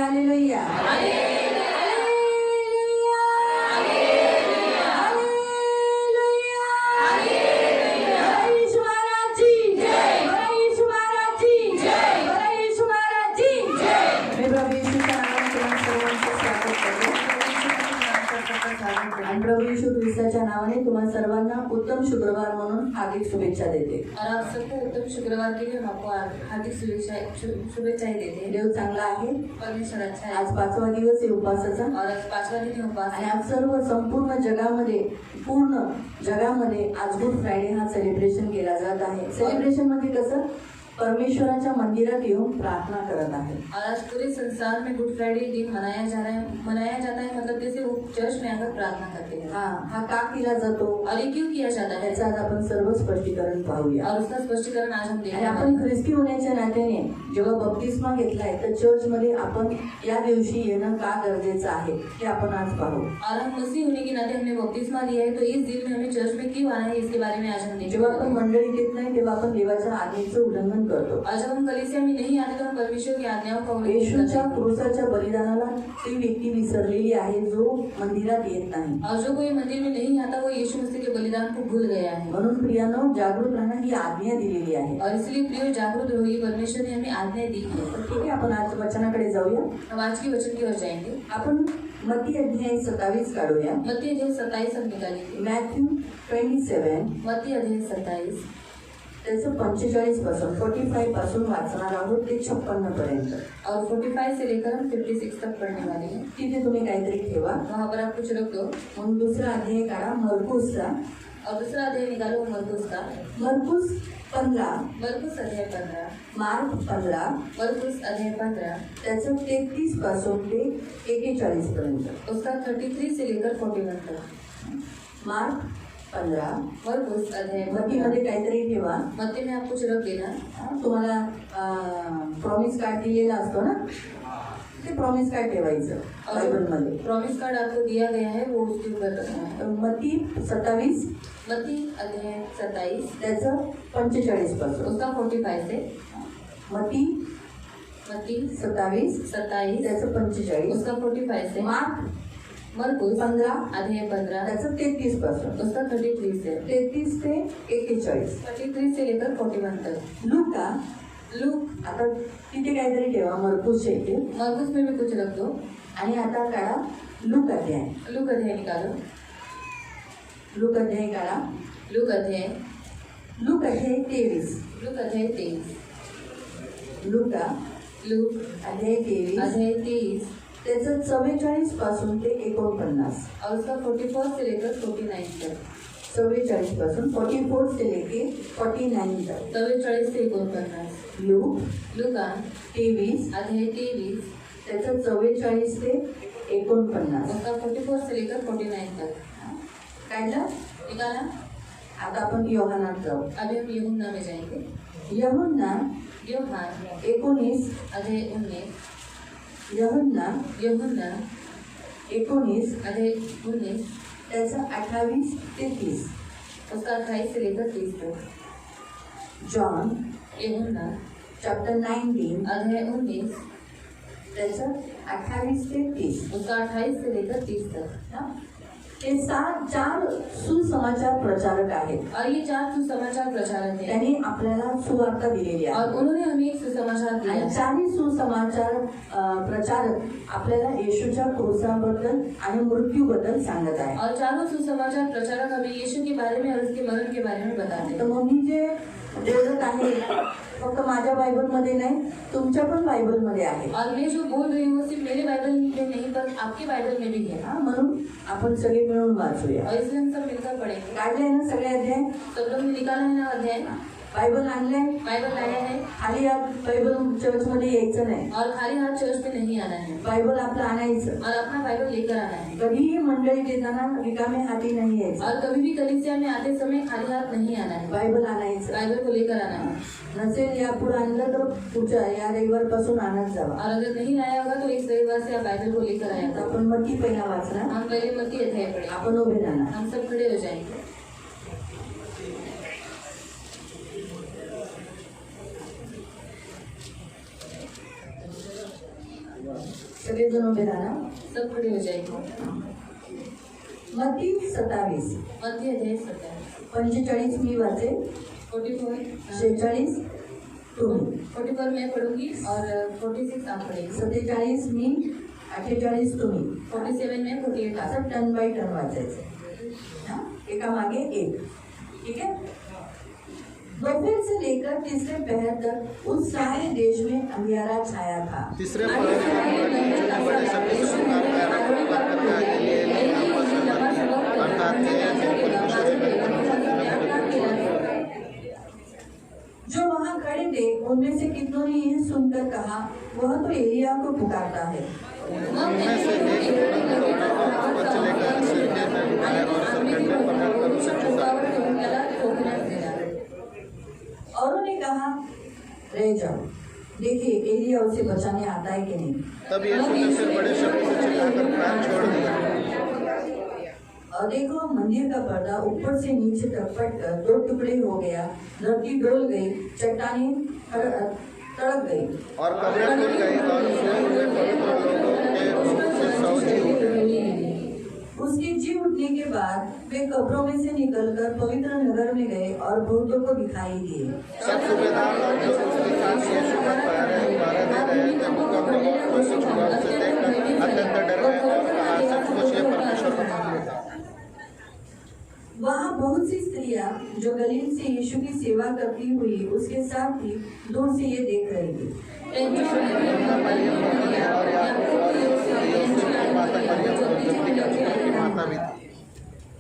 Hallelujah प्रभू येशू ख्रिस्ताच्या नावाने तुम्हाला सर्वांना उत्तम शुक्रवार म्हणून हार्दिक शुभेच्छा देते। और आप सबको उत्तम शुक्रवार के लिए हम आपको हार्दिक शुभेच्छाएं देते हैं। देव चांगला आहे, परमेश्वर अच्छा है। आज 5वा दिवस आहे उपवासाचा और आज 5वां दिन है उपवास आणि आज सर्व संपूर्ण जगामध्ये आज गुड फ्रायडे हा सेलिब्रेशन केला जात आहे। सेलिब्रेशन म्हणजे कसं परमेश्वराच्या मंदिरात येऊन प्रार्थना करत आहे। और आज पूरे संसार में गुड फ्राइडे दिन मनाया जाता है मतलब जैसे वो चर्च में आकर प्रार्थना करते हैं। हा का केला जातो और ये क्यों किया जाता है याचं आज आपण सर्व स्पष्टीकरण पाहूया। और उसका स्पष्टीकरण आज हम आणि देखेंगे। आपण ख्रिस्ती होण्याच्या नात्याने जेव्हा बपतिस्मा घेतलाय तर चर्च मध्ये आपण या दिवशी येणं का गरजेचं आहे हे आपण आज पाहू। और हम मसीह होने के नाते हमने बपतिस्मा लिया है तो इस दिन में हमें चर्च में क्यों आना है इसके बारे में आज हम देखेंगे। जेव्हा आपण मंडळीत येत नाही तेव्हा आपण देवाच्या आज्ञेचं उल्लंघन करतो। और जब हम कलीसिया में नहीं आते तो हम परमेश्वर की आज्ञाओं का उल्लंघन येशूच्या करते हैं। क्रूसाच्या बलिदानाला ती व्यक्ती विसरलेली आहे जो मंदिरात येत नाही। और जो कोई मंदिर में नहीं आता वो यीशु मसीह के बलिदान को भूल गया है। म्हणून प्रियानो जागृत राहणं ही आज्ञा दिलेली आहे। और इसलिए प्रियो जागरूक रहिए, परमेश्वर ने हमें आज्ञा दी है। ठीक आहे, आपण आज वचनाकडे जाऊया। हम आज की वचन की ओर जाएंगे। आपण मत्ती अध्याय 27 काढूया। मत्ती अध्याय 27 हम निकालेंगे। मॅथ्यू 27 मत्ती अध्याय 27 त्याचं 45 पासून 45 पासून वाचणार आहोत ते 56 पर्यंत। और 45 से लेकर हम 56 तक पढ़ने वाले हैं। तिथे तुम्ही काहीतरी ठेवा। वहाँ पर आप कुछ रख दो। मग दुसरा अध्याय काढा मरकुसचा। और दूसरा अध्याय निकालो मरकुस का। मरकुस 15, मरकुस अध्याय 15, मार्क 15 मरकुस अध्याय 15 त्याचं 33 पासून ते 41 पर्यंत। उसका 33 से लेकर 41 तक। मार्क 15 मरकुस अध्याय मत्तीमध्ये काहीतरी ठेवा। मत्ती में आप कुछ रख देना। तुम्हाला प्रॉमिस कार्ड दिलेला असतो ना, ते प्रॉमिस कार्ड ठेवायचं बायबलमध्ये। प्रॉमिस कार्ड आपको दिया गया है वो उसके ऊपर रखना है। मत्ती 27 मत्ती अध्याय 27 त्याचं 45 पासून। उसका 45 से। मत्ती 27 त्याचं 45 उसका 45 से। मरकुस 15 अध्याय 15 त्याचं 33 पासून। उसका 33 से। 33 ते 41। 33 से लेकर 41 तक। लूक आता तिथे काहीतरी ठेवा मरकुसच्या इथे। मरकुस में भी कुछ रख दो। आणि आता काढा लूक अध्याय। लूक अध्याय निकालो। लूक अध्याय काढा। लूक अध्याय 23। लूक अध्याय 23। लूक अध्याय अध्याय 23 त्याचं 44 पासून ते 49। और उसका 44 से लेकर 49 तक। 44 पासून 44 से लेके 49 तक। 44 से 49। लूक 23 अध्याय 23 त्याचं 44 ते 49। उसका 44 से लेकर 49 तक। काढलं? निकाला। आता आपण योहानात जाऊ। अभी हम यूहन्ना में जाएंगे। यूहन्ना 19 अध्याय 19। यूहन्ना 19 अध्याय 19 त्याचं 28 ते 30। उसका 28 से लेकर 30 तक। जॉन यूहन्ना चॅप्टर 19 अध्याय 19 त्याचं 28 ते 30। उसका 28 से लेकर 30 तक। हे 4 सुसमाचार प्रचारक आहेत। और ये 4 सुसमाचार प्रचारक हैं। त्यांनी आपल्याला सुवार्ता दिलेली आहे। और उन्होंने हमें एक सुसमाचार दिया। आणि 4 सुसमाचार प्रचारक आपल्याला येशूच्या क्रूसाबद्दल आणि मृत्यूबद्दल सांगत आहे। और चारों सुसमाचार प्रचारक हमें यीशु के बारे में और उसके मरण के बारे में बताते तर हैं। मग मी जे बोलत आहे फक्त माझ्या बायबलमध्ये नाही तुमच्या पण बायबलमध्ये आहे। और मैं जो बोल रही हूँ सिर्फ मेरे बाइबल में नहीं पर आपके बाइबल में भी है। म्हणून आपण सगळे मिळून वाचूया। और इसलिए हम सब मिलकर पढ़ेंगे। काढले ना सगळे अध्याय? सब लोग ने निकाला है ना अध्याय? बायबल आणलंय? बाइबल लाया है। खाली बायबल चर्च मध्ये यायचं नाही। और खाली हाथ चर्च में नहीं आना है। बायबल आपलं आणायचं। और अपना बाइबल लेकर आना है। कधीही मंडळीत येताना रिकामे हाती नाही यायचं। और कभी भी कलीसिया में आते समय खाली हाथ नहीं आना है। बायबल आणायचं। बाइबल को लेकर आना है। नसेल यापुढे आणलं तर पुढच्या या रविवारपासून आणत जावा। और अगर नहीं लाया होगा तो इस रविवार से आप बाइबल को लेकर आया। आपण मत्ती पहिला वाचला। हम पहले मत्ती अध्याय पढ़े। आपण उभे राहणार। हम सब खड़े हो जाएंगे। सगळेजण उभे राहा. सब खड़े हो जाएंगे. मत्ती 27. मध्य अध्याय 27. 45 मी वाचे, 44 46 तुम्ही, 44 मैं पढ़ूंगी और 46 आप पढ़ेंगे. 47 मी, 48 तुम्ही. 47 में 48 आप. असं टर्न बाय टर्न वाचायचं. हा? एका मागे एक. ठीक है. दोपहर से लेकर तीसरे पहर तक उस सारे देश में अंधियारा छाया था. तीसरे पहर के अंदर बड़े शब्द से पुकार कर आगे अर्थात जो वहाँ खड़े थे उनमें से कितनों ने यह सुनकर कहा, वह तो एलिया को पुकारता है. उनमें से एक बच्चे लेकर सीधे में उठाए और सरकंडे पकड़कर उसे चुका. और उन्होंने कहा, रह जाओ, देखिए एलिया उसे बचाने आता है कि नहीं. तब यीशु ने फिर बड़े शब्द से चिल्लाकर प्राण छोड़ दिया. और देखो मंदिर का पर्दा ऊपर से नीचे तक फटकर 2 टुकड़े हो गया. धरती डोल गई, चट्टानें तड़क गई और कब्रें खुल गई और सोए हुए पवित्र लोगों के मुख से सौ जी उठे. उसके जी उठने के बाद वे कब्रों में से निकलकर पवित्र नगर में गए और बहुतों को दिखाई दिए. सब सूबेदार और जो उसके साथ यीशु पर पहरे दे रहे थे वो कब्रों और उसे छुपा उसे देखकर अत्यंत डर गए और कहा, सचमुच ये परमेश्वर का मंदिर था. वहाँ बहुत सी स्त्रियां जो गलील से यीशु की सेवा करती हुई उसके साथ थी, दूर से ये देख रही थी. माता भी थी.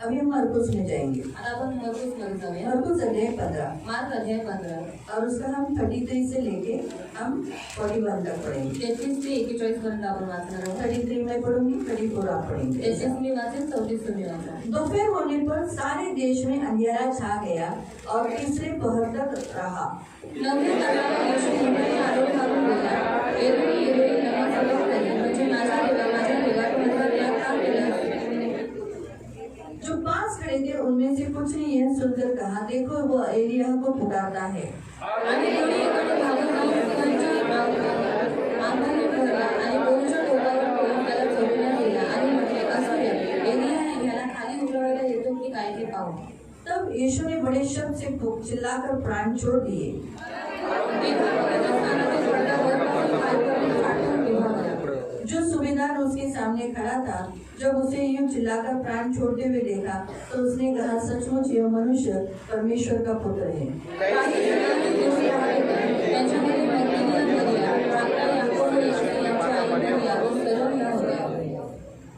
अभी हम मरकुस में जाएंगे. आपण मरकुस मध्ये जाऊया. मरकुस अध्याय 15 मार्क अध्याय 15 और उसका हम 33 से लेके हम 41 तक पढ़ेंगे. 33 ते 41 पर्यंत आपण वाचणार आहोत. 33 मैं पढ़ूंगी, 34 आप पढ़ेंगे. 33 मी वाचेन, 34 तुम्ही वाचा. दोपहर होने पर सारे देश में अंधेरा छा गया और तीसरे पहर तक रहा. नवव्या तासाला येशू मोठ्याने आरोप मारून बोलला, एलोई एलोई लमा सबक्तानी, म्हणजे माझा देवा तू माझा त्याग का केलास. जो पास खड़े थे उनमें से कुछ ने यह सुनकर कहा, देखो वो एलिया को पुकारता है. आणि कोणी एकाने भागून जाऊन त्यांच्या अंगाने भरला आणि बोरूच्या टोकावर ठेवून त्याला चढवण्यात गेला आणि म्हटले, असू द्या, एलिया ह्याला खाली उतरवायला येतो की काय ते पाहू. तब यीशु ने बड़े शब्द से चिल्लाकर प्राण छोड़ दिए. जो सूबेदार उसके सामने खड़ा था, जब उसे यूं चिल्लाकर प्राण छोड़ते हुए देखा तो उसने कहा, सचमुच यह मनुष्य परमेश्वर का पुत्र है.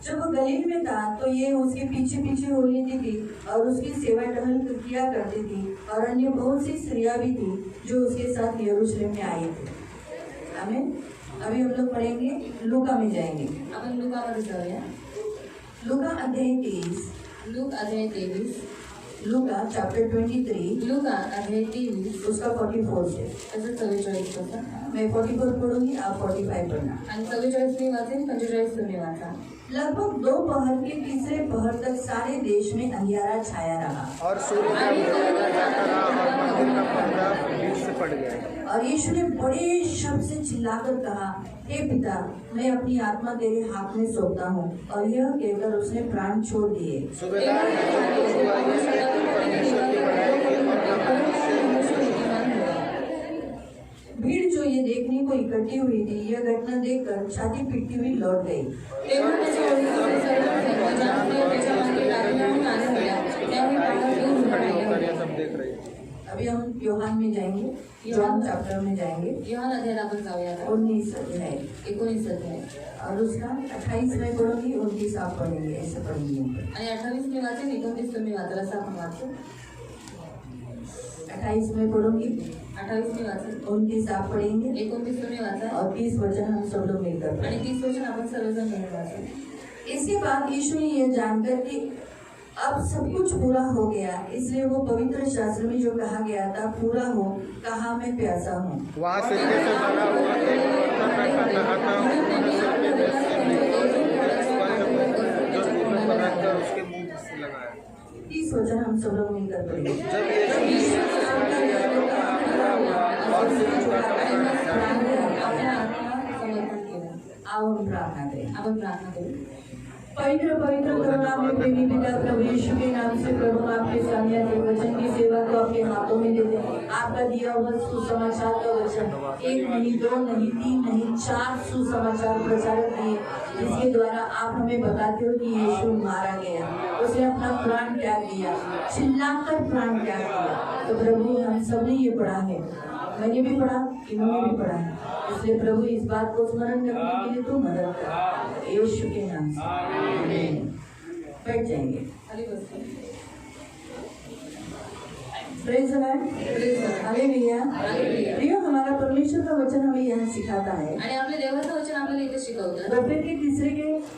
जब वो गलील में था तो ये उसके पीछे पीछे हो लेती थी और उसकी सेवा टहल किया करती थी. और अन्य बहुत सी स्त्रियां भी थी जो उसके साथ यरूशलेम में आई थी. आमीन. अभी हम लोग पढ़ेंगे, लूका में जाएंगे. आपण लूकामध्ये जाऊया. लूका अध्याय 23. लूक अध्याय 23. लूका चैप्टर 23 लूका अध्याय 23 उसका 44 से. असं 44 होता. मैं 44 पढ़ूंगी, आप 45 पढ़ना. आणि 44 मी वाचेन, 45 तुम्ही वाचा. लगभग 2 पहर के तीसरे पहर तक सारे देश में अंधियारा छाया रहा. और सूर्य का उजाला जाता रहा और मंदिर का पर्दा बीच से पड़ गया. और यीशु ने बड़े शब्द से चिल्लाकर कहा, हे पिता, मैं अपनी आत्मा तेरे हाथ में सौंपता हूँ. और यह कहकर उसने प्राण छोड़ दिए. सूबेदार ने जो कुछ हुआ ये देखकर परमेश्वर की बड़ाई की और कहा, भीड़ जो ये देखने को इकट्ठी हुई थी, यह घटना देखकर छाती पीटती हुई लौट गई. तेव्हा त्याच्या ओळखीचे सर्व जनांनी त्याच्या मागे लागल्या आणि आले होत्या. त्यावेळी पाण्यात येऊन उभा खड़े राहिल्या. होकर ये सब देख रही थी. अभी हम योहान में जाएंगे, योहान चैप्टर में जाएंगे. योहान अध्यायात आपण जाऊया आता. 19 अध्याय 19 अध्याय और उसका 28 में पढ़ूंगी, 29 आप पढ़ेंगे. ऐसे पढ़ेंगे. आणि 28 मी वाचेन, 29 तुम्ही वाचाल. असं आपण वाचू. 28 में पढ़ूंगी, 28 मी वाचेन, 29 आप पढ़ेंगे 29 तुम्ही वाचा और 30 वचन हम सब लोग मिलकर आणि पढ़ेंगे. 30 वचन आपण सर्वजण मिळून वाचू. इसके बाद यीशु ने यह जानकर कि अब सब कुछ पूरा हो गया, इसलिए वो पवित्र शास्त्र में जो कहा गया था पूरा हो, कहा मैं प्यासा हूँ. वहाँ सिरके से भरा हुआ एक बर्तन रखा था. उन्होंने सिरके में से जो सूरज पर रखकर उसके मुंह से लगाया. 30 वचन हम सब लोग मिलकर पढ़ेंगे. जब यीशु आपल्या आत्मा समर्पण केलं. आओ हम प्रार्थना करें। आपण प्रार्थना करू। पवित्र पवित्र करुणामय प्रेमी पिता प्रभु यीशु के नाम से प्रभु आपके सामने आते वचन की सेवा को आपके हाथों में देते हैं। आपका दिया हुआ सुसमाचार का वचन 1 नहीं 2 नहीं 3 नहीं 4 सुसमाचार प्रचारक दिए, जिसके द्वारा आप हमें बताते हो कि यीशु मारा गया, उसने अपना प्राण त्याग दिया, चिल्लाकर प्राण त्याग दिया। तो प्रभु हम सब ने ये पढ़ा है, मैंने भी पढ़ा, इन्होंने भी पढ़ा है, इसलिए प्रभु इस बात को स्मरण करने के लिए तो मदद कर यीशु के नाम से। आमीन। बैठ जाएंगे। Praise the Lord. हालेलुया। प्रियो, हमारा परमेश्वर का वचन हमें यहाँ सिखाता है आणि आपल्या देवाचं वचन आपल्याला इथे शिकवतं। दोपहर के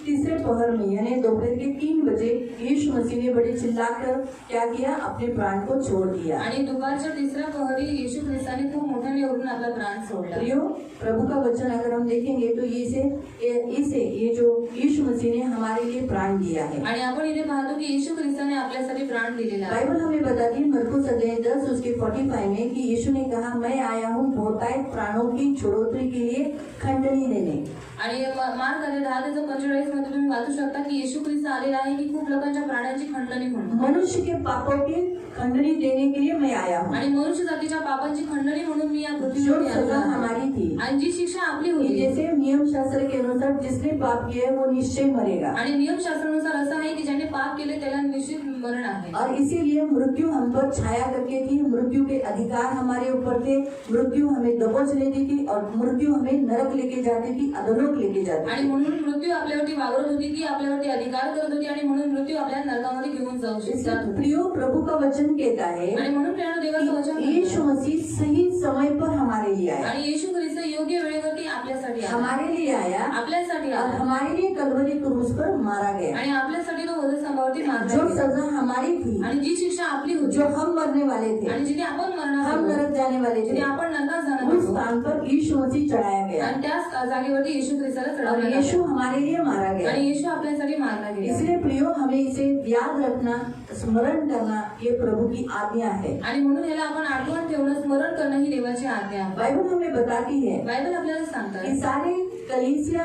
तीसरे पहर में यानी दोपहर के 3 बजे यीशु मसीह ने बड़े चिल्लाकर क्या किया, अपने प्राण को छोड़ दिया। आणि दुपारच्या 3ऱ्या प्रहरी येशू ख्रिस्ताने खूप मोठ्याने ओरडून आपला प्राण सोडला। प्रियो, प्रभु का वचन अगर हम देखेंगे तो ये जो यीशु मसीह ने हमारे लिए प्राण दिया है। आणि आपण इथे पाहतो की येशू ख्रिस्ताने आपल्यासाठी प्राण दिलेला आहे। बाइबल हमें बताती है मरकुस अध्याय 10 उसके 45 में कि यीशु ने कहा, मैं आया हूँ बहुतायत प्राणों की छुड़ौती के लिए खंडनी देने। आणि मार्क अध्याय 10:45 मध्ये तुम्ही वाचू शकता की येशू ख्रिस्त आलेला आहे की खूप लोकांच्या प्राणांची खंडणी म्हणून, मनुष्य के पापों की खंडनी देने के लिए मैं आया हूँ। आणि मनुष्य जातीच्या पापांची खंडणी म्हणून मी या जो पृथ्वीवर सजा आलो आहे। हमारी थी, आणि जी शिक्षा आपली होती, जैसे नियम शास्त्र के अनुसार जिसने पाप किया है वो निश्चय मरेगा, आणि नियमशास्त्रानुसार असं आहे की ज्याने पाप केले त्याला निश्चित मरण आहे। और इसीलिए मृत्यु हम पर छाया करके थी, मृत्यु के अधिकार हमारे ऊपर थे, मृत्यु हमें दबोच लेती थी और मृत्यु हमें नरक लेके जाती थी, अधोलोक लेके जाती आणि थी। म्हणून मृत्यू आपल्यावरती वावरत होती, ती आपल्यावरती अधिकार करत होती आणि म्हणून मृत्यू आपल्याला नरकामध्ये घेऊन जाऊ इसलिए शकतो। प्रियो, प्रभु का वचन कहता है आणि म्हणून प्रियानो देवाचं वचन यीशु मसीह सही समय पर हमारे लिए आया, आणि येशू ख्रिस्त योग्य वेळेवरती आपल्यासाठी आला, हमारे लिए आया आपल्यासाठी और आला हमारे लिए कलवरी क्रूस पर मारा गया। आणि आपल्यासाठी तो वधस्तंभावरती मारला जो गेला। सजा हमारी थी, आणि जी शिक्षा आपली होती, जो हम मरने वाले थे, आणि जिथे आपण मरणार हम होतो, नरक जाने वाले जिथे थे, आपण नरकात जाणार उस होतो, स्थान पर यीशु मसीह चढ़ाया गया आणि त्याच जागेवरती येशू ख्रिस्ताला और चढवण्यात यीशु आलं। हमारे लिए मारा गया। आणि येशू आपल्यासाठी मारला गेला। इसलिए प्रियो, हमें इसे याद रखना, स्मरण करना ये प्रभु की आज्ञा है। आणि म्हणून याला आपण आठवण ठेवणं, स्मरण करणं ही देवाची आज्ञा आहे। बाइबल हमें बताती है बायबल आपल्याला सांगतात कि सारे कलीसिया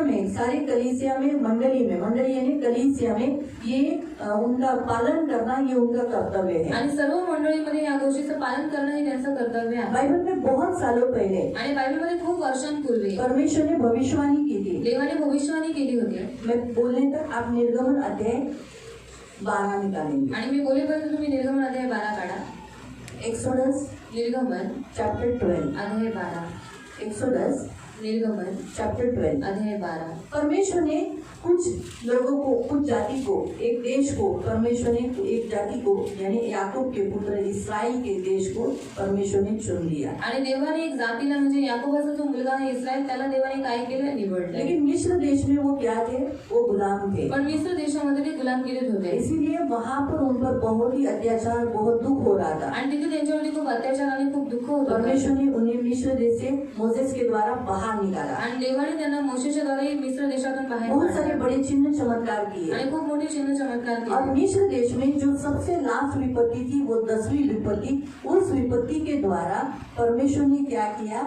में मंडली यानी कलीसिया में ये उनका पालन करना ये उनका कर्तव्य है। आणि सर्व मंडळीमध्ये या गोष्टीचं पालन करणं हे त्यांचं कर्तव्य आहे। बाइबल में बहुत सालों पहले आणि बायबलमध्ये खूप वर्षांपूर्वी परमेश्वर ने भविष्यवाणी की थी। देवाने भविष्यवाणी केली होती। मैं बोलने तक आप निर्गमन अध्याय 12 निकालेंगे। आणि मी बोलेपर्यंत तुम्ही निर्गमन अध्याय 12 काढा। एक्सोडस निर्गमन चैप्टर 12, अध्याय 12, एक्सोडस निर्गमन चैप्टर 12। अध्याय 12। परमेश्वर ने कुछ लोगों को, कुछ जाति को, एक देश को, परमेश्वर ने एक जाति को यानी याकूब के पुत्र इस्राएल के देश को परमेश्वर ने चुन लिया। आणि देवाने एक जातीला म्हणजे याकोबाचा जो मुलगा आहे इस्रायल, त्याला देवाने काय केलं, निवडलं। लेकिन मिस्र देश में वो क्या थे, वो गुलाम थे। पण मिस्र देशामध्ये ते गुलामगिरीत होते, इसीलिए वहाँ पर उन पर बहुत ही अत्याचार, बहुत दुख हो रहा था। आणि तिथे त्यांच्यावरती खूप अत्याचार आणि खूप दुःख होत होतं। परमेश्वर ने उन्हें मिस्र देश से मोसेस के द्वारा बाहर निकाला। आणि देवाने त्यांना मोशेच्या द्वारे मिस्र देशातून बाहेर बहुत काढलं सारे बड़े चिन्ह चमत्कार किए। आणि खूप मोठे चिन्ह चमत्कार और केले। मिस्र देश में जो सबसे लास्ट विपत्ति थी वो 10वीं विपत्ति, उस विपत्ति के द्वारा परमेश्वर ने क्या किया,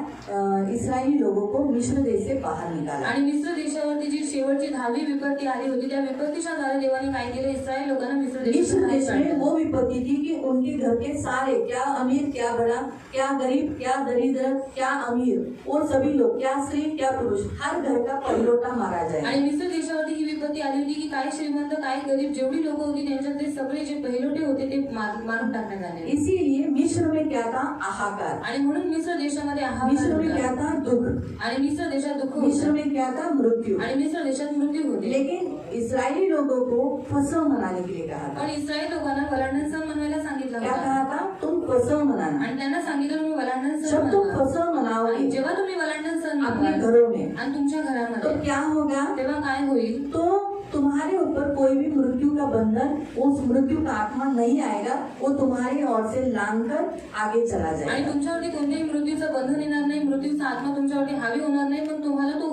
इस्राएली लोगों को मिस्र देश से बाहर निकाला। आणि मिस्र देशावरती जी शेवटची 10वी विपत्ती आली होती, त्या विपत्तीच्या द्वारे देवाने काय केलं, इस्रायल लोकांना मिस्र मिस्र देशातून देश बाहेर में काढलं। वो विपत्ति थी कि उनके घर के सारे, क्या अमीर क्या बड़ा, क्या गरीब क्या दरिद्र, क्या अमीर, वो सभी लोग, क्या स्त्री क्या पुरुष, हर घर का पहिलोटा मारा जाए। आणि मिस्र देशावरती ही विपत्ती आली होती की काय श्रीमंत काय गरीब जेवढी लोक होती त्यांच्यातले सगळे जे पहिलोटे होते ते मारून टाकण्यात आले। इसीलिए मिस्र में क्या था, हाहाकार। आणि म्हणून मिस्र देशामध्ये मिस्र में हाहाकार क्या होता। था, दुख। आणि मिस्र देशात दुःख मिस्र होतं। में क्या था, मृत्यु। आणि मिस्र देशात मृत्यू होते। लेकिन इस्राएली लोगों को फसव मनाने के लिए कहा था। पण इस्रायल लोकांना वलांडण सण मनवायला सांगितलं क्या होतं। कहा था, तुम फसव मनाना। आणि त्यांना सांगितलं तुम्ही वलांडण सण जब तुम मनवा। फसव आणि मनाओगे जेव्हा तुम्ही वलांडण सण अपने मनवाल घरों में, आणि तुमच्या तो घरामध्ये, क्या होगा, तेव्हा काय होईल, तो तुम्हारे ऊपर कोई भी मृत्यु का बंधन, उस मृत्यु का आत्मा नहीं आएगा, वो तुम्हारी ओर से लांग कर आगे चला आणि जाएगा। तुमच्यावरती कोणत्याही मृत्यूचं बंधन येणार नाही, मृत्यूचा आत्मा तुमच्यावरती हावी होणार नाही, पण तुम्हाला तो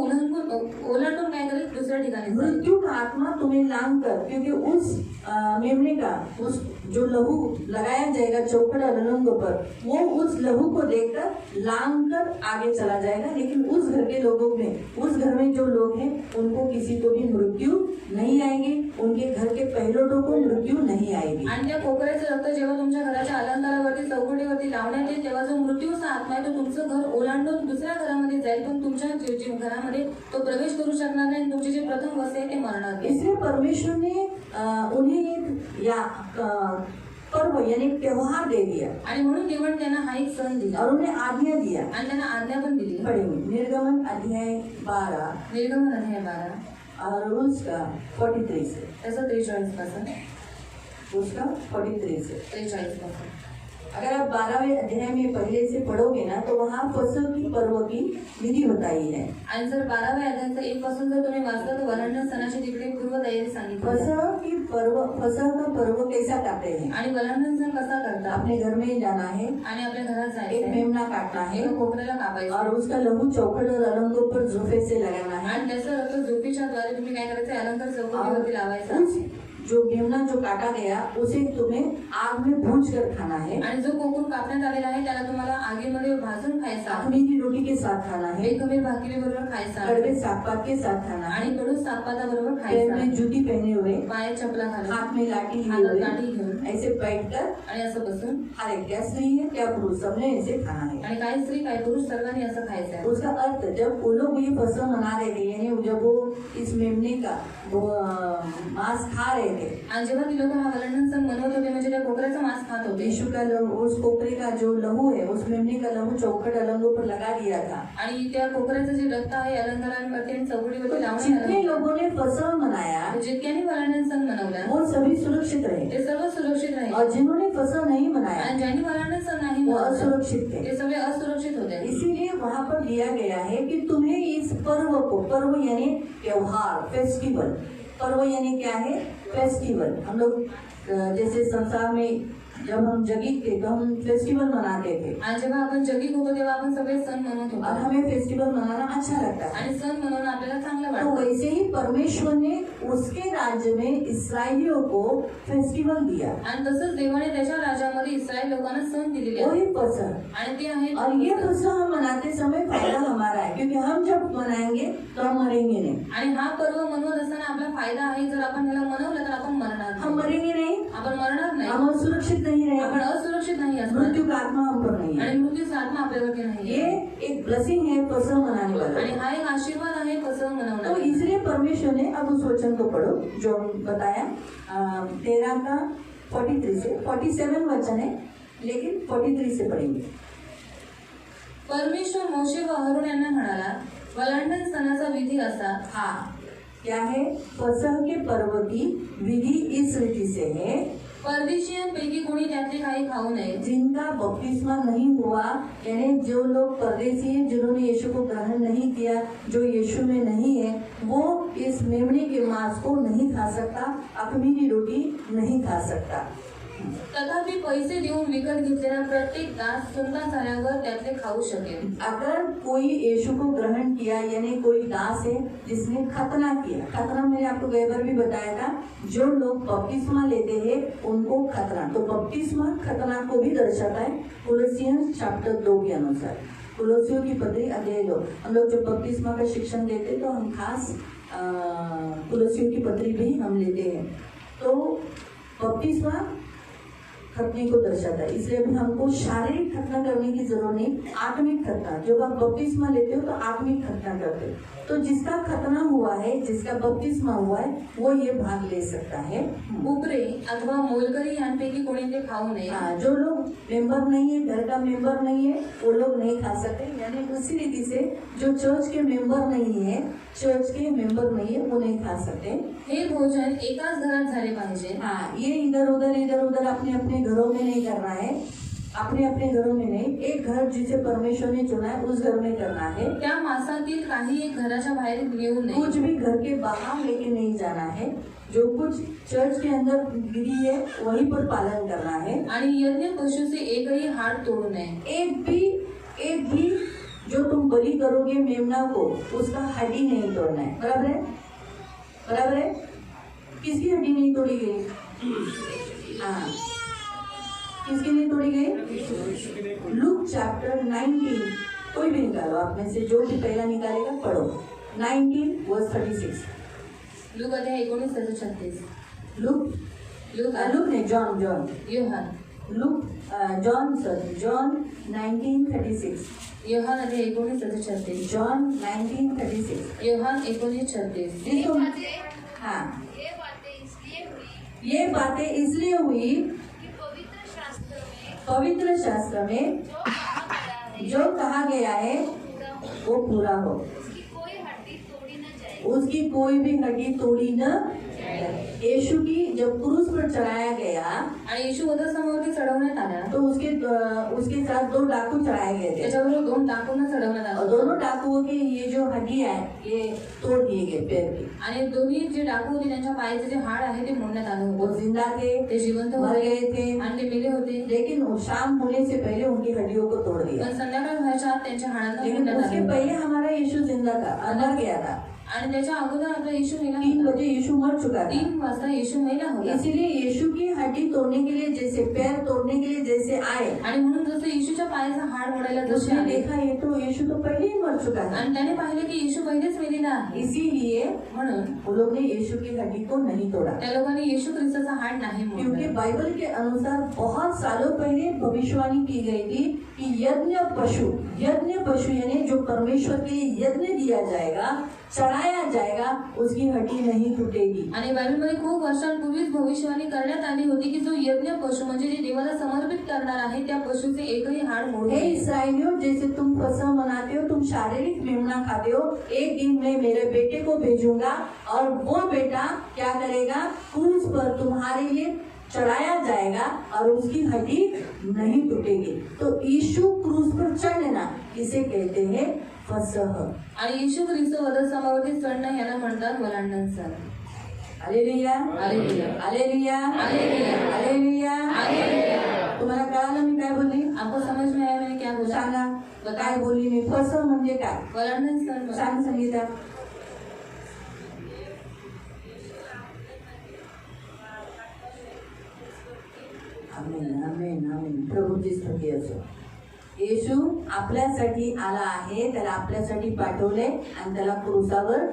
ओलांडून काय करेल, दुसऱ्या ठिकाणी जाईल. मृत्यु का आत्मा तुम्हें लांग कर, क्योंकि उस मेमने का उस जो लहू लगाया जाएगा चौखट और अलंगों पर, वो उस लहू को देखकर लांग कर आगे चला जाएगा, लेकिन उस घर के लोगों में, उस घर में जो लोग हैं उनको किसी को भी मृत्यू नहीं आएगी, उनके घर के पहिलोटों को मृत्यू नहीं आएगी. आणि त्या कोकऱ्याचं रक्त जेव्हा तुमच्या घराच्या अलंकारावरती चौकटीवरती लावण्यात येईल तेव्हा जो मृत्यूचा आत्मा आहे तो तुमचं घर ओलांडून दुसऱ्या घरामध्ये जाईल, पण तुमच्या घरामध्ये तो प्रवेश करू शकणार नाही आणि तुमचे जे प्रथम वस्ते आहे ते मरणार नाही. इसलिए परमेश्वर ने उन्हें एक या पर्व यानी त्योहार दे दिया आणि म्हणून निवड त्यांना हा एक सण दिला और उन्हें आज्ञा दिया. आणि त्यांना आज्ञा पण दिली. पढ़ेंगे निर्गमन अध्याय 12 निर्गमन अध्याय 12 और उसका 43 से, त्याचा 43 पासून उसका 43 से. 43 पासून. अगर आप 12वें अध्याय में पहले से पढ़ोगे ना तो वहाँ फसल की पर्व की विधि बताई है. आणि जर 12व्या अध्यायाचा 1 पासून जर तुम्ही वाचलं तर वलांडण सणाची तिकडे पूर्व तयारी सांगितली आहे. फसल का पर्व कैसा करते हैं. आणि वलांडण सण कसा करतात. अपने घर में जाना है, आणि आपल्या घरात एक जायचं मेमना काटना है एका कोकऱ्याला कापायचं और उसका लहू चौखट और अलंगों पर जुफे से लगाना है. आणि त्याचं रक्त झोपीच्या द्वारे तुम्ही काय करायचं अलंकार चौकटीवरती लावायचा. उस जो मेमना जो काटा गया उसे तुम्हें आग में भूंज कर खाना है. आणि जो कोकून कापण्यात आलेला आहे त्याला तुम्हाला आगीमध्ये भाजून खायचा. अखनी की रोटी के साथ खाना है, बेखमीर भाकरी बरोबर खायचा. कड़वे सागपात के साथ खाना है, आणि कडू सागपाता बरोबर पैर में खायचा. जूती पहने हुए, पायात चपला घालून हाथ में लाठी लिए हातात हुए, लाठी घेऊन ऐसे बैठकर आणि असं बसून. हर एक क्या स्त्री है क्या पुरुष सबने ऐसे खाना है. आणि काही स्त्री काही पुरुष सर्वांनी असं खायचं आहे. उसका अर्थ जब वो लोग ये फसल मना रहे थे, यानी जब वो इस मेमने का वो मांस खा रहे थे, आणि जेव्हा ती लोक हा वलांडण सण मनवत होते म्हणजे त्या कोकऱ्याचं मांस खात होते. यीशु का लहू, उस कोकरे का जो लहू है, उस मेमने का लहू चौखट अलंगों पर लगा दिया था. आणि त्या कोकऱ्याचं जे रक्त आहे अलंकारांवरती आणि चौकटीवरती लावण्यात जितने आलं. लोगों ने फसल मनाया जितक्यांनी वलांडण सण मनवला वो सभी सुरक्षित रहे, ते सर्व सुरक्षित राहिले. और जिन्होंने फसल नहीं मनाया आणि ज्यांनी वलांडण सण नाही वो मनवला असुरक्षित थे. ते सगळे असुरक्षित होते. इसीलिए वहाँ पर दिया गया है कि तुम्हें इस पर्व को, पर्व यानी त्योहार, फेस्टिवल, पर्व यानी क्या है, फेस्टिवल. हम लोग जैसे संसार में जब हम जगीत थे तो हम फेस्टिवल मनाते थे, आणि जेव्हा आपण जगीत होतो तेव्हा आपण सगळे सण मनवत और होतो हमें फेस्टिवल मनाना अच्छा लगता है. आणि सण मनवणं आपल्याला चांगलं तो वाटतं. वैसे ही परमेश्वर ने उसके राज्य में इस्राएलियों को फेस्टिवल दिया, आणि तसंच देवाने त्याच्या राज्यामध्ये इस्रायल लोकांना सण दिलेले वही आहेत. फसल. आणि ते आहेत और ये फसल हम मनाते समय फायदा हमारा है, क्योंकि हम जब मनाएंगे तो हम मरेंगे नहीं. आणि हा पर्व मनवत असताना आपला फायदा आहे. जर आपण त्याला मनवलं तर आपण मरणार हम नाही. मरेंगे नहीं, आपण मरणार नाही. हम असुरक्षित नहीं आपण रहेंगे, असुरक्षित नाही असणार. मृत्यु का आत्मा हम पर नहीं है. आणि मृत्यूचा आत्मा आपल्यावरती नाही. ये एक ब्लेसिंग है फसल मनाने वाला. आणि हा एक आशीर्वाद आहे फसव तो मनवणार. इसलिए परमेश्वर ने, अब उस वचन को पढ़ो जो बताया 13 का 43 से 47 वचन है, लेकिन 43 से पढ़ेंगे. परमेश्वर मोशे व अहरोन यांना म्हणाला, वलांडण सणाचा विधी असा. हाँ, क्या है, फसल के पर्व की विधि इस रीति से है, परदेशियांपैकी कोणी त्यातले काही खाऊ नये. जिनका बपतिस्मा नहीं हुआ, यानी जो लोग परदेसी हैं, जिन्होंने यीशु को ग्रहण नहीं किया, जो यीशु में नहीं है, वो इस मेमने के मांस को नहीं खा सकता, अखमी की रोटी नहीं खा सकता. तथापि पैसे देऊन विकत घेतलेला प्रत्येक दास सुनता झाल्यावर त्यातले खाऊ शकेल. अगर कोई यीशु को ग्रहण किया, यानी कोई दास है जिसने खतना किया, खतना मैंने आपको गए बार भी बताया था, जो लोग बपतिस्मा लेते हैं उनको खतना, तो बपतिस्मा खतना को भी दर्शाता है. कोलोसियंस चैप्टर 2 के अनुसार, कोलोसियों की पत्री अध्याय 2, हम लोग जब बपतिस्मा का शिक्षण देते तो हम खास कोलोसियों की पत्री भी हम लेते हैं. तो बपतिस्मा खतने को दर्शाता है, इसलिए अभी हमको शारीरिक खतना करने की जरूरत नहीं, आत्मिक खतना. जब आप बपतिस्मा लेते हो तो आत्मिक खतना करते हो. तो जिसका खतना हुआ है, जिसका बपतिस्मा हुआ है, वो ये भाग ले सकता है. उपरे अथवा मोलकरी यांपैकी कोणी ते खाऊ नये. हाँ, जो लोग मेंबर नहीं है, घर का मेंबर नहीं है, वो लोग नहीं खा सकते. यानी उसी रीति से जो चर्च के मेंबर नहीं है, चर्च के मेंबर नहीं है, वो नहीं खा सकते. हे भोजन एकाच घरात झाले पाहिजे. हाँ, ये इधर उधर अपने अपने घरों में नहीं करना है, अपने अपने घरों में नहीं, एक घर जिसे परमेश्वर ने चुना है उस घर में करना है. त्या मांसातील काही एक घराच्या बाहेर घेऊ नये. कुछ भी घर के बाहर लेके नहीं जाना है. जो कुछ चर्च के अंदर विधि है वहीं पर पालन करना है. आणि यज्ञ पशुचे एकही हाड तोडू नये. एक भी जो तुम बलि करोगे मेमना को, उसका हड्डी नहीं तोड़ना है, बराबर है. बराबर है? किसकी हड्डी नहीं तोड़ी गई? हाँ, किसकी नहीं तोड़ी गई? लूक चैप्टर 19, कोई भी निकालो आप में से, जो भी पहला निकालेगा पढ़ो। 19 वर्स 36। लूक अध्याय 19 त्याचं 36. लूक लूक नहीं, जॉन योहान लूक जॉन 19:36. योहान अध्याय 19 त्याचं 36. जॉन 19:36. योहान 19:36. जिसको हाँ, ये बातें इसलिए हुई ये बातें इसलिए हुई कि पवित्र शास्त्र में जो कहा गया है वो पूरा हो। उसकी कोई हड्डी तोड़ी न जाए। उसकी कोई भी हड्डी तोड़ी न। यीशु की जब क्रूस पर चढ़ाया गया आणि येशू वधस्तंभावरती चढवण्यात आला, तो उसके साथ 2 डाकू चढ़ाए गए थे त्याच्याबरोबर 2 डाकूंना चढवण्यात और आलं. दोनों डाकुओं की ये जो हड्डियां है ये तोड़ दिए गए पैर की। आणि दोन्ही जे डाकू होते त्यांच्या पायाचे जे हाड आहे ते मोडण्यात आलं वो होतं. जिंदा थे, ते जिवंत मर होते गए थे, आणि ते मेले होते. लेकिन वो शाम होने से पहले उनकी हड्डियों को तोड़ दिया। पण संध्याकाळ व्हायच्या आत त्यांच्या हाडांना लेकिन मोडण्यात उसके आलं. पहले हमारा यीशु जिंदा था, मर गया था। आणि त्याच्या अगोदर आपला येशू मेला 3 होता. बजे यीशु मर चुका था। 3 वाजता येशू मेला होता. इसीलिए यीशु की हड्डी तोड़ने के लिए जैसे पैर तोड़ने के लिए जैसे आए, आणि म्हणून जसं येशूच्या पायाचा हाड मोडायला जसे उसने आले देखा ये तो यीशु तो पहले ही मर चुका था। आणि त्याने पाहिले की येशू पहिलेच मेलेला आहे. इसीलिए म्हणून वो लोग ने यीशु की हड्डी को नहीं तोड़ा, त्या लोकांनी येशू ख्रिस्ताचा हाड नाही क्योंकि मोडला. बाइबल के अनुसार बहुत सालों पहले भविष्यवाणी की गई थी कि यज्ञ पशु यानी जो परमेश्वर के लिए यज्ञ दिया जाएगा, चढ़ाया जाएगा, उसकी हड्डी नहीं टूटेगी। आणि बायबलमध्ये खूप वर्षांपूर्वीच भविष्यवाणी करण्यात आली होती की जो यज्ञ पशु म्हणजे जे देवाला समर्पित करणार आहे त्या पशुचे एकही हाड मोडू हे नये. इसराइलियों, जैसे तुम फसह मनाते हो, तुम शारीरिक मेमना खाते हो, एक दिन मैं मेरे बेटे को भेजूंगा और वो बेटा क्या करेगा, क्रूस पर तुम्हारे लिए चढ़ाया जाएगा और उसकी हड्डी नहीं टूटेगी। तो यीशु क्रूस पर चढ़ना इसे कहते हैं फसह। आणि येशू ख्रिस्त वधस्तंभावरती चढणं याला म्हणतात वलांडण सण. Hallelujah, hallelujah. Hallelujah, hallelujah. Hallelujah. Hallelujah. तुम्हाला कळालं मी काय बोलली? आपको समझ में आया मैंने क्या बोला? सांगा काय बोलली मी? फसह म्हणजे काय? वलांडण सण म्हणजे सांग संगीता. आमेन, आमेन, आमेन. प्रभूची स्तुती असो. येशू आपल्यासाठी आला आहे, त्याला आपल्यासाठी पाठवले आणि त्याला क्रूसावर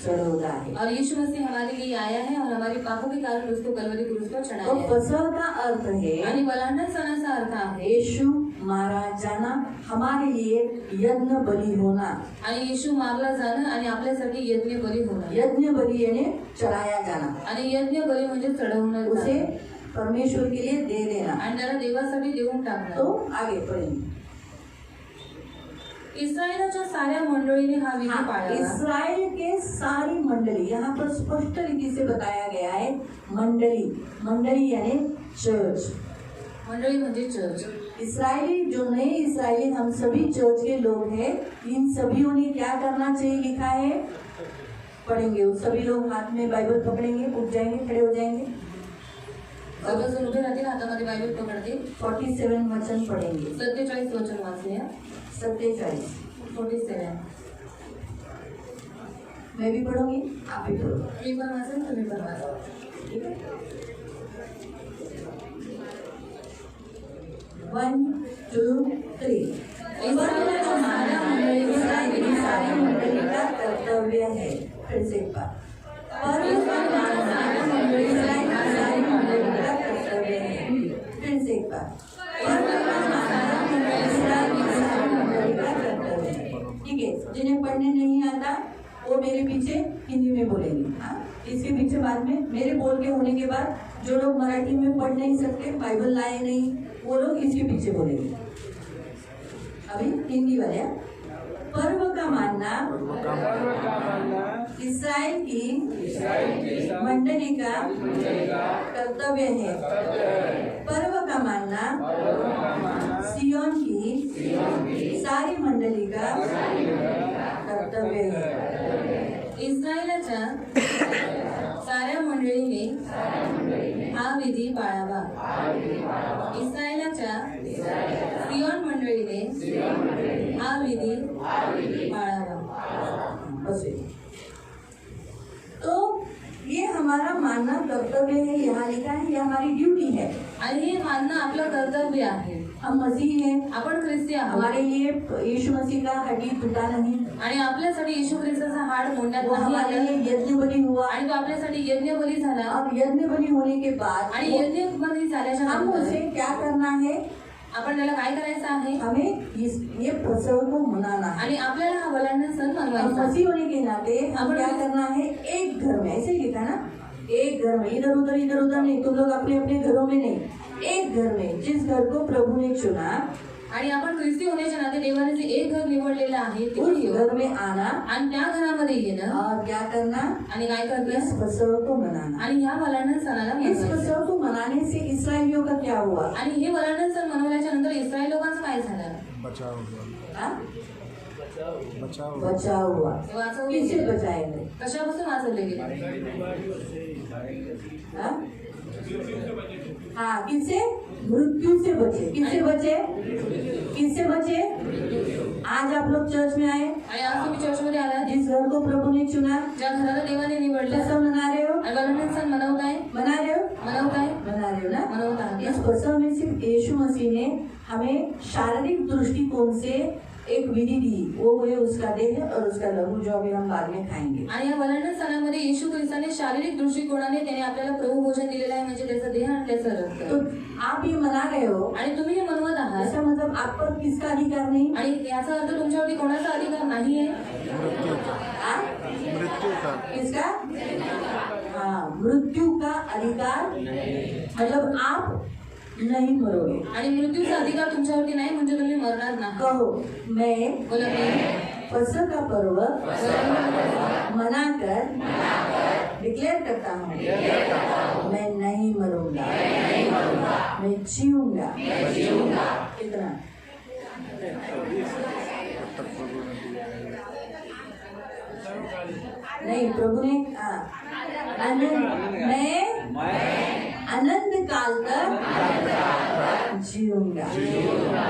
चढवलं आहे। और यीशु मसीह हमारे लिए आया है और हमारे पापों के कारण उसको कलवरी क्रूस पर चढ़ाया तो है। फसह का अर्थ है आणि वलांडण सणाचा अर्थ आहे यीशु मारा जाना, हमारे लिए यज्ञ बलि होना। आणि येशू मारला जाणं आणि आपल्यासाठी यज्ञ बली होणं। यज्ञ बलि यानी चढ़ाया जाना, आणि यज्ञ बली म्हणजे चढवणं उसे जाणं। परमेश्वर के लिए दे देना। आणि त्याला देवासाठी देऊन तो टाकणं। आगे पढ़ेंगे। इस्रायलाच्या साऱ्या मंडळीने हा विधी हाँ, पाळला। इस्राएल के सारी मंडली, यहाँ पर स्पष्ट रीति से बताया गया है। मंडली, मंडली यानी चर्च। मंडळी म्हणजे चर्च। इसराइली, जो नए इसराइली, हम सभी चर्च के लोग हैं। इन सभीयों ने क्या करना चाहिए लिखा है, पढ़ेंगे। उस सभी लोग हाथ में बाइबल पकड़ेंगे, उठ जाएंगे, खड़े हो जाएंगे। सर्वजण उभे राहतील, हातामध्ये बायबल पकडतील। 47 वचन पढ़ेंगे। 47 वचन वाचूया। 47 47 मैं भी पढ़ूंगी, आप भी पढ़ो, मी पण वाचेन, तुम्ही पण वाचा। ठीक है। 1 2 3 इस्रायलाच्या साऱ्या मंडळीने इसराइल की सारी मंडली का कर्तव्य है। फिर से एक बार, इस्रायलाच्या साऱ्या मंडळीने इसराइल की सारी मंडली का कर्तव्य है। फिर से एक बार, इसराइल की सारी मंडली का कर्तव्य है। ठीक है, जिन्हें पढ़ने नहीं आता वो मेरे पीछे हिंदी में बोलेंगे। हाँ, इसके पीछे बाद में मेरे बोल के होने के बाद जो लोग मराठी में पढ़ नहीं सकते, बाइबल लाए नहीं, वो लोग इसके पीछे बोलेंगे। अभी हिंदी वाले, पर्व का मानना इसराइल की मंडली का कर्तव्य है। पर्व का मानना सियोन की सारी मंडली का कर्तव्य है। इस्रायलाच्या साऱ्या मंडळीने हा विधी पाळावा। इस्रायलाच्या सियोन मंडळीने हा विधी पाळावा। बस ये। तो हमारा मानना कर्तव्य है, यहाँ लिखा है, ये हमारी ड्यूटी है। आणि हे मानणं आपलं कर्तव्य आहे। हम मसीह हैं, आपण ख्रिस्ती आहोत हमारे लिए यीशु मसीह का हड्डी टूटा नहीं, आणि आपल्यासाठी येशू ख्रिस्ताचा हाड मोडण्यात वो नाही हमारे आला लिए यज्ञ बलि हुआ। आणि तो आपल्यासाठी यज्ञ बली झाला। अब यज्ञ बलि होने के बाद आणि यज्ञ बली झाल्याच्या हम नंतर उसे क्या करना है? आपण त्याला काय करायचं आहे? हमें ये फसव को मनाना है। आणि आपल्याला हा वलांडण सण हम मनवायचा आहे। मसीह होने के नाते हम क्या करना है? एक घर में, ऐसे ही लिखा ना, एक घर में, इधर उधर नहीं, तुम लोग अपने अपने घरों में नहीं, एक घर में, जिस घर को प्रभु ने चुना आणि आपण ख्रिस्ती होण्याच्या नाते देवाने जे एक घर निवडलेलं आहे उस तिथे येऊ घर में आना आणि त्या घरामध्ये येणं और क्या करना? आणि काय इस करणं फसव को मनाना। आणि ह्या वलांडण सणाला इस मनवायचं। फसव को मनाने से इसराइलियों का क्या हुआ? आणि हे वलांडण सण मनवल्याच्या नंतर इस्रायल लोकांचं काय झालं? बचाव हुआ, हाँ? बचाव हुआ। बचाव हुआ। ते वाचवले किससे गेले। बचाएंगे? कशापासून वाचवले गेले? हाँ? हाँ, किससे? मृत्यु से बचे। किससे बचे? किससे बचे? आज आप लोग चर्च में आए, आणि आज तुम्ही चर्चमध्ये आलात, जिस घर को प्रभु ने चुना, ज्या घराला देवाने निवडलं कैसा मना रहे हो? आणि वलांडण सण मनवताय मना रहे हो? मनवताय ना? मनवताय। इस फसव में सिर्फ यीशु मसीह ने हमें शारीरिक दृष्टिकोण से एक विधि दी, वो है उसका देह और उसका लहू, जो अभी हम बाद में खाएंगे। आणि या वलांडण सणामध्ये येशू ख्रिस्ताने शारीरिक दृष्टिकोनाने त्याने आपल्याला प्रभू भोजन दिलेलं आहे, म्हणजे त्याचा देह आणि त्याचं रक्त। तो आप ये मना रहे हो, आणि तुम्ही हे मनवत आहात इसका मतलब आप पर किसका अधिकार नहीं? आणि याचा अर्थ तुमच्यावरती कोणाचा अधिकार नाहीये? मृत्यू का, हाँ? मृत्यू का, किसका? हाँ, मृत्यू का अधिकार, मतलब आप नहीं मरोगे। आणि मृत्यूचा अधिकार तुमच्यावरती नाही, म्हणजे तुम्ही मरणार नाही। कहो, मैं बोला मी फसह का पर्व मनाकर डिक्लेयर करता हूँ, मैं नहीं मरूंगा, मैं जीऊंगा। कितना? नहीं, प्रभु ने अनंत काल तक जीऊंगा।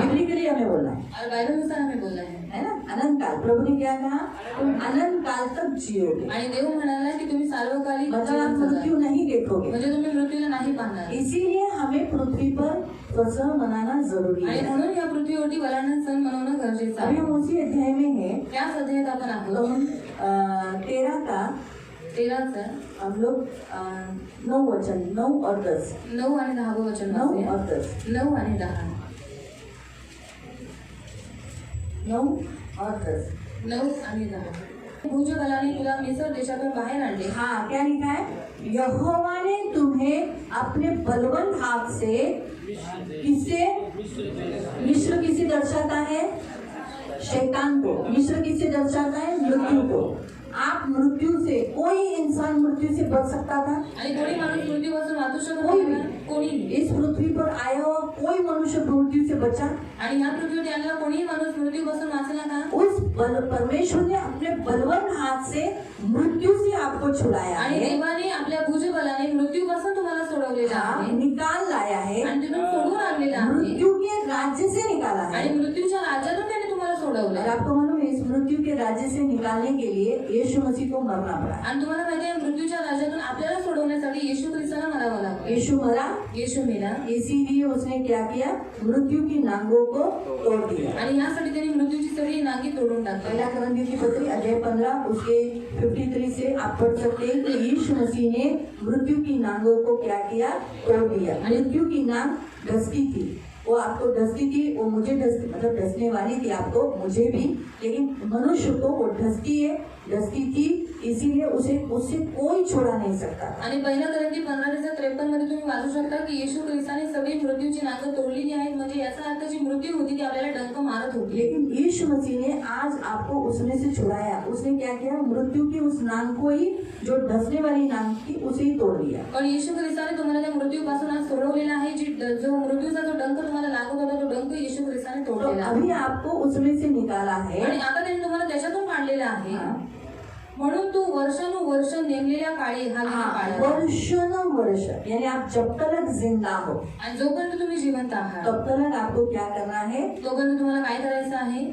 बिब्लिकली हमें बोलना और बायबलनुसार हमें बोलला है ना, अनंत काल। प्रभु ने क्या कहा? तुम अनंत काल तक जियोगे, आणि देव म्हणाला की तुम्ही सार्वकालिक मतलब आप जीवन मृत्यू जगाल, नहीं देखोगे। म्हणजे तुम्ही मृत्यूला नाही पाहणार। इसीलिए हमें पृथ्वी पर फसह मनाना जरूरी आणि है। म्हणून या पृथ्वीवरती वलांडण सण मनवणं गरजेचं अभी आहे। हम उसी अध्याय में है, त्याच अध्यायात आपण तो आहोत। हम 13 का 13चं हम लोग 9 वचन, 9 और 10, 9 आणि 10 वचन 9 वाचूया। और 10, 9 आणि 10, 9 और 10। 9 आणि 10। भुजबलाने तुला मिस्र देशातून बाहेर आणले। हाँ, क्या लिखा है? यहोवा ने तुम्हें अपने बलवंत हाथ से, किससे? मिस्र किसे दर्शाता है? शैतान को। मिस्र किसे दर्शाता है? मृत्यू को। आप मृत्यू से, कोई इंसान मृत्यू से बच सकता था? आणि कोणी माणूस मृत्यूपासून वाचू शकत कोई नाही भी। का? कोणीही। इस पृथ्वी पर आया हुआ कोई मनुष्य मृत्यू से बचा? आणि ह्या पृथ्वीवर आलेला कोणीही माणूस मृत्यूपासून वाचला का? उस परमेश्वर ने अपने बलवंत हाथ से मृत्यू से आपको छुड़ाया आणि है, देवाने आपल्या भुजबलाने मृत्यूपासून तुम्हाला सोडवलेला हाँ, आहे निकाल लाया है, आणि तिथून सोडून आणलेला आहे मृत्यू के राज्य से निकाला है। आणि मृत्यूच्या राज्यातून त्याने तुम्हाला और सोडवलं। आपको मालूम है, इस मृत्यू के राज्य से निकालने के लिए यीशु मसीह को मरना पड़ा। आणि तुम्हाला माहिती आहे मृत्यूच्या राज्यातून आपल्याला सोडवण्यासाठी येशू ख्रिस्ताला मरावं लागलं। यीशु मरा, येशू मेला इसीलिए उसने क्या किया? मृत्यू की नांगों को तोड़ दिया। आणि यासाठी त्यांनी मृत्यूची सगळी नांगी तोडून टाकली। पहला करंथियों की पत्री अध्याय 15 उसके 53 से आप पढ़ सकते हैं कि यीशु मसीह ने मृत्यु की नांगों को क्या किया? तोड़ दिया। मृत्यू की नांग डसती थी, वो आपको डसती थी, वो मुझे डसती, मतलब डसने वाली थी आपको, मुझे भी, लेकिन मनुष्य को वो डसती थी, इसीलिए उससे कोई छोड़ा नहीं सकता। आणि पहिल्या करंथी 15:53 मध्ये तुम्ही वाचू शकता की येशू ख्रिस्ताने सगळी मृत्यूची नांग तोडलेली आहेत, म्हणजे याचा अर्थ जी मृत्यू होती ती आपल्याला डंक मारत होती। लेकिन यीशु मसीह ने आज आपको उसमें से छुड़ाया। उसने क्या किया? मृत्यू की उस नांग को ही, जो डसने वाली नांग थी, उसे ही तोड़ दिया। पण येशू ख्रिस्ताने तुम्हाला त्या मृत्यूपासून आज सोडवलेला आहे। जो मृत्यूचा जो डंक तुम्हाला लागत होता तो डंक येशू ख्रिस्ताने तो तोडलेला आहे अभी आपको उसमें से निकाला है। आणि आता त्यांनी तुम्हाला त्याच्यातून काढलेला आहे। हाँ। म्हणून तू वर्षानुवर्ष नेमलेल्या काळी हा विधी पाळावा। वर्ष, यानी आप जब तक जिंदा हो, आणि जोपर्यंत तुम्ही जिवंत आहात तब तक आपको क्या करना है? तोपर्यंत तुम्हाला काय करायचं आहे?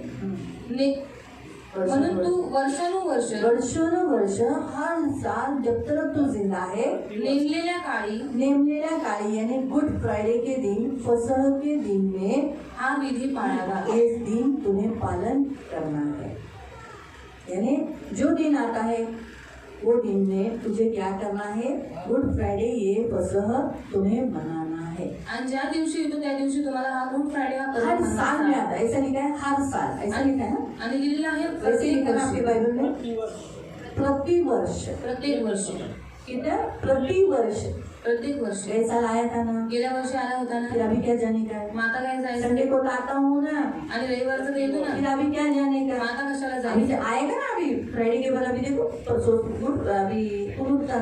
म्हणून तू वर्षानुवर्ष वर्षानुवर्ष हर साल जब तक तू जिंदा है नेमलेल्या काळी यानी गुड फ्राइडे के दिन, फसह के दिन में हा विधी पाळावा. इस दिन तुम्हें पालन करना है. यानी जो दिन आता है वो दिन में तुझे क्या करना है, गुड फ्राइडे ये फसह तुम्हें मनाना है. आणि ज्या दिवशी येतो त्या दिवशी तुम्हाला हा गुड फ्रायडे हा हर परत साल में मनायचा. आता है, ऐसा लिखा है हर साल, ऐसा लिखा है ना, आणि लिहिलेलं आहे ऐसे प्रत्येक लिखा है आपके वर्षी. बाइबल में, प्रतिवर्ष. प्रत्येक वर्षी कितना? प्रतिवर्ष. प्रत्येक वर्षी. ऐसा लाया था ना, गेल्या वर्षी आला होता फिर ना. अभी क्या जाने का है. मग आता काय जायचं. संडे को तो आता हूँ ना, आणि रविवारचं तर येतो फिर ना. अभी क्या जाने मग का. आता कशाला अभी जायचं. आएगा ना, अभी फ्राइडे के बाद अभी देखो परसों गुड, अभी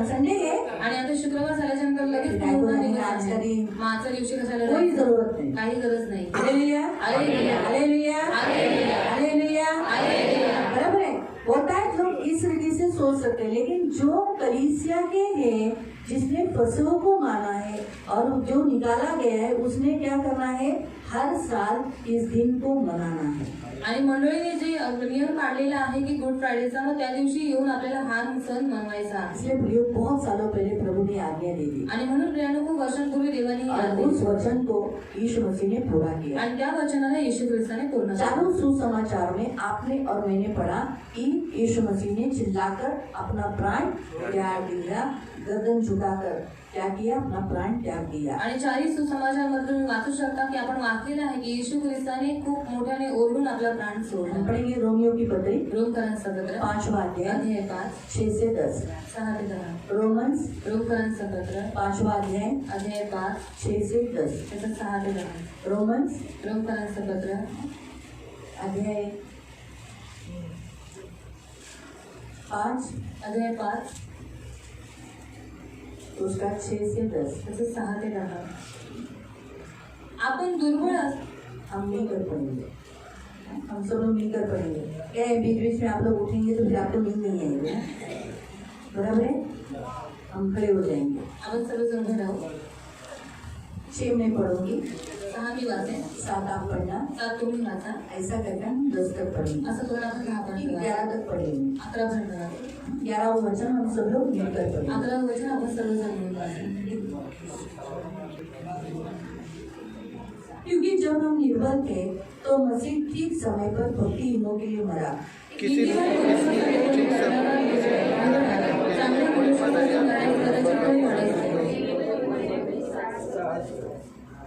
संडे है, आणि आता शुक्रवार झाल्याच्या नंतर लगेच काय पुन्हा बोलणार दिवस आज आहे. कधी? मग आजच्या दिवशी कशाला कोई जायचं. जरूरत नहीं. काही गरज नाही. Hallelujah, hallelujah. Hallelujah, hallelujah. Hallelujah. Hallelujah. बराबर है. होता है लोग इस रीति से सोच सकते हैं, लेकिन जो कलीसिया के हैं, जिसने फसह को माना है और जो निकाला गया है, उसने क्या करना है, हर साल इस दिन को मनाना है. आणि मंडळीने जे नियम काढलेला आहे की गुड फ्रायडेचा, मग त्या दिवशी येऊन आपल्याला हा सण मनवायचा. इसलिए प्रियो बहुत सालों पहले प्रभु ने आज्ञा दे दी आणि म्हणून प्रियानो खूप वर्षांपूर्वी देवाने ही और आज्ञा उस दिली. वचन को यीशु मसीह ने पूरा किया. आणि त्या वचनाला येशू ख्रिस्ताने पूर्ण केलं. चारों सुसमाचार में आपने और मैंने पढ़ा कि यीशु मसीह ने चिल्लाकर अपना प्राण त्याग दिया, गर्दन झुकाकर क्या किया, अपना प्राण त्याग दिया. आणि चारही सुसमाचारमध्ये तुम्ही वाचू शकता की आपण वाचलेलं आहे की येशू ख्रिस्ताने खूप मोठ्याने ओरडून आपला प्राण हम सोडला. पढ़ेंगे रोमियो की पत्री रोमकरांचा पत्र 5वां अध्याय अध्याय 5 6 से 10. 6 ते 10. रोमन्स रोमकरांचा पत्र 5वां अध्याय अध्याय 5 6 से 10. त्याचा 6 ते 10. रोमन्स रोमकरांचं पत्र अध्याय 5 अध्याय 5 उसका 6 से 10. त्याचं 6 ते 10. आपण दुर्बळ हम मिलकर पढ़ेंगे, हम सब लोग मिलकर पढ़ेंगे. क्या है, बीच बीच में आप लोग उठेंगे तो फिर आपको नींद नहीं आएगी. बराबर है. हम खड़े हो जाएंगे. आपण सर्वजण उभे राहू. 6 मैं पढ़ूंगी, 6 मी वाचेन, 7 आप पढ़ना. 7 तुम्ही वाचा. ऐसा करके हम 10 तक पढ़ेंगे, असं करून आपण 10 पर्यंत 11 तक पढ़ेंगे. 11 पर्यंत करा. 11वां वचन हम सब लोग मिलकर पढ़ेंगे. 11 वचन आपण सर्वजण मिळून वाचू. क्योंकि जब हम निर्बल थे तो मसीह ठीक समय पर भक्तिहीनों के लिए मरा. किसी ठीक चांगल्या पुरुषांमध्ये मराठी करायची कोणी म्हणायचं.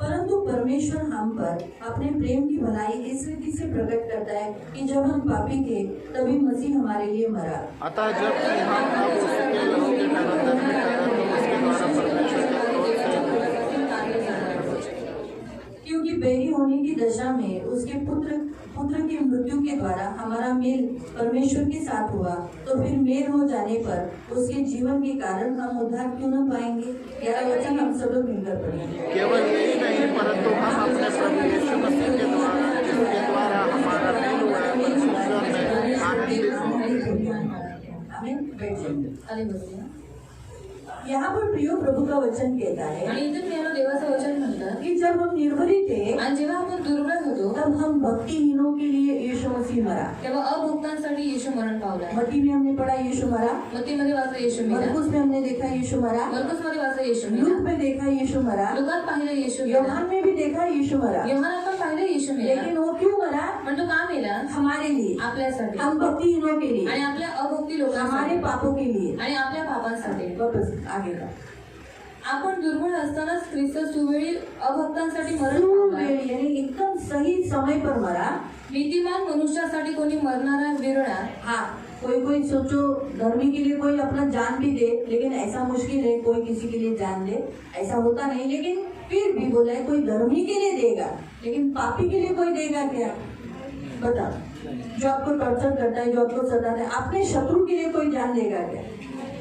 परंतु परमेश्वर हम पर अपने प्रेम की भलाई इस रीति से प्रकट करता है कि जब हम पापी थे तभी मसीह हमारे लिए मरा. अतः जब कि हम अब उसके लहू के निरंतर में ठहरे तो उसके द्वारा परमेश्वर के क्रोध से क्योंकि बैरी होने की दशा में उसके पुत्र की मृत्यु के द्वारा हमारा मेल परमेश्वर के साथ हुआ, तो फिर मेल हो जाने पर उसके जीवन के कारण हम उद्धार क्यों न पाएंगे. 11 वचन हम सब लोग मिलकर पढ़ेंगे. केवल यही नहीं परंतु हम अपने प्रभु यीशु मसीह के द्वारा जिसके द्वारा हमारा मेल हुआ है परमेश्वर में आनंदित हो. आमीन. बैठ जाएंगे. खाली बसूया. यहाँ पर प्रियो प्रभु का वचन कहता है आणि इथे प्रियानो देवाचं वचन म्हणतात कि जब हम निर्बली थे आणि जेव्हा आपण दुर्बळ होतो तब हम भक्तिहीनों के लिए यीशु मसीह मरा. तेव्हा अभक्तांसाठी येशू मरण पावला. मत्ती में हमने पढ़ा यीशु मरा, मत्तीमध्ये वाचलं येशू मेला. मरकुस में हमने देखा यीशु मरा, मरकुसमध्ये वाचलं येशू लूक मेला. में देखा यीशु मरा, लुकात पाहिलं येशू मेला. योहान में भी देखा यीशु मरा. योहानात पण पाहिलं येशू मेला. लेकिन वो क्यों मरा? पण तो का मेला? हमारे लिए, आपल्यासाठी हम भक्तिहीनों के लिए, आणि आपल्या अभक्ती हमारे लोकांसाठी पापों के लिए. आणि आपल्या पापांसाठी. वापस आगे का आपण दुर्बळ असतानाच ख्रिस्त सुवेळी अभक्तांसाठी मरण सुवेळ पावला. यानी एकदम सही समय पर मरा. नीतिमान मनुष्यासाठी कोणी मरणारा विरळा. हाँ, कोई सोचो धर्मी के लिए कोई अपना जान भी दे, लेकिन ऐसा मुश्किल है कोई किसी के लिए जान दे, ऐसा होता नहीं. लेकिन फिर भी बोला है कोई धर्मी के लिए देगा, लेकिन पापी के लिए कोई देगा क्या? बताओ. जो आपको टॉर्चर करता है, जो आपको सताता है, अपने शत्रु के लिए कोई जान देगा क्या?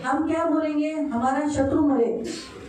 हम क्या बोलेंगे, हमारा शत्रु मरे,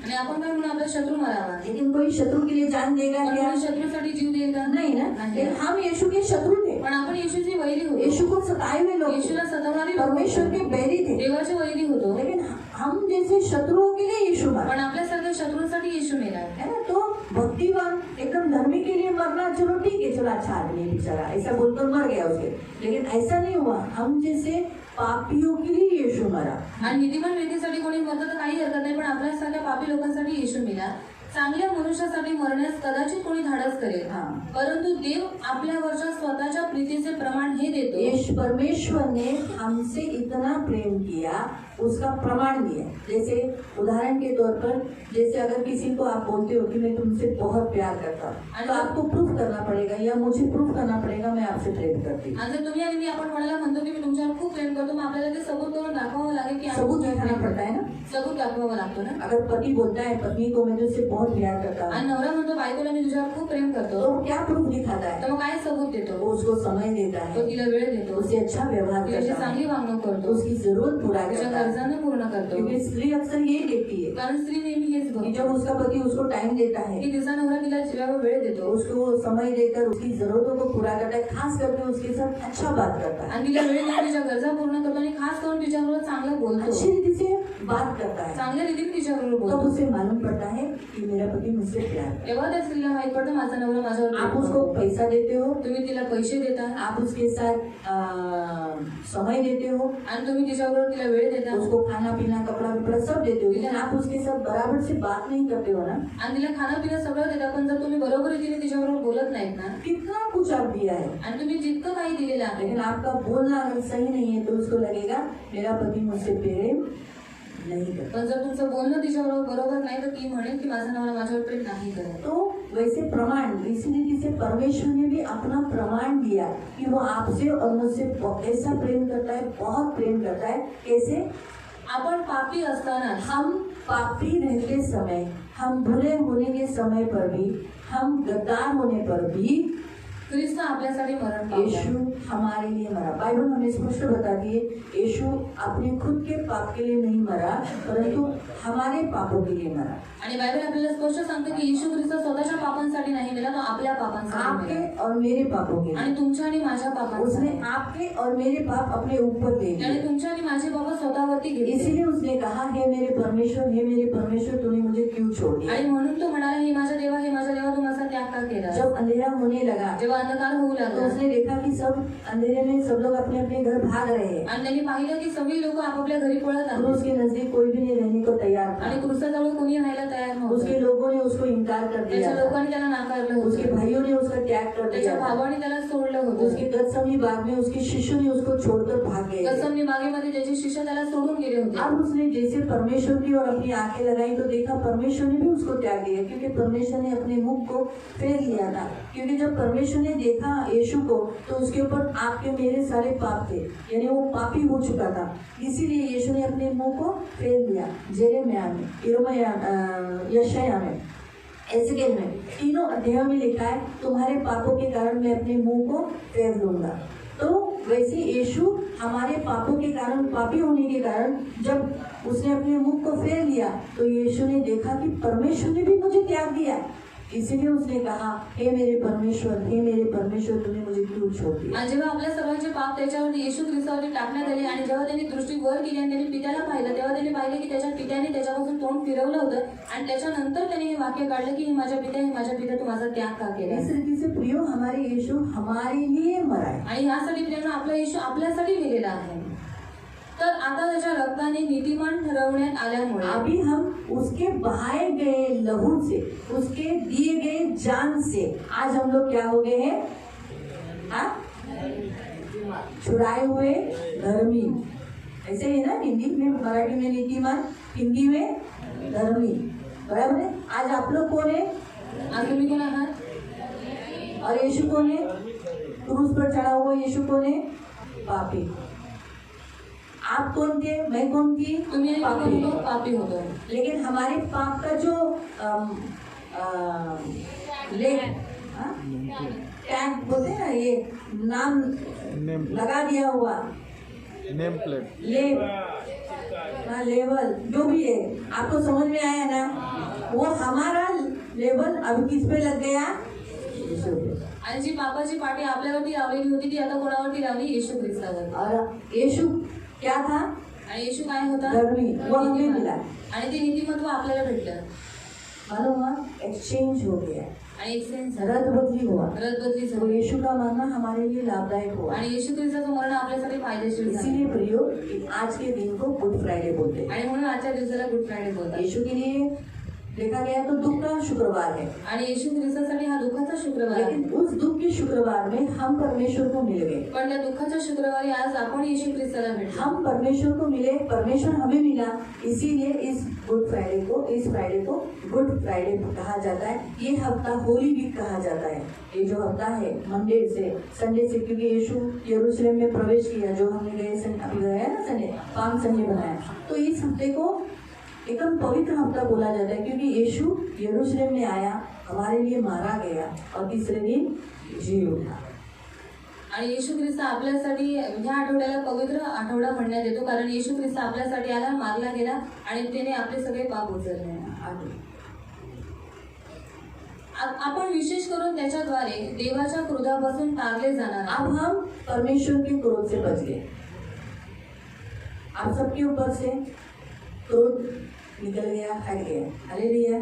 आणि आपण काय म्हणून आपला शत्रू मरावा. लेकिन कोई शत्रु के लिए जान देगा पण क्या? कोणी शत्रूसाठी जीव देईल का? नहीं ना. लेकिन हम यीशु के शत्रु थे, पण आपण येशूची वैरी होतो. यीशु को सताए हुए लोग थे, येशूला सतावणारी लोक परमेश्वर होतो. के बैरी थे. देवाचे वैरी होतो. लेकिन हम जैसे जैसे शत्रुओं के लिए यीशु मरा, पण आपल्यासारख्या शत्रूंसाठी येशू मेला. है ना. तो भक्तिवान एकदम धर्मी के लिए मरना, चलो ठीक है, चलो अच्छा आदमी है बेचारा, ऐसा बोलकर मर गया उसके. लेकिन ऐसा नहीं हुआ. हम जैसे पापियों के लिए यीशु मरा. आणि नीतिमान व्यक्तीसाठी कोणी मरतं तर काही हरकत नाही, पण आपल्यासारख्या पापी लोकांसाठी येशू मेला. चांगल्या मनुष्यासाठी मरण्यास कदाचित कोणी धाडस करेल, हाँ. परंतु देव आपल्यावरच्या स्वतःच्या प्रीतीचे प्रमाण हे देतो. यीशु परमेश्वर ने हमसे इतना प्रेम किया, उसका प्रमाण दिया. जैसे उदाहरण के तौर पर, जैसे अगर किसी को आप बोलते हो कि मैं तुमसे बहुत प्यार करता हूँ, तो आपको प्रूफ करना पड़ेगा या मुझे प्रूफ करना पड़ेगा मैं आपसे प्रेम करती हूँ. आणि जर तुम्ही आणि मी आपण कोणाला म्हणतो की मी तुमच्यावर खूप प्रेम करतो, मग आपल्याला ते सबूत करून दाखवावं लागेल की आम्ही सबूत तुमच्यावर दिखाना प्रेम पड़ता है करतो. ना. सबूत दाखवावं लागतो ना. अगर पति बोलता है पत्नी को मैं तुझसे बहुत प्यार करता हूँ, आणि नवरा म्हणतो बायकोला मी तुझ्यावर खूप प्रेम करतो, तो क्या प्रूफ दिखाता है? तर मग काय सबूत देतो? वो उसको समय देता तो है, तिला वेळ देतो, उससे अच्छा व्यवहार तिच्याशी करता है, चांगली वागणूक करतो, उसकी जरूरत पूरा तिच्या करता है. गरजांना पूर्ण करतो. क्योंकि स्त्री अक्सर यही देखती है कारण स्त्री नेहमी हेच कि बघते जब उसका पति उसको टाइम देता है, की तिचा नवरा तिला जेव्हा वेळ देतो उसको समय देकर उसकी जरूरतों को पूरा करता है, खास करके उसके साथ अच्छा बात करता है, आणि तिला वेळ देऊन तिच्या गरजा पूर्ण करतो आणि खास करून तिच्याबरोबर चांगलं बोलतो, अच्छी रीति से बात करता है. चांगल्या रीतीने तिच्याबरोबर तब बोलतो. उसे मालूम पड़ता है कि मेरा पति मुझसे प्यार करता तेव्हा त्या स्त्रीला माहित पडतं माझा नवरा माझ्यावर है. आप प्रेम उसको करतो. पैसा देते हो, तुम्ही तिला पैसे देता आप उसके साथ समय देते हो, आणि तुम्ही तिच्याबरोबर तिला वेळ देता उसको खाना पीना कपड़ा वपड़ा सब देते हो, लेकिन आप उसके साथ बराबर से बात नहीं करते हो ना. आणि तिला खाणं पिणं सगळं देता, पण जर तुम्ही बरोबर रीतीने तिच्याबरोबर बोलत नाहीत ना, कितना कुछ आप दिया है, आणि तुम्ही जितकं काही दिलेलं आहे लेकिन आपका बोलना अगर सही नहीं है तो उसको लगेगा मेरा पति मुझसे प्रेम नहीं करता. पण जर तुमचं बोलणं तिच्याबरोबर बरोबर नाही तर ती म्हणेल की माझा नवरा माझ्यावर प्रेम नाही करत. तो वैसे प्रमाण इसी रीति से परमेश्वर ने भी अपना प्रमाण दिया कि वो आपसे और मुझसे ऐसा प्रेम करता है, बहुत प्रेम करता है. कैसे? आपण पापी असताना हम पापी रहते समय, हम बुरे होने के समय पर भी, हम गद्दार होने पर भी ख्रिस्त आपल्यासाठी मरण पावला. यीशु हमारे लिए मरा. बाइबल हमें स्पष्ट बताती है यीशु अपने खुद के पाप के लिए नहीं मरा, परंतु हमारे पापों के लिए मरा. आणि बायबल आपल्याला स्पष्ट सांगते की येशू ख्रिस्त स्वतःच्या पापांसाठी नाही मेला, तो आपल्या पापांसाठी आपके मेला. और मेरे पापों के लिए. आणि तुमच्या आणि माझ्या पापांसाठी. उसने आपके और मेरे पाप अपने ऊपर ले आणि लिए. तुमच्या आणि माझे पाप स्वतःवरती घेतले. इसीलिए उसने कहा हे मेरे परमेश्वर तूने मुझे क्यों छोड़ दिया. आणि म्हणून तो म्हणाला हे माझ्या देवा तू माझा त्याग का केला. जब अंधेरा होने लगा जेव्हा अंधकार होऊ तो लागला उसने देखा कि सब अंधेरे में सब लोग अपने अपने घर भाग रहे हैं. आणि त्यांनी पाहिलं की सगळी लोक आपापल्या घरी पळत क्रूस आले के नजदीक कोई भी नहीं रहने को तैयार था. आणि क्रूसाजवळ कोणी राहायला तयार उसके नव्हतं. लोगों ने उसको इनकार कर दिया त्याच्या था. लोकांनी त्याला नाकारलं उसके होतं. भाइयों ने उसका त्याग कर त्याच्या दिया था. भावाने त्याला सोडलं होतं. उसके गतसमनी बाग में उसके शिष्यों ने उसको छोड़कर भाग गए थे. कसमनी बागेमध्ये त्याचे शिष्य त्याला सोडून गेले होते. अब उसने जैसे परमेश्वर की और अपनी आंखें लगाई तो देखा परमेश्वर ने भी उसको त्याग दिया, क्योंकि परमेश्वर ने अपने मुख को फेर लिया था. क्योंकि जब परमेश्वर ने देखा यीशु को तो उसके ऊपर आपके मेरे सारे पाप थे, यानी वो पापी हो चुका था. इसीलिए यीशु ने अपने मुंह को फेर लिया. जेरेमिया में, यशायाह में, एजेकिएल में, तीनों अध्यायों में लिखा है तुम्हारे पापों के कारण मैं अपने मुंह को फेर लूंगा. तो वैसे यीशु हमारे पापों के कारण, पापी होने के कारण जब उसने अपने मुख को फेर लिया तो यीशु ने देखा कि परमेश्वर ने भी मुझे त्याग दिया. इसीलिए उसने कहा हे मेरे परमेश्वर तूने मुझे क्यों छोड़ दिया. आणि जेव्हा आपल्या सर्वांचे पाप त्याच्यावरती येशू ख्रिस्तावरती टाकण्यात आले आणि जेव्हा त्यांनी दृष्टी वर केली आणि त्यांनी पित्याला पाहिलं, तेव्हा त्यांनी पाहिलं की त्याच्या पित्याने त्याच्यापासून तोंड फिरवलं होतं आणि त्याच्यानंतर त्यांनी हे वाक्य काढलं की हे माझ्या पित्या तू माझा त्याग का केला. इस रीति से प्रियो हमारे यीशु हमारे लिए मरा है. आणि ह्यासाठी प्रेरणा आपला येशू आपल्यासाठी लिहिलेला आहे. तर आता त्याच्या रक्ताने नीतिमान ठरवण्यात आल्यामुळे अभी हम उसके बहाए गए लहू से, उसके दिए गए जान से आज हम लोग क्या हो गए हैं? हाँ? छुड़ाए हुए धर्मी. ऐसे ही ना, हिंदी में, मराठी में नीतिमान, हिंदी में धर्मी. बराबर है. आज आप लोग कौन है आज तुम्ही कोण आहात? और यीशु कौन है? क्रूस पर चढ़ा हुआ यीशु कौन है? पापी. आप कौन थे? मैं कौन थी? तुम्ही आणि पापी. मी कोण होतो? पापी होतो. लेकिन हमारे पाप का जो टैग बोलते हैं ना, ये नाम लगा दिया हुआ, नेम प्लेट, लेवल जो भी है, आपको समझ में आया ना? वो हमारा लेवल अभी किस पे लग गया? यीशु पे. आणि जी पापाची पाटी आपल्यावरती लावलेली होती ती आता कोणावरती लावली? येशू ख्रिस्तावर. और यीशु क्या था? आणि येशू काय होता? धर्मी, वो हमें मिला। आणि ते नीतिमत्व आपल्याला भेटलं मालूम हुआ एक्सचेंज हो गया, आणि एक्सचेंज झालं, रद्द बदली हुआ। रद्द बदली तो झाली यीशु का मरना हमारे लिए लाभदायक हुआ। आणि येशू ख्रिस्ताचं मरण आपल्यासाठी फायदेशीर झालं इसीलिए प्रियो आज के दिन को गुड फ्राइडे बोलते हैं। आणि म्हणून आजच्या दिवसाला गुड फ्रायडे बोलतात यीशु के लिए देखा गया तो दुख का शुक्रवार है, आणि येशू ख्रिस्तासाठी हा दुःखाचा शुक्रवार आहे लेकिन उस दुख के शुक्रवार में हम परमेश्वर को मिल गए। पण त्या दुःखाच्या शुक्रवारी आज आपण येशू ख्रिस्ताला भेटलो हम परमेश्वर को मिले, परमेश्वर हमें मिला, इसीलिए इस गुड फ्राइडे को, इस फ्राइडे को गुड फ्राइडे कहा जाता है। ये हफ्ता होली वीक कहा जाता है। ये जो हफ्ता है मंडे से संडे से, क्योंकि यीशु यरूशलेम में प्रवेश किया, जो हमने अभी गए ना संडे, पाम संडे बनाया, तो इस हफ्ते को एकदम पवित्र हफ्ता बोला जाता है, क्योंकि यीशु यरूशलेम में आया, हमारे लिए मारा गया और तीसरे दिन जी उठा। आणि येशू ख्रिस्त आपल्यासाठी ह्या आठवड्याला पवित्र आठवडा म्हणण्यात येतो, कारण येशू ख्रिस्त आपल्यासाठी आला, मारला गेला आणि त्याने आपले सगळे पाप उचलले आपण विशेष करून त्याच्याद्वारे देवाच्या क्रोधापासून टाळले जाणार आहोत। अब हम परमेश्वर के क्रोध से बच गए। आप सबके ऊपर से क्रोध निकल गया, हट गया। हालेलुया।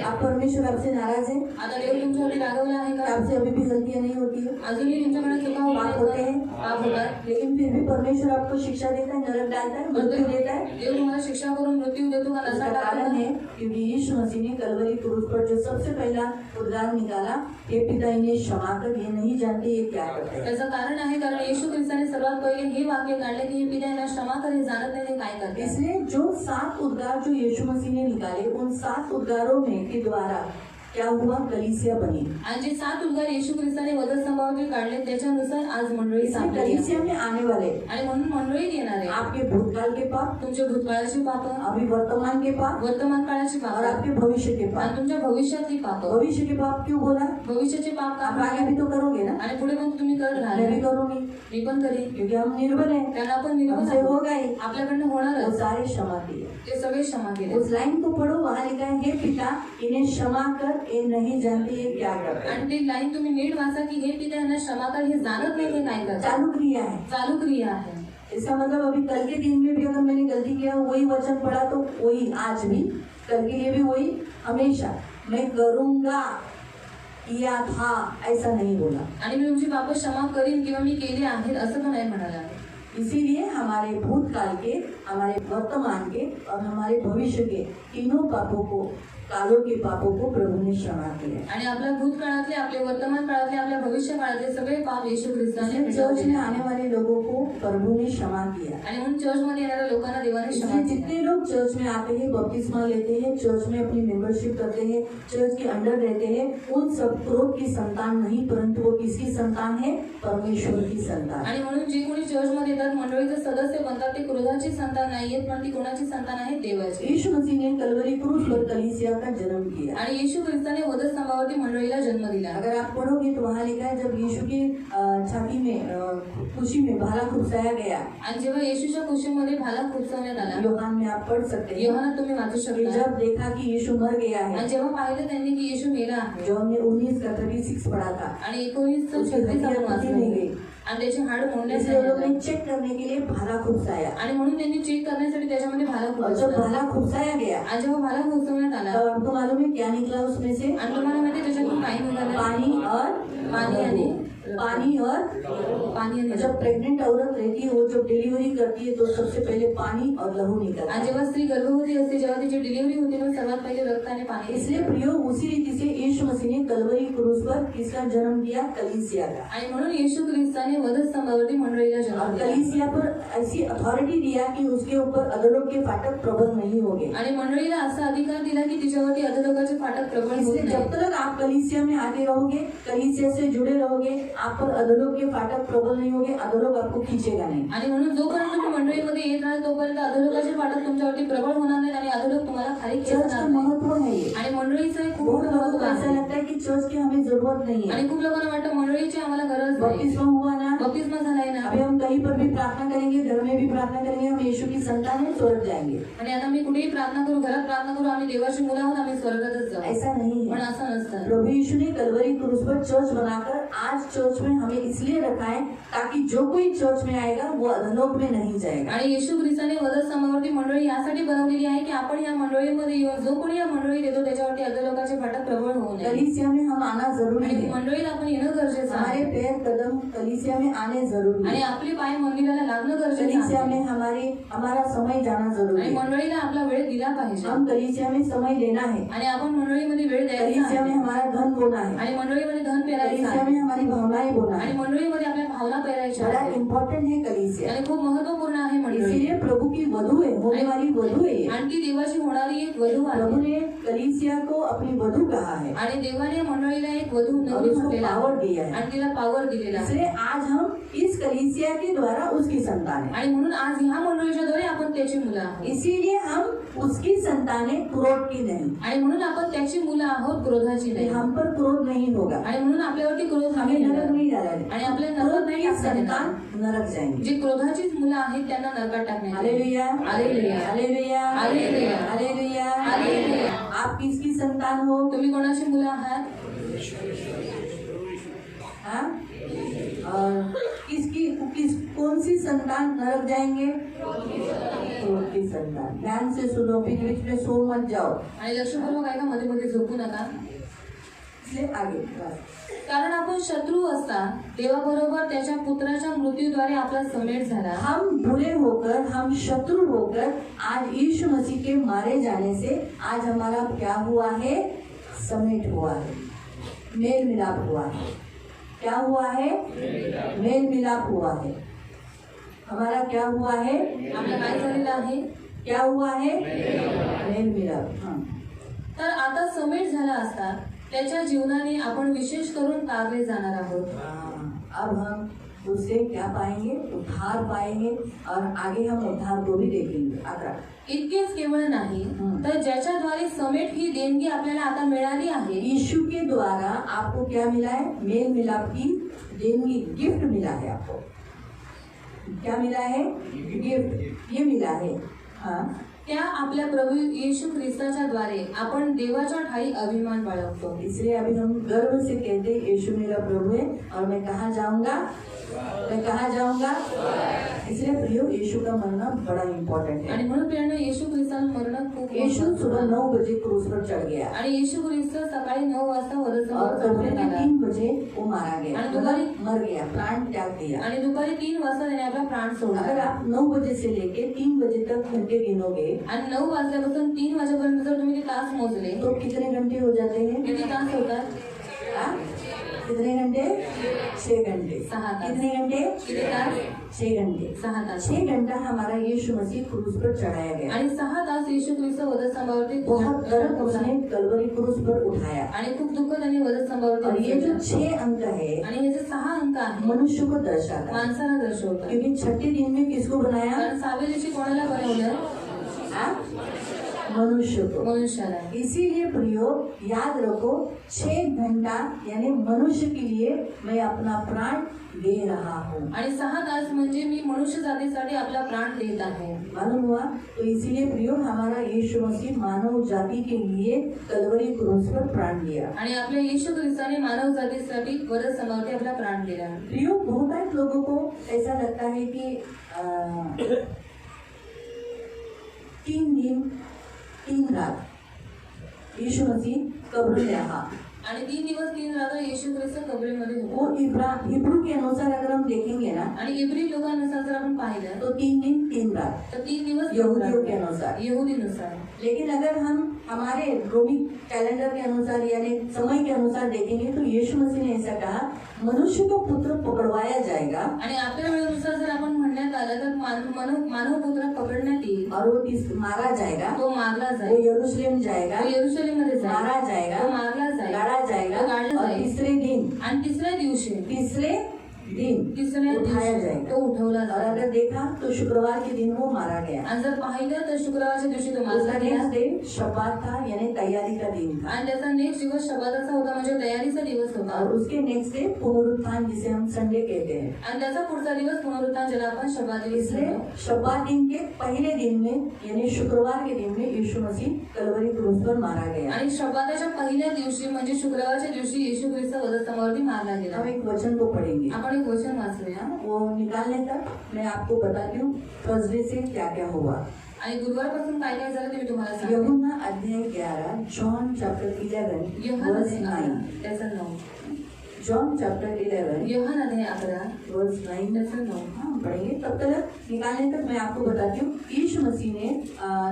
आप परमेश्वर आपसे नाराज है? आता देव तुमच्यावरती रागवला आहे का? आपसे अभी भी गलतियां नहीं होती है, अजूनही तुमच्याकडे चुका पाप होते हैं, पाप होतात, लेकिन फिर भी परमेश्वर आपको शिक्षा देता है, नरक डालता है, मृत्यु देता है। देव तुम्हाला शिक्षा करून मृत्यू देतो का? इसका नसा कारण है क्योंकि यीशु मसीह ने कलवरी क्रूस पर जो सबसे पहला उद्गार निकाला, हे पिता इन्हें क्षमा कर, ये नहीं जानते ये क्या करते हैं। त्याचं कारण आहे कारण येशू ख्रिस्ताने सर्वात पहिले हे वाक्य काढले की हे पिता यांना क्षमा कर, हे जाणत नाही ते काय करते। इसलिए जो 7 उद्गार जो यीशु मसीह ने निकाले, उन 7 उद्गारों में के द्वारा क्या हुआ, कलीसिया बनी। आणि जे 7 उद्गार येशू ख्रिस्ताने वधस्तंभावरती काढले त्याच्यानुसार आज मंडळी इसलिए सापडली आहे। कलीसिया में आने वाले आणि म्हणून मंडळीत येणार आहे आपके भूतकाल के पाप, तुमच्या भूतकाळाची पाप, अभी वर्तमान के पाप वर्तमान काळाची और पाप आपके भविष्य के आणि पाप। तुमच्या भविष्यातली पाप। भविष्य के पाप क्यों बोला? भविष्याचे पाप का आप आगे भी तो करोगे ना? आणि पुढे पण तुम्ही करत मैं राहाल। भी करूंगी, मी पण करीन, क्योंकि हम निर्बल हैं, कारण आपण निर्बल हमसे आहोत। होगा ही। आपल्याकडनं वो होणारच, सारे क्षमा किए। ते सगळे क्षमा केले। उस लाइन को पढ़ो, वहाँ लिखा है, हे पिता इन्हें क्षमा कर, ये नहीं जानते ये क्या करते हैं। आणि ती लाईन तुम्ही नीट वाचा की हे पिता यांना क्षमा कर, हे जाणत नाही ते काय करतात। चालू क्रिया है। चालू क्रिया आहे। इसका मतलब अभी कल के दिन में भी अगर मैंने गलती किया, वही वचन पढ़ा तो वही आज भी, कल के लिए भी वही, हमेशा मैं करूंगा, किया था, ऐसा नहीं बोला। आणि मी तुमची पाप क्षमा करीन किंवा मी केली आहेत असं पण नाही म्हणाला। इसीलिए हमारे भूतकाल के, हमारे वर्तमान के और हमारे भविष्य के तीनों पापों को, कालों के पापों को प्रभु ने क्षमा किया। आणि आपल्या भूतकाळातले, आपले वर्तमान काळातले, आपल्या भविष्य काळातले सगळे पाप येशू ख्रिस्ताने चर्च में आने वाले लोगों को प्रभु ने क्षमा किया। आणि म्हणून चर्च मध्ये येणाऱ्या लोकांना देवाने क्षमा इसलिए केली। जितने लोग चर्च में आते हैं, बपतिस्मा लेते हैं, चर्च में अपनी मेंबरशिप करते हैं, चर्च के अंडर रहते हैं, उन सब क्रोध की संतान नहीं, परंतु वो किसकी संतान है? परमेश्वर की संतान। आणि म्हणून जे कोणी चर्च मध्ये येतात, मंडळीचे सदस्य बनतात, ते क्रोधाची संतान नाहीयेत, पण ती कोणाची संतान आहे? देवाची। यीशु मसीह ने कलवरी क्रूस पर कलीसिया का जन्म किया। आणि येशू ख्रिस्ताने वधस्तंभावरती मंडळीला जन्म दिला। अगर आप पढ़ोगे तो वहाँ लिखा है, जब यीशु की छाती में खुशी में भाला खुपसाया गया, आणि जेव्हा येशूच्या कुशीमध्ये भाला खुपसवण्यात आला, योहान में आप पढ़ सकते हैं, योहानात तुम्ही वाचू कि शकता। जब देखा कि यीशु मर गया आणि है, जेव्हा पाहिलं त्यांनी की येशू मेला आहे, जो हमने 19 का 36 पढ़ा था, आणि 1936 आपण नहीं वाचलं गई, आणि त्याची हाड मोडण्यात इसलिए नाही लोग आली। ने चेक करने के लिए भाला खुपसाया, आणि म्हणून त्यांनी चेक करण्यासाठी त्याच्यामध्ये भाला और जब खुपसवला। भाला खुपसाया गया, आणि जेव्हा भाला खुपसवण्यात आला, तब आपको मालूम है क्या निकला उसमें से? आणि तुम्हाला माहिती आहे त्याच्यातून काय निघालं? पानी और पानी आणि पानी और पाणी आणि जब प्रेग्नेंट औरत रहती है, वो जब डिलीवरी करती है, तो सबसे पहले पानी और लहू निकलता आणि है। जेव्हा स्त्री गर्भवती असते, जेव्हा तिची डिलिव्हरी होते, तेव्हा सर्वात पहिले रक्त आणि पाणी। इसलिए प्रियो, उसी रीति से यीशु मसीह ने कलवरी क्रूस पर किसका जन्म दिया? कलीसिया का। आणि म्हणून येशू ख्रिस्ताने वधस्तंभावरती मंडळीला जन्म और दिला। कलीसिया पर ऐसी अथॉरिटी दिया कि उसके ऊपर अधोलोक के फाटक प्रबल नहीं होंगे। आणि मंडळीला असा अधिकार दिला की तिच्यावरती अधोलोकाचे फाटक प्रबळ होत इसलिए नाही। जब तक आप कलीसिया में आगे रहोगे, कलीसिया से जुड़े रहोगे, आप पर अधोलोक के फाटक प्रबल नहीं होंगे, अधोलोक आपको खींचेगा नहीं। आणि म्हणून जोपर्यंत तुम्ही मंडळीमध्ये येत राहाल तोपर्यंत अधोलोकाचे फाटक तुमच्यावरती प्रबल होणार नाहीत आणि अधोलोक तुम्हाला खाली चर्च खेचणार का नाही। महत्व है ये। आणि मंडळीचं एक खूप बहुत मोठं लोगों महत्त्व को ऐसा आहे लगता है कि चर्च की हमें जरूरत नहीं है। आणि खूप लोकांना वाटतं मंडळीची आम्हाला गरज नाही बपतिस्मा हुआ ना, बपतिस्मा झालाय ना अभी हम कहीं पर भी प्रार्थना करेंगे, घर में भी प्रार्थना करेंगे, हम यीशु की संतान है, स्वर्ग जाएंगे। आणि आता मी कुठेही प्रार्थना करू घरात प्रार्थना करू आम्ही देवाची मुलं आहोत आम्ही स्वर्गातच जाऊ ऐसा नहीं पण है। असं नसतं प्रभु यीशु ने कलवरी क्रूस पर चर्च बनाकर आज चर्च में हमें इसलिए रखा है ताकि जो कोई चर्च में आएगा वो अधोलोक में नहीं जाएगा। आणि येशू ख्रिस्ताने वधस्तंभावरती मंडळी यासाठी बनवलेली आहे की आपण या मंडळीमध्ये येऊन जो कोणी या मंडळीत येतो त्याच्यावरती अधोलोकाचे फाटक प्रबळ होऊ नये कलीसिया में हम आना जरूरी आणि है। मंडळीला आपण येणं गरजेचं हमारे आहे पैर कदम कलीसिया में आने जरूरी आणि है। आपले पाय मंदिराला लागणं गरजेचं कलीसिया आहे में हमारा समय जाना जरूरी आणि है। मंडळीला आपला वेळ दिला पाहिजे हम कलीसिया में समय लेना है। आणि आपण मंडळीमध्ये वेळ द्यायचा कलीसिया में आहे हमारा धन बोना है। आणि मंडळीमध्ये धन पेरायचं कलीसिया आहे में हमारी भावनाएं बोना आणि है। मंडळीमध्ये आपल्या भावना पेरायच्या बड़ा आहेत इम्पोर्टेंट है कलीसिया। आणि खूप महत्वपूर्ण आहे मंडळी इसीलिए प्रभु की वधु है, होने वाली वधु है ये। आणखी देवाची होणारी एक वधू प्रभु आहे ने कलीसिया को अपनी वधु कहा है आणि देवाने मंडळीला एक वधू और नवरी उसको म्हटलेला आहे. पावर दिया है। आणि तिला पावर दिलेला आहे इसलिए आज हम इस कलीसिया के द्वारा उसकी संतान है। आणि म्हणून आज ह्या मंडळीच्या द्वारे आपण त्याची मुलं आहोत इसीलिए हम उसकी संतानें, क्रोध की नहीं। आणि म्हणून आपण त्याची मुलं आहोत क्रोधाची नाही हम पर क्रोध नहीं होगा, आणि म्हणून आपल्यावरती क्रोध हमें नाही नरक येणार. नहीं डालेगा। आणि आपल्या क्रोध नरक नाही की टाकण्यात संतान येणार. नरक जाएंगे। जी क्रोधाचीच मुलं आहेत त्यांना नरकात टाकण्यात येईल. Hallelujah, hallelujah. Hallelujah, hallelujah. Hallelujah, hallelujah. आप किसकी संतान हो? तुम्ही कोणाची मुलं आहात हाँ? और कौन सी संतान नरक जाएंगे? क्रोध की संतान। ध्यान से सुनो, बीच बीच में सो मत जाओ। आणि लक्षपूर्वक ऐका मध्ये मध्ये झोपू नका इसलिए आगे बस। कारण आपण शत्रू असता देवाबरोबर त्याच्या पुत्राच्या मृत्यूद्वारे आपला समेट झाला हम बुरे होकर, हम शत्रु होकर आज यीशु मसीह के मारे जाने से आज हमारा क्या हुआ है? समेट हुआ है, मेल मिलाप हुआ है। क्या हुआ है? मेल मिलाप हुआ है। हमारा क्या हुआ है? आपलं काय झालेलं आहे क्या हुआ है? मेल मिलाप। हाँ, तर आता समेट झाला असता त्याच्या जीवनाने आपण विशेष करून तारले जाणार आहोत अब हम उससे क्या पाएंगे? उद्धार पाएंगे और आगे हम उद्धार को भी देखेंगे। आगे इतकेच केवळ नाही तर ज्याच्याद्वारे समेट ही देणगी आपल्याला आता मिळाली आहे यीशु के द्वारा आपको क्या मिला है? मेल मिलाप की देनगी, गिफ्ट मिला है आपको। क्या मिला है? गिफ्ट, ये मिला है। हाँ, त्या आपल्या प्रभू येशू ख्रिस्ताच्या द्वारे आपण देवाच्या ठाई अभिमान बाळगतो इसलिए अभी हम गर्व से कहते हैं यीशु मेरा प्रभु है और मैं कहाँ जाऊंगा? मैं कहाँ जाऊंगा? इसलिए प्रियो, यीशु का मरना बड़ा इम्पोर्टेंट है। आणि म्हणून प्रियांनो येशू ख्रिस्ताचं मरण खूप यीशु महत्त्वाचं सुबह आहे. 9 बजे क्रूस पर चढ़ गया आणि येशू ख्रिस्त सकाळी 9 वाजता और वधस्तंभावर दोपहर चढवण्यात के आला 3 बजे वो मारा गया, आणि मतलब मर गया, प्राण त्याग दिया। आणि दुपारी 3 वाजता त्याने आपला प्राण अगर सोडला आप 9 बजे से लेके 3 बजे तक घंटे गिनोगे आणि 9 वाजल्यापासून 3 वाजेपर्यंत जर तुम्ही ते तास मोजले तो कितने घंटे हो जाते हैं? किती तास होतात हाँ? कितने घंटे? 6 घंटे। 6 तास. कितने घंटे? किती तास 6 घंटे। 6 तास 6 घंटा हमारा यीशु मसीह क्रूस पर चढ़ाया गया। आणि 6 तास येशू ख्रिस्त वधस्तंभावरती बहुत दर्द उसने कलवरी क्रूस पर उठाया। आणि खूप दुःख त्यांनी और वधस्तंभावरती ये जो उचललं. 6 अंक है आणि हे जे 6 अंक आहे मनुष्य को दर्शाता है, माणसाला दर्शवतात क्योंकि छठे दिन में किसको बनाया? कारण 6व्या दिवशी कोणाला बनवलं हाँ? मनुष्य को। मनुष्याला इसीलिए प्रियो, याद रखो, 6 घंटा यानी मनुष्य के लिए मैं अपना प्राण दे रहा हूँ। आणि 6 तास म्हणजे मी मनुष्य जातीसाठी आपला प्राण देत आहे मालूम हुआ? तो इसीलिए प्रियो, हमारा यीशु मसीह मानव जाति के लिए कलवरी क्रूस पर प्राण दिया। आणि आपल्या येशू ख्रिस्ताने मानव जातीसाठी वधस्तंभावरती आपला प्राण दिला प्रियो, बहुत लोगों को ऐसा लगता है कि 3 दिन 3 रात यीशु मसीह कब्र में रहा। आणि 3 दिवस 3 रात्र येशू ख्रिस्त कबरीमध्ये वो होते हिब्रू के अनुसार अगर हम देखेंगे ना आणि इब्री लोकांनुसार जर आपण पाहिलं तो 3 दिन 3 रात तर 3 दिवस यहूदियों के अनुसार। यहुदीनुसार लेकिन अगर हम हमारे रोमी कैलेंडर के अनुसार यानी समय के अनुसार देखेंगे तो यीशु मसीह ने ऐसा कहा, मनुष्य को पुत्र पकड़वाया जाएगा आणि आपल्या वेळेनुसार जर आपण म्हणण्यात आलं तर मानव पुत्र पकडण्यात येईल और वो मारा जाएगा, तो मारला वो जाईल यरूशलेम जाएगा, तो यरूशलेममध्ये जाईल मारा जाएगा, तो मारला जाईल गाड़ा जाएगा तो गाडला और जाईल तीसरे दिन आणि तिसऱ्या दिवशी तीसरे दिन तिसऱ्या उठाया दिवशी जाएगा। तो उठवला और जाईल. अगर देखा तो शुक्रवार के दिन वो मारा गया। आणि जर पाहिलं तर शुक्रवारच्या दिवशी तो उसका मारला गेला. नेक्स्ट डे शब्बात था, यानी तैयारी का दिन था। आणि त्याचा नेक्स्ट दिवस शब्दाचा होता, म्हणजे तयारीचा दिवस होता. और उसके नेक्स्ट डे पुनरुत्थान, जिसे हम संडे कहते हैं। आणि त्याचा पुढचा दिवस पुनरुत्थान, ज्याला आपण शब्दात दिवस इसलिए म्हणतो. शब्बात दिन के पहले दिन में, यानी शुक्रवार के दिन में यीशु मसीह कलवरी क्रूस पर मारा गया। आणि शब्दाच्या पहिल्या दिवशी म्हणजे शुक्रवारच्या दिवशी येशू ख्रिस्त वधस्तंभावरती मारला गेला. हम एक वचन को पढ़ेंगे, आपण एक वचन वाचूया. वो निकालने तक मैं आपको बताती हूँ थर्सडे से क्या क्या हुआ। आणि गुरुवारपासून काय काय झालं ते मी तुम्हाला सांगते. यूहन्ना अध्याय 11, जॉन चैप्टर 11 योहान वर्स अध्याय 9। 11 त्याचा 9. जॉन चैप्टर 11 योहान अध्याय 11 वर्स 9 त्याचा 9. हाँ पढ़ेंगे। तब तक निकालने तक मैं आपको बताती हूँ यीशु मसीह ने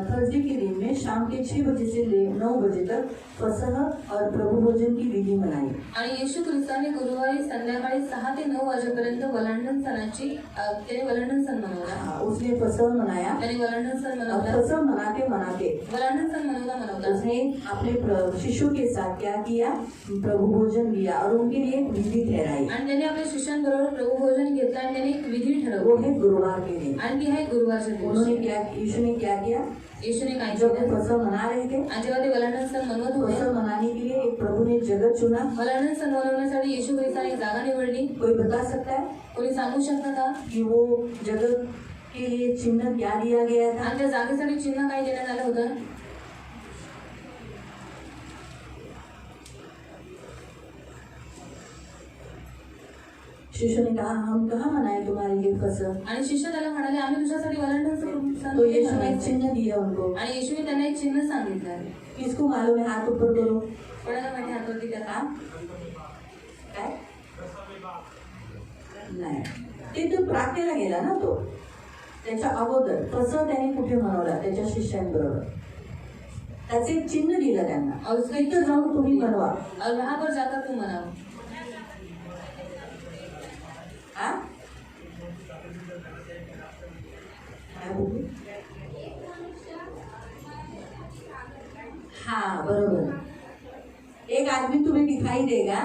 थर्सडे के दिन में शाम के 6 बजे से 9 बजे तक फसह और प्रभु भोजन की विधि मनाई। आणि येशू ख्रिस्ताने गुरुवारी संध्याकाळी 6 ते 9 वाजेपर्यंत वलांडन सणाची त्याने वलांडन सण मनवला. हाँ, उसने फसह मनाया। त्याने वलांडन सण और मनवला. फसह मनाते मनाते वलांडन सण मनवला. उसने अपने शिष्यों के साथ क्या किया, प्रभु भोजन लिया और उनके लिए एक विधि ठहराई। आणि त्याने आपल्या शिष्यांबरोबर प्रभु भोजन घेतलं आणि त्याने एक विधी वो ठरवली. है गुरुवार के दिन। आणि ती आहे गुरुवारच्या उन्होंने दिवशी. यीशु ने क्या किया, येशूने काय जब वो केलं, फसह मना रहे थे, आणि जेव्हा ते वलांडन सण मनवत होते, फसह मनाने के लिए एक प्रभु ने जगह चुना। वलांडन सण मनवण्यासाठी येशू ख्रिस्ताने एक जागा निवडली. कोई बता सकता है कोणी सांगू शकतं का? कि वो जगह के लिए चिन्ह क्या दिया गया था? आणि त्या जागेसाठी चिन्ह काय देण्यात आलं होतं? शिष्य ने कहा, हम कहाँ मनाए तुम्हारे लिए फसह? आणि शिष्य त्याला म्हणाले, आम्ही तुझ्यासाठी वलांडन सण तो यीशु ने एक मनवायचं. चिन्ह दिया उनको। आणि येशूने त्यांना एक चिन्ह सांगितलं. किसको मालूम है? हाथ ऊपर करो। कोणाला माहिती हातवरती त्याला? हाँ? काय? नाही, ते तो प्रार्थनेला गेला ना तो, त्याच्या अगोदर फसह त्याने कुठे मनवला? त्याच्या शिष्यांबरोबर। त्याचे एक चिन्ह दिलं त्यांना, और उसका एक इथं जाऊन तुम्ही बनवा। और वहां पर जाकर तू मनाव. हाँ? काय बोलली? हाँ बरोबर। एक आदमी तुम्हें दिखाई देगा,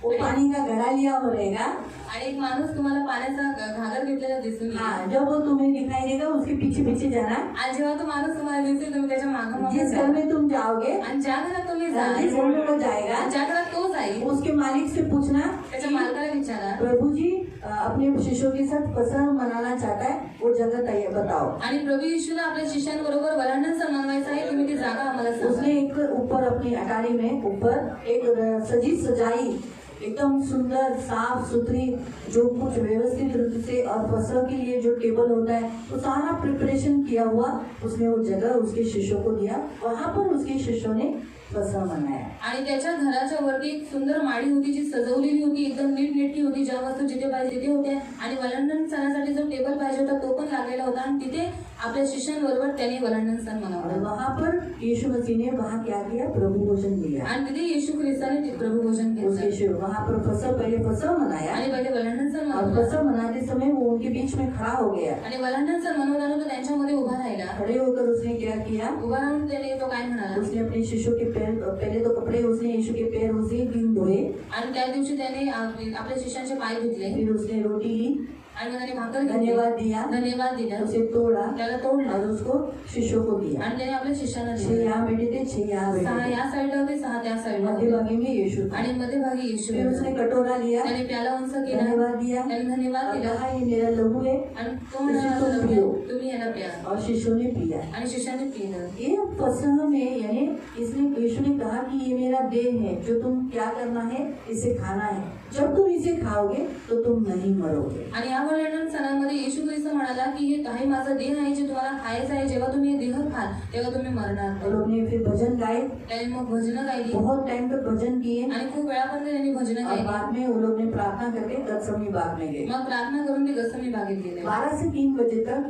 वो पानी का घड़ा लिया हो रहेगा। आणि एक माणूस तुम्हाला पाण्याचा घागर घेतलेला दिसून येईल. हाँ, जब वो तुम्हें दिखाई देगा उसके पीछे पीछे जाना। आणि जेव्हा तो माणूस तुम्हाला दिसेल तुम्ही त्याच्या मागे जिस घर में तुम जाओगे, आणि ज्या घरात तुम्ही जाल, जिस घर में वो जाएगा, आणि ज्या घरात तो जाईल उसके मालिक से पूछना, त्याच्या मालकाला विचारा, प्रभु जी अपने शिष्यों के साथ फसह मनाना चाहता है, वो जगह तैयार बताओ। आणि प्रभू येशूला आपल्या शिष्यांबरोबर वलांडन सण मनवायचा आहे, तुम्ही ती जागा आम्हाला सांगा. उसने एक ऊपर अपनी अटारी में ऊपर एक सजी सजाई एकदम सुंदर साफ सुथरी, जो कुछ व्यवस्थित रूप से, और फसह के लिए जो टेबल होता है वो सारा प्रिपरेशन किया हुआ, उसने वो जगह उसके शिष्यों को दिया। वहां पर उसके शिष्यों ने फसह मनाया। आणि त्याच्या घराच्या वरती एक सुंदर माडी होती जी सजवलेली होती, एकदम नीटनेटकी होती, ज्या वस्तू जिथे पाहिजे तिथे होत्या. आणि वलांडन सणासाठी जो टेबल पाहिजे होता तो पण लागलेला होता. आणि तिथे आपल्या शिष्यांबरोबर त्याने वलांडन सण और मनवला. वहां पर यीशु मसीह ने वहां क्या किया, प्रभु भोजन दिया। आणि तिथे येशू ख्रिस्ताने ते प्रभू भोजन उसके घेतलं. शिव वहां पर फसह, पहले फसह मनाया, आणि पहिले वलांडन सण और मनवलं. फसह मनाते समय वो उनके बीच में खड़ा हो गया। आणि वलांडन सण मनवल्यानंतर त्यांच्यामध्ये उभा राहिला. खड़े होकर उसने क्या किया, उभा राहून त्याने तो काय म्हणाला, उसने अपने शिष्यों के पैर, पहले तो कपड़े उसने यीशु के पैर उसी दिन धोए, आणि त्या दिवशी त्याने आपल्या शिष्यांचे पाय धुतले. फिर उसने रोटी ली, आणि मग त्याने भाकर घेतली, धन्यवाद दिया, धन्यवाद दिला, उसे तोड़ा त्याला तोडलं और उसको शिष्यों को दिया। आणि त्याने आपल्या शिष्यांना 6 दिलं. यहाँ बैठे थे, 6 यहाँ 6 बैठे या साईडला होते, 6 त्या थे, साईडला मध्य होते. भागी में यीशु था। आणि मध्यभागी येशू फिर होता. उसने कटोरा लिया, त्याने प्याला उंच केला, धन्यवाद दिया, त्याने धन्यवाद और दिला, कहा ये मेरा लहू है, आणि तो म्हणाला, तुम "आता पियो." तुम्ही याला प्या. और शिष्यों ने पिया। आणि शिष्याने पिलं. ये फसह में, यानी इसने यीशु ने कहा कि ये मेरा देह है, जो तुम क्या करना है, इसे खाना है। जब तुम इसे खाओगे तो तुम नहीं मरोगे। आणि या वलांडन सणामध्ये येशू ख्रिस्त म्हणाला की हे काही माझा देह आहे जे तुम्हाला खायचं आहे. जेव्हा तुम्ही हे देह खाल तेव्हा तुम्ही मरणार. और लोग ने फिर भजन गाए, त्याने मग भजनं गायली बहुत टाइम तक भजन किए, आणि खूप वेळापर्यंत त्यांनी भजनं और गायली. बाद में वो लोग ने प्रार्थना करके गतसमनी बाग में गए। मग प्रार्थना करून ते गसमी बागेत गेले. 12 से 3 बजे तक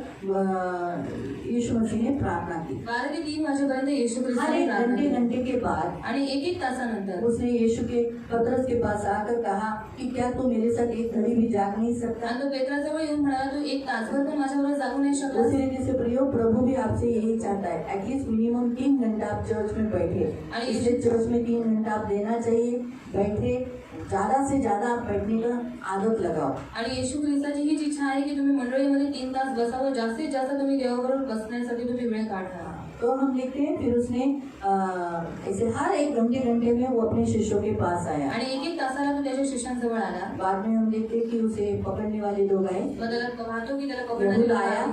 यीशु मसीह ने प्रार्थना की। 12 ते 3 वाजेपर्यंत येशू हर ख्रिस्ताने एक प्रार्थना घंटे केली. घंटे के बाद आणि एक तासानंतर उसने यीशु के पतरस के पास आकर कहा कि क्या तू मेरे साथ एक घड़ी भी जाग नहीं सकता? आणि तो पेत्राजवळ येऊन म्हणाला, तू एक तासभर पण माझ्याबरोबर जागू नाही शकला. उसी रीति से प्रियो, प्रभु भी आपसे यही चाहता है, एटलीस्ट मिनिमम 3 घंटा आप चर्च में बैठे। इसलिए चर्च में 3 घंटा आप देना चाहिए, बैठे, ज्यादा से ज्यादा आप बैठने का आदत लगाओ। आणि येशू ख्रिस्ताची हीच इच्छा आहे की तुम्ही मंडळीमध्ये 3 तास बसावं, जास्तीत जास्त तुम्ही देवाबरोबर बसण्यासाठी तुम्ही वेळ काढा. तो हम लिखते हैं, फिर उसने ऐसे हर एक घंटे में वो अपने शिष्यों के पास आया। आणि एक तासाला तो त्याच्या शिष्यांजवळ आला. बाद में हम देखते हैं कि उसे पकड़ने वाले लोग आए। मग त्याला पाहतो की त्याला पकडण्यात यहूदा आया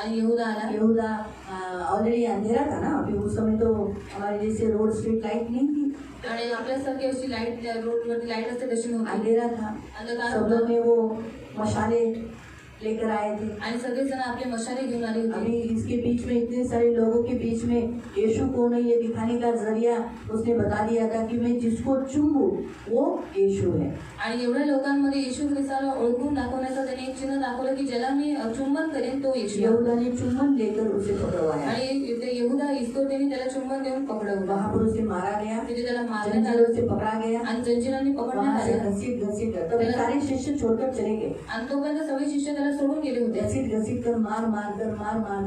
आणि यहूदा आला. यहूदा ऑलरेडी अंधेरा था ना, अभी उस समय तो हमारे जैसे रोड स्ट्रीट लाइट नहीं थी, आणि आपल्यासारखी अशी लाईट रोडवरती लाईट असते तशी नव्हती. अंधेरा था। अंधकार सब होता. लोग ने वो मशाले लेकर आए थे। आणि सगळेजण आपले मशाले घेऊन आले होते. अभी इसके बीच में इतने सारे लोगों के बीच में यीशु कौन है ये दिखाने का जरिया उसने बता दिया था कि मैं जिसको चूमूं वो यीशु है। आणि एवढ्या लोकांमध्ये येशू ख्रिस्ताला ओळखून दाखवण्याचा त्याने एक चिन्ह दाखवलं की ज्याला मी चुंबन करेन तो येशू. यहूदा ने चुम्बन देकर उसे पकड़वाया। आणि ते यहूदा इस्करियोतीने त्याला चुंबन देऊन पकडवलं. वहाँ पर उसे मारा गया, तिथे त्याला मारण्यात जंजीरों आलं से पकड़ा गया, आणि जंजीरांनी वहाँ पकडण्यात से आलं. घसीट कर तब सारे शिष्य छोड़कर चले गए। आणि तोपर्यंत सगळे शिष्य त्याला सोडून गेले होते. घसीट कर मार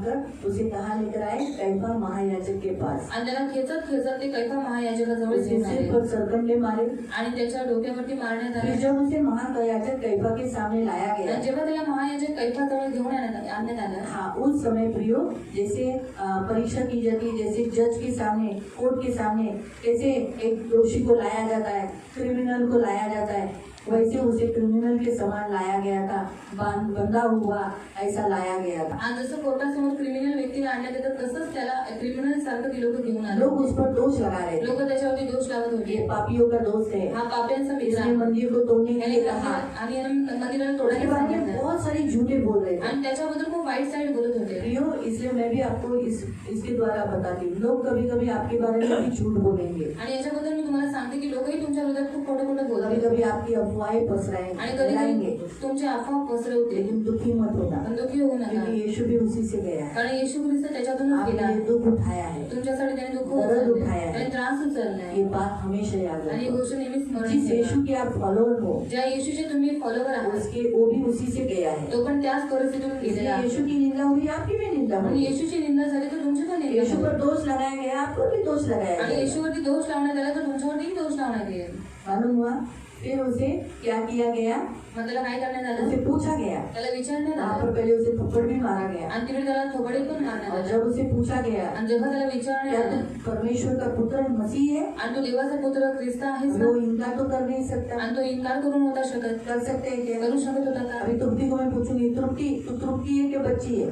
कर उसे कहाँ लेकर आए? कैफा महायाजक के पास। आणि त्याला खेचत ते कैफा महायाजकाजवळ उसे घेऊन सिर आले पर सरकंडे मारे। आणि त्याच्या डोक्यावरती मारण्यात फिर आले. जब उसे महायाजक कैफा के सामने लाया गया, आणि जेव्हा त्याला महायाजक कैफाजवळ घेऊन आणण्यात आलं. हाँ, उस समय प्रियो जैसे परीक्षा की जाती है, जैसे जज के सामने, कोर्ट के सामने कैसे एक दोषी को लाया जाता है, क्रिमिनल को लाया जाता है, वैसे उसे क्रिमिनल के समान लाया गया था, बंधा हुआ ऐसा लाया गया था। आज जसं कोर्टासमोर क्रिमिनल व्यक्तीला आणण्यात येतं तसंच त्याला क्रिमिनल सारखं ती लोक घेऊन आले. लोग उस पर दोष लगा रहे थे, लोक त्याच्यावरती दोष लावत होते. ये पापियों का दोष है, हा पाप्यांचा मित्र इसने आहे. मंदिर को तोड़ने के लिए कहा। आणि यानं मंदिराला उसके तोडायला बारे में सांगितलं बहुत सारे झूठे बोल रहे थे। आणि त्याच्याबद्दल खूप वाईट साईड बोलत होते. प्रियो, इसलिए मैं भी आपको इसके द्वारा बताती हूँ, लोग कभी कभी आपके बारे में भी झूठ बोलेंगे, आणि याच्याबद्दल मी तुम्हाला सांगते की लोकही तुमच्या विरोधात खूप खोटं खोटं कभी बोलतात कभी आपकी अफवाहें पसराएंगे, आणि कधी फैलाएंगे, तुमचे अफवा पसरवते. लेकिन दुखी मत होना, पण दुःखी होऊ नका, क्योंकि यीशु भी उसी से गया है। कारण येशू ख्रिस्त त्याच्यातूनच गेला. आपने दुख उठाया है, तुमच्यासाठी त्याने दुःख दर्द उचलले, उठाया है। त्याने त्रास उचललाय. ये बात हमेशा याद आणि ही रखो। गोष्ट नेहमी स्मरण जिस ठेवा. यीशु के आप फॉलोअर हो, ज्या येशूचे तुम्ही फॉलोवर आहात उसके वो भी उसी से गया है। तो पण त्याच परिस्थितीतून गेलेला इसलिए आहे. यीशु की निंदा हुई, आपकी भी निंदा आणि हुई। येशूची निंदा झाली तर तुमची पण निंदा यीशु झाली. पर दोष लगाया गया, आपको भी दोष लगाया आणि गया। येशूवरती दोष लावण्यात आला तर तुमच्यावरतीही दोष लावण्यात येईल. मालूम हुआ? फिर उसे क्या किया गया? मग त्याला काय करण्यात उसे आलं? पूछा गया, त्याला विचारण्यात वहाँ पर आलं पहले उसे थप्पड़ भी मारा गया, आणि तिकडे त्याला थोबडे पण मारण्यात और आलं. जब उसे पूछा गया आणि जेव्हा त्याला क्या विचारण्यात आलं तू परमेश्वर का पुत्र मसीह है, आणि तो देवाचा पुत्र ख्रिस्त आहेस वो का? इनकार तो कर नहीं सकता। आणि तो इन्कार करून होता शकत कर सकते हैं क्या? करू शकत होता का? अभी तृप्ति को मैं पूछूंगी, तृप्ति है क्या बच्ची है?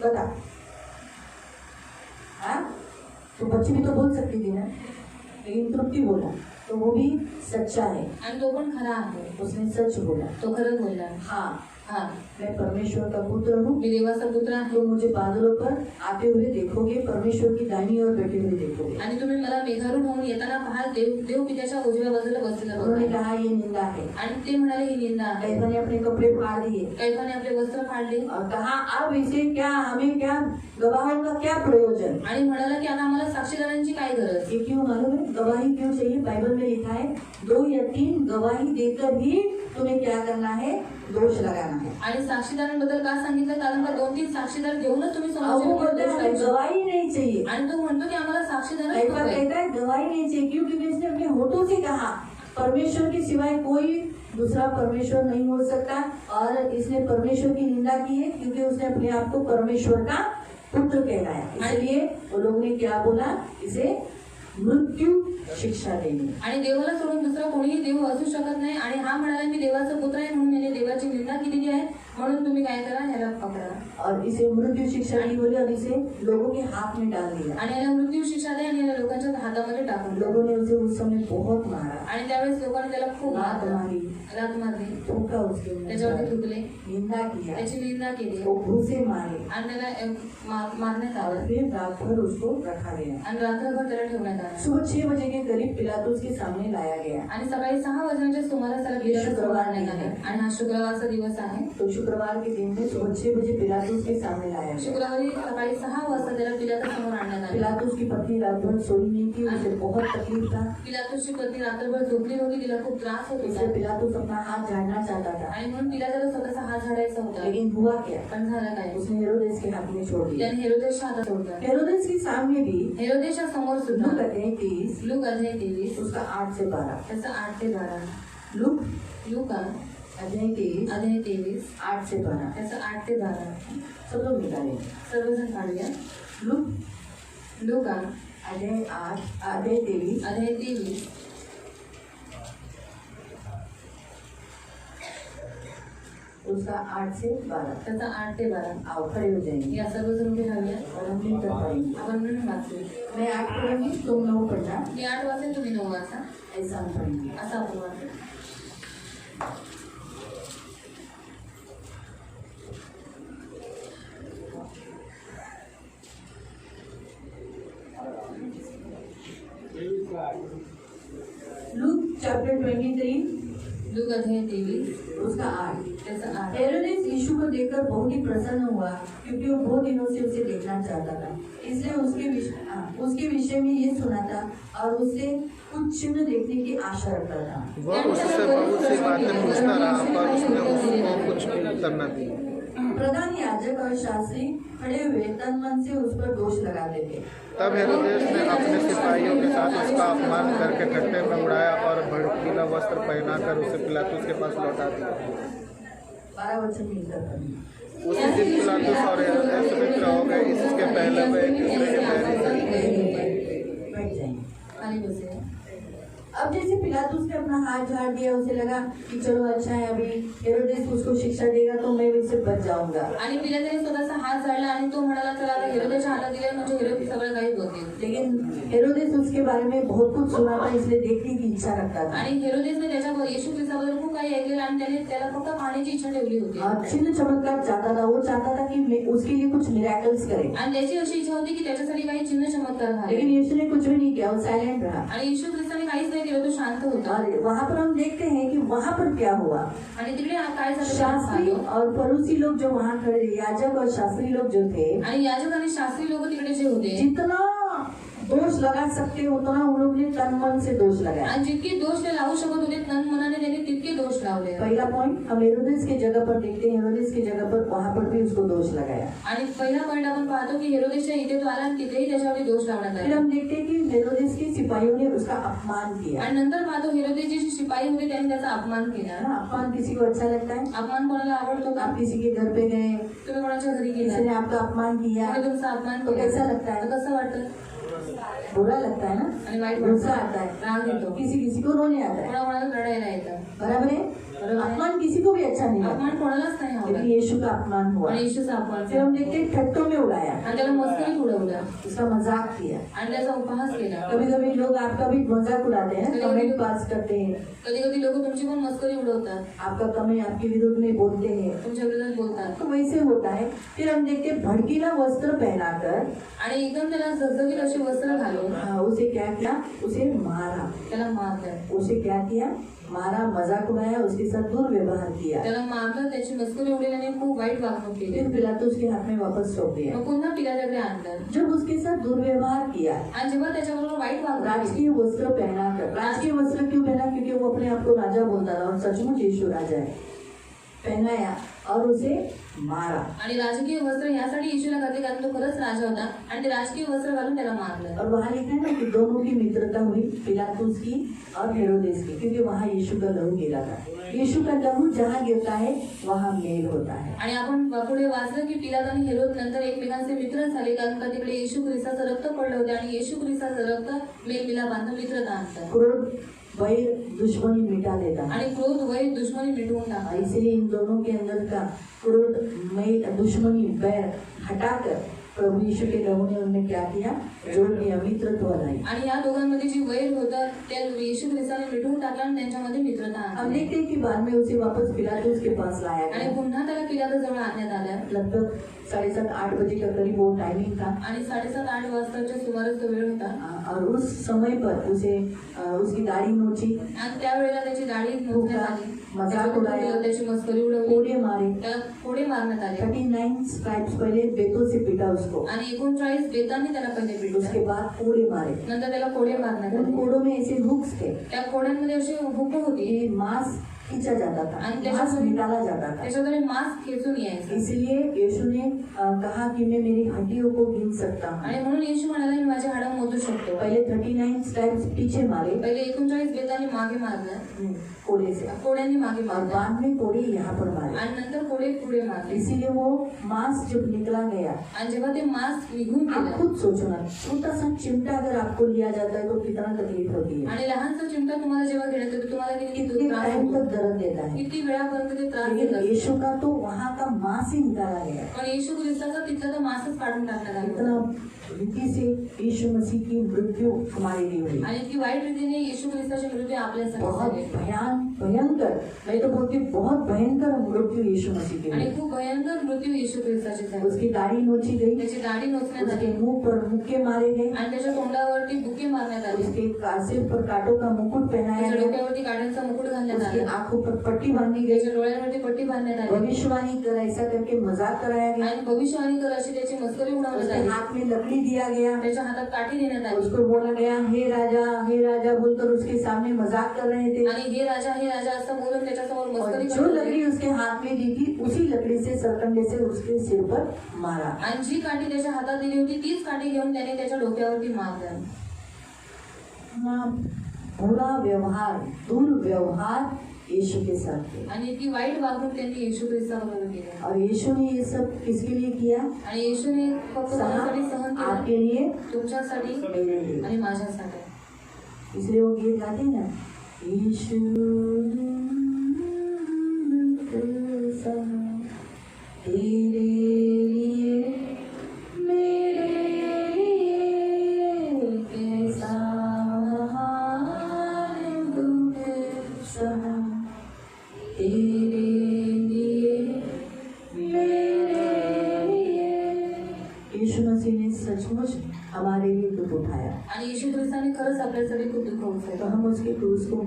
बता। हाँ, तो बच्ची भी तो बोल सकती थी ना, लेकिन तृप्ति बोला तो वो भी सच्चा है, आणि तो पण खरा आहे. उसने सच बोला। तो खरं बोलला. हाँ, हा, मैं परमेश्वर का पुत्र हूँ, मी देवाचा पुत्र आहे. तो मुझे बादलों पर आते हुए देखोगे, परमेश्वर की दाहिनी ओर बैठे हुए देखोगे। आणि तुम्ही मला मेघारून होऊन येताना पाहाल देव पित्याच्या उजव्या बाजूला बसलेला उन्होंने बघा. कहा ये निंदा है। आणि ते म्हणाले ही निंदा आहे. कैफा ने अपने कपड़े फाड़ दिए कैफाने आपले वस्त्र फाडले और कहा अब इसे क्या, हमें क्या, गवाहों का क्या प्रयोजन? आणि म्हणाला की आता आम्हाला साक्षीदारांची काय गरज. ये क्यों मालूम है? गवाही क्यों चाहिए? बाइबल में लिखा है 2 या 3 गवाही देकर भी तुम्हें क्या करना है? दोष लगाना है। आणि साक्षीदारांबद्दल का सांगितलं? कारण का 2-3 साक्षीदार घेऊनच तुम्ही अब वो समोरच्या बोलता है दोष हमें लावू शकता. गवाही नहीं चाहिए। आणि तो म्हणतो की आम्हाला साक्षीदार कैफा कहता है गवाही नहीं चाहिए, क्यों? क्योंकि इसने अपने होठों से कहा परमेश्वर के सिवाय कोई दूसरा परमेश्वर नहीं हो सकता, और इसने परमेश्वर की निंदा की है क्योंकि उसने अपने आप को परमेश्वर का पुत्र कहलाया। इसलिए वो लोग ने क्या बोला? इसे मृत्यु शिक्षा देनी। आणि देवाला सोडून दुसरा कोणीही देव असू शकत नाही. आणि हा म्हणाला मी देवाचा पुत्र आहे म्हणून याने देवाची निंदा केलेली आहे, म्हणून तुम्ही काय करा, ह्याला पकडा. और इसे मृत्यु शिक्षा दी बोले और इसे लोगों के हाथ में डाल दिया। आणि याला मृत्यू शिक्षा दे आणि याला लोकांच्या हातामध्ये टाकून दिलं. लोगों ने उसे उस समय बहुत मारा, आणि त्यावेळेस लोकांनी त्याला खूप लात मारी, लात मारली, थूका उसके मुंह त्याच्यावरती पर, थुकले, निंदा किया, त्याची निंदा केली वो घूसे मारे, आणि त्याला मारण्यात और आलं फिर रात भर उसको रखा गया। आणि रात्रभर त्याला ठेवण्यात आलं. सुबह 6 बजे के करीब पिलातुस के सामने लाया गया। आणि सकाळी 6 वाजण्याच्या सुमारास त्याला पिलातुस समोर आणण्यात आले. आणि हा शुक्रवारचा दिवस आहे. तो शुक्रवार के दिन में सुबह 6 बजे पिलातुस के सामने लाया गया। शुक्रवारी सकाळी 6 वाजता त्याला पिलातासमोर आणण्यात आले. पिलातुस की पत्नी रात भर सोई नहीं थी, उसे बहुत तकलीफ था। पिलातुसची पत्नी रात्रभर झोपली होती, तिला खूप त्रास होत इसलिए होता पिलातुस अपना हाथ झाड़ना चाहता था, आणि म्हणून पिलाताला स्वतःचा हात झाडायचा होता. लेकिन हुआ क्या, पण झालं काय, उसने हेरोदेस के हाथ में छोड़ दिया। त्याने हेरोदेसच्या हातात सोडलं. हेरोदेस के सामने भी हेरोदेसच्या समोर लूक सुद्धा अध्याय 30 लूक अध्याय 23 उसका 8 से 12। त्याचा 8 ते 12. लूक लूका अध्याय 30 अध्याय 23 8 से 12। त्याचा 8 ते 12. सब लोग निकालें। सर्वजण काढूया. लूक लूका अध्याय 8 अध्याय 23 अध्याय 23 उसका 8 से 12। त्याचा 8 ते 12. आओ खड़े हो जाएंगे या सर्वजण उभे राहूया. और हम मिलकर पढ़ेंगे। आपण म्हणून वाचू. मैं 8 पढ़ूंगी, तुम 9 पढ़ना, मी 8 वाचेन, तुम्ही 9 वाचा. ऐसा हम पढ़ेंगे। असं आपण वाचू. लूक चैप्टर 23 लूक अध्याय 23 उसका 8। त्याचा 8. हेरोदेस यीशु को देखकर बहुत ही प्रसन्न हुआ, क्योंकि वो बहुत दिनों से उसे देखना चाहता था। इसलिए उसके विषय में ये सुना था और उससे कुछ चिन्ह देखने की आशा रखता था। वह उससे बहुत सी बातें पूछता रहा, पर उसने उसको कुछ भी उत्तर न दिया। प्रधान याजक और शास्त्री खड़े हुए तन मन से उस पर दोष लगाते थे। तब हेरोदेस ने अपने सिपाहियों के साथ उसका अपमान करके ठट्ठे में उड़ाया और भड़कीला वस्त्र पहनाकर उसे पिलातुस के पास लौटा दिया। 12 वचन मिलकर पढ़ें। उसी दिन पिलातुस और हेरोदेस मित्र हो गए, इसके पहले वे एक दूसरे के बैरी थे। बैठ जाएंगे। खाली बसे. अब जैसे पिलातुस ने अपना हाथ झाड़ दिया, उसे लगा कि चलो अच्छा है, अभी हेरोदेस उसको शिक्षा देगा तो मैं इससे बच जाऊंगा। आणि पिलाताने स्वतःचा हात झाडला आणि तो म्हणाला चला आता हेरोदेसच्या हातात दिले म्हणजे हेरोदेस सगळं काही बघेल. लेकिन हेरोदेस उसके बारे में बहुत कुछ सुना था, इसलिए देखने की इच्छा रखता था। आणि हेरोदेसने त्याच्यावर येशू ख्रिस्ताबद्दल खूप काही ऐकलेलं आणि त्याला फक्त पाहण्याची इच्छा ठेवली होती. चिन्ह चमत्कार चाहता था, वो चाहता था कि मैं उसके लिए कुछ मिरेकल्स करे। आणि त्याची अशी इच्छा होती की त्याच्यासाठी काही चिन्ह चमत्कार लेकिन व्हावे. यीशु ने कुछ भी नहीं किया, वो साइलेंट रहा। आणि येशू ख्रिस्ताने काहीच नाही केलं, तो शांत होता. और वहाँ पर हम देखते हैं कि वहाँ पर क्या हुआ। आणि तिकडे काय झालं ते शास्त्री पाहतो. और फरूसी लोग जो वहाँ खड़े, याजक और शास्त्री लोग जो थे, आणि याजक आणि शास्त्री लोक तिकडे जे होते जितना दोष लगा सकते उतना उन लोग ने तन मन से दोष लगाया। आणि जितके दोष ते लावू शकत होते तन मनाने त्यांनी तितके दोष लावले. पहला पॉइंट हम हेरोदेस की जगह पर देखते हैं, हेरोदेस की जगह पर वहाँ पर भी उसको दोष लगाया। आणि पहिला पॉईंट आपण पाहतो की हेरोदेसच्या इथे तो आला आणि तिथेही त्याच्यावरती दोष लावण्यात फिर आला. हम देखते हैं कि हेरोदेस के सिपाहियों ने उसका अपमान किया। आणि नंतर पाहतो हेरोदेसचे जे शिपाई होते त्यांनी त्याचा अपमान केला. है ना? अपमान किसी को अच्छा लगता है? अपमान कोणाला आवडतो का? आप किसी के घर पे गए, तुम्ही कोणाच्या घरी गेला, किसी ने आपका अपमान किया, कोणी तुमचा अपमान तो केला, कैसा लगता है? तर कसं वाटतं? बुरा लगता है ना, आणि वाईट गुस्सा वाटतं, आता है, राग येतो, किसी किसी को रोने आता है। कोणाकोणाला रडायला येतं. बराबर है? बरोबर आहे. अपमान किसी को भी अच्छा नहीं लगता, अपमान कोणालाच नाही लेकिन आवडत. यीशु का अपमान हुआ। आणि येशूचा अपमान फिर हम केला. देखते हैं ठट्टों में उड़ाया, आणि त्याला मस्करीत उडवलं उसका मजाक किया। आणि त्याचा उपहास केला. कभी कभी लोग आपका भी मजाक उड़ाते हैं, कमेंट पास करते हैं, कधी कधी लोक तुमची पण मस्करी उडवतात, आपका कमेंट आपके विरुद्ध में बोलते हैं, तुमच्या विरोधात बोलतात. तो वैसे होता है। फिर हम देखते हैं भड़कीला वस्त्र पहनाकर आणि एकदम त्याला झगझगीत असे वस्त्र घालून उसे क्या किया, उसे मारा। त्याला मारलं. उसे क्या किया, मारा, मजाक उड़ाया, उसके साथ दुर्व्यवहार किया। त्याला मारलं, त्याची मस्करी उडवली आणि खूप वाईट वागणूक केली. फिर पिलातुस के हाथ में वापस सौंप दिया। मग पुन्हा पिलाच्याकडे आणलं. जब उसके साथ दुर्व्यवहार किया, आणि जेव्हा त्याच्याबरोबर वाईट वागणूक केली, राजकीय वस्त्र पहनाकर, राजकीय वस्त्र क्यों पहना, क्योंकि वो अपने आप को राजा बोलता था और सचमुच यीशु राजा है, पहनाया और उसे मारा। आणि राजकीय वस्त्र यासाठी येशूला घातले कारण तो खरंच राजा होता आणि ते राजकीय वस्त्र घालून त्याला मारलं. और वहाँ लिखा है ना कि दोनों की मित्रता हुई, पिलातुस की और हेरोदेस की, क्योंकि वहाँ यीशु का लहू गिरा था। यीशु का लहू जहाँ गिरता है वहाँ मेल होता है। आणि आपण पुढे वाचलं की पिलात आणि हेरोद नंतर एकमेकांचे मित्र झाले कारण का तिकडे येशू ख्रिस्ताचं रक्त पडलं होतं आणि येशू ख्रिस्ताचं रक्त मेलमिलापांना मित्रता आणतं. क्रोध, वैर, दुश्मनी मिटा देता है। आणि क्रोध, वैर, दुश्मनी मिटवून टाकतात. इसलिए इन दोनों के अंदर का क्रोध, मैल, दुश्मनी, बैर हटाकर प्रभु यीशु के लहू ने उनमें क्या किया, जोड़ दिया, मित्रत्व लाई। आणि या दोघांमध्ये जी वैर होतं त्या येशू ख्रिस्ताने मिटवून टाकलं आणि त्यांच्यामध्ये मित्रता हम आणली. देखते हैं कि बाद में उसे वापस पिलातुस के पास लाया आणि गया। पुन्हा त्याला पिलाताजवळ आणण्यात आलं लगभग 7:30-8 बजे का करीब वो टाइमिंग था। आणि 7:30-8 वाजताच्या सुमारास तो वेळ होता और उस समय पर उसे उसकी दाढ़ी नोची, आणि त्यावेळेला त्याची दाढी नोचण्यात आली, मजाक उडाया, त्याची मस्करी उडवली, कोड़े मारे। त्याला कोडे मारण्यात आले 39 स्ट्राइप्स पहले बेतों से पीटा उसको, आणि 39 बेतांनी त्याला पहिले उसके पिटलं, बाद कोड़े मारे। नंतर त्याला कोडे मारण्यात उन आले. कोड़ों में ऐसे हुक्स थे त्या कोड्यांमध्ये अशी हुक होती, कि मांस खींचा जाता था, आणि मांस निकाला जाता था। त्याच्याद्वारे मांस खेचून यायचं. इसलिए यीशु ने कहा कि मैं मेरी हड्डियों को गिन सकता हूँ। आणि म्हणून येशू म्हणाला मी माझे हाडं मोजू शकतो. पहले 39 स्ट्राइप्स पीछे मारे पहिले 39 बेतांनी मागे मारलं, कोड़े से, कोड्यांनी मागे और मारलं बाद में कोड़े यहाँ पर मारे। आणि नंतर कोडे पुढे मारले. इसीलिए वो मांस जब निकला गया, आणि जेव्हा ते मांस निघून आप गेलं खुद सोचो ना, छोटा सा चिमटा अगर आपको लिया जाता है तो कितना तकलीफ होती है, आणि लहानसा चिमटा तुम्हाला जेव्हा घेण्यात येतो तुम्हाला किती कितने त्रास टाइम होतो, तक दर्द देता है। किती वेळापर्यंत ते त्रास देत लेकिन असतो. यीशु का तो वहाँ का मांस ही निकाला गया। पण येशू ख्रिस्ताचा तिथला तो मांसच काढून टाकण्यात आला इतना रीति से यीशु मसीह की मृत्यु हमारे लिए हुई, आणि इतकी वाईट रीतीने येशू ख्रिस्ताची मृत्यू आपल्यासाठी बहुत झाली. भयंकर, मैं तो बोलती हूँ, बहुत भयंकर मृत्यु यीशु मसीह की आणि हुई। खूप भयंकर मृत्यू येशू ख्रिस्ताची झाली. उसकी दाढ़ी नोची गई, त्याची दाढी नोचण्यात उसके आली मुंह पर मुक्के मारे गए, आणि त्याच्या तोंडावरती बुके मारण्यात आले, उसके सिर पर कांटों का मुकुट पहनाया त्याच्या गया, डोक्यावरती काड्यांचा मुकुट घालण्यात उसकी आला, आंखों पर पट्टी बांधी गई, त्याच्या डोळ्यांवरती पट्टी बांधण्यात आली भविष्यवाणी कर ऐसा करके मजाक कराया गया, आणि भविष्यवाणी कर अशी त्याची मस्करी उडवण्यात उसके आली. हाथ में लकड़ी दिया गया, त्याच्या हातात काठी देण्यात आली उसको बोला गया हे राजा बोलकर उसके सामने मजाक कर रहे थे। आणि हे राजा असं बोलून त्याच्यासमोर और मस्करी जो करत होते. लकड़ी उसके हाथ में दी थी उसी लकड़ी से सरकंडे से उसके सिर पर मारा। आणि जी काठी त्याच्या हातात दिली होती तीच काठी घेऊन त्याने त्याच्या डोक्यावरती मारलं. बुरा व्यवहार, दुर्व्यवहार यीशु के साथ किया, आणि इतकी वाईट वागणूक त्यांनी येशू ख्रिस्ताबरोबर केली. और यीशु ने ये सब किसके लिए किया, आणि येशूने फक्त कोणासाठी सहन केलं, आपके लिए, तुमच्यासाठी मेरे लिए। आणि माझ्यासाठी. इसलिए वो गीत गाते हैं ना, यीशु तेरे लिए मेरे लिए कैसा महान दुख सहा, तेरे लिए मेरे लिए। यीशु मसीह ने सचमुच हमारे लिए दुख उठाया, आणि येशू ख्रिस्ताने खरंच आपल्यासाठी खूप दुःख तो उचललं. हम उसके क्रूस को,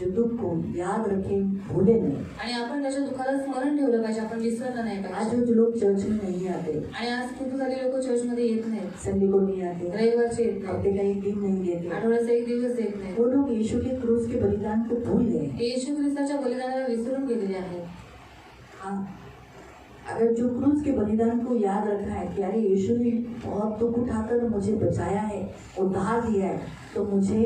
जो दुख को याद रखें, भूले नहीं। आणि आपण त्याच्या दुःखाला स्मरण ठेवलं पाहिजे, आपण विसरलं नाही आज पाहिजे. जो लोग चर्च में नहीं आते, आणि आज खूप सारे लोक चर्चमध्ये येत नाहीत, संडे को नहीं आते, रविवारचे येत नाही, हफ्ते का एक दिन नहीं देते, आठवड्याचा एक दिवस येत नाही, वो लोग यीशु के क्रूस के बलिदान को भूल गए। ते येशू ख्रिस्ताच्या बलिदानाला विसरून गेलेले आहेत. हाँ, अगर जो क्रूस के बलिदान को याद रखा है कि अरे यीशु ने बहुत दुख उठाकर मुझे बचाया है, उद्धार दिया है, तो मुझे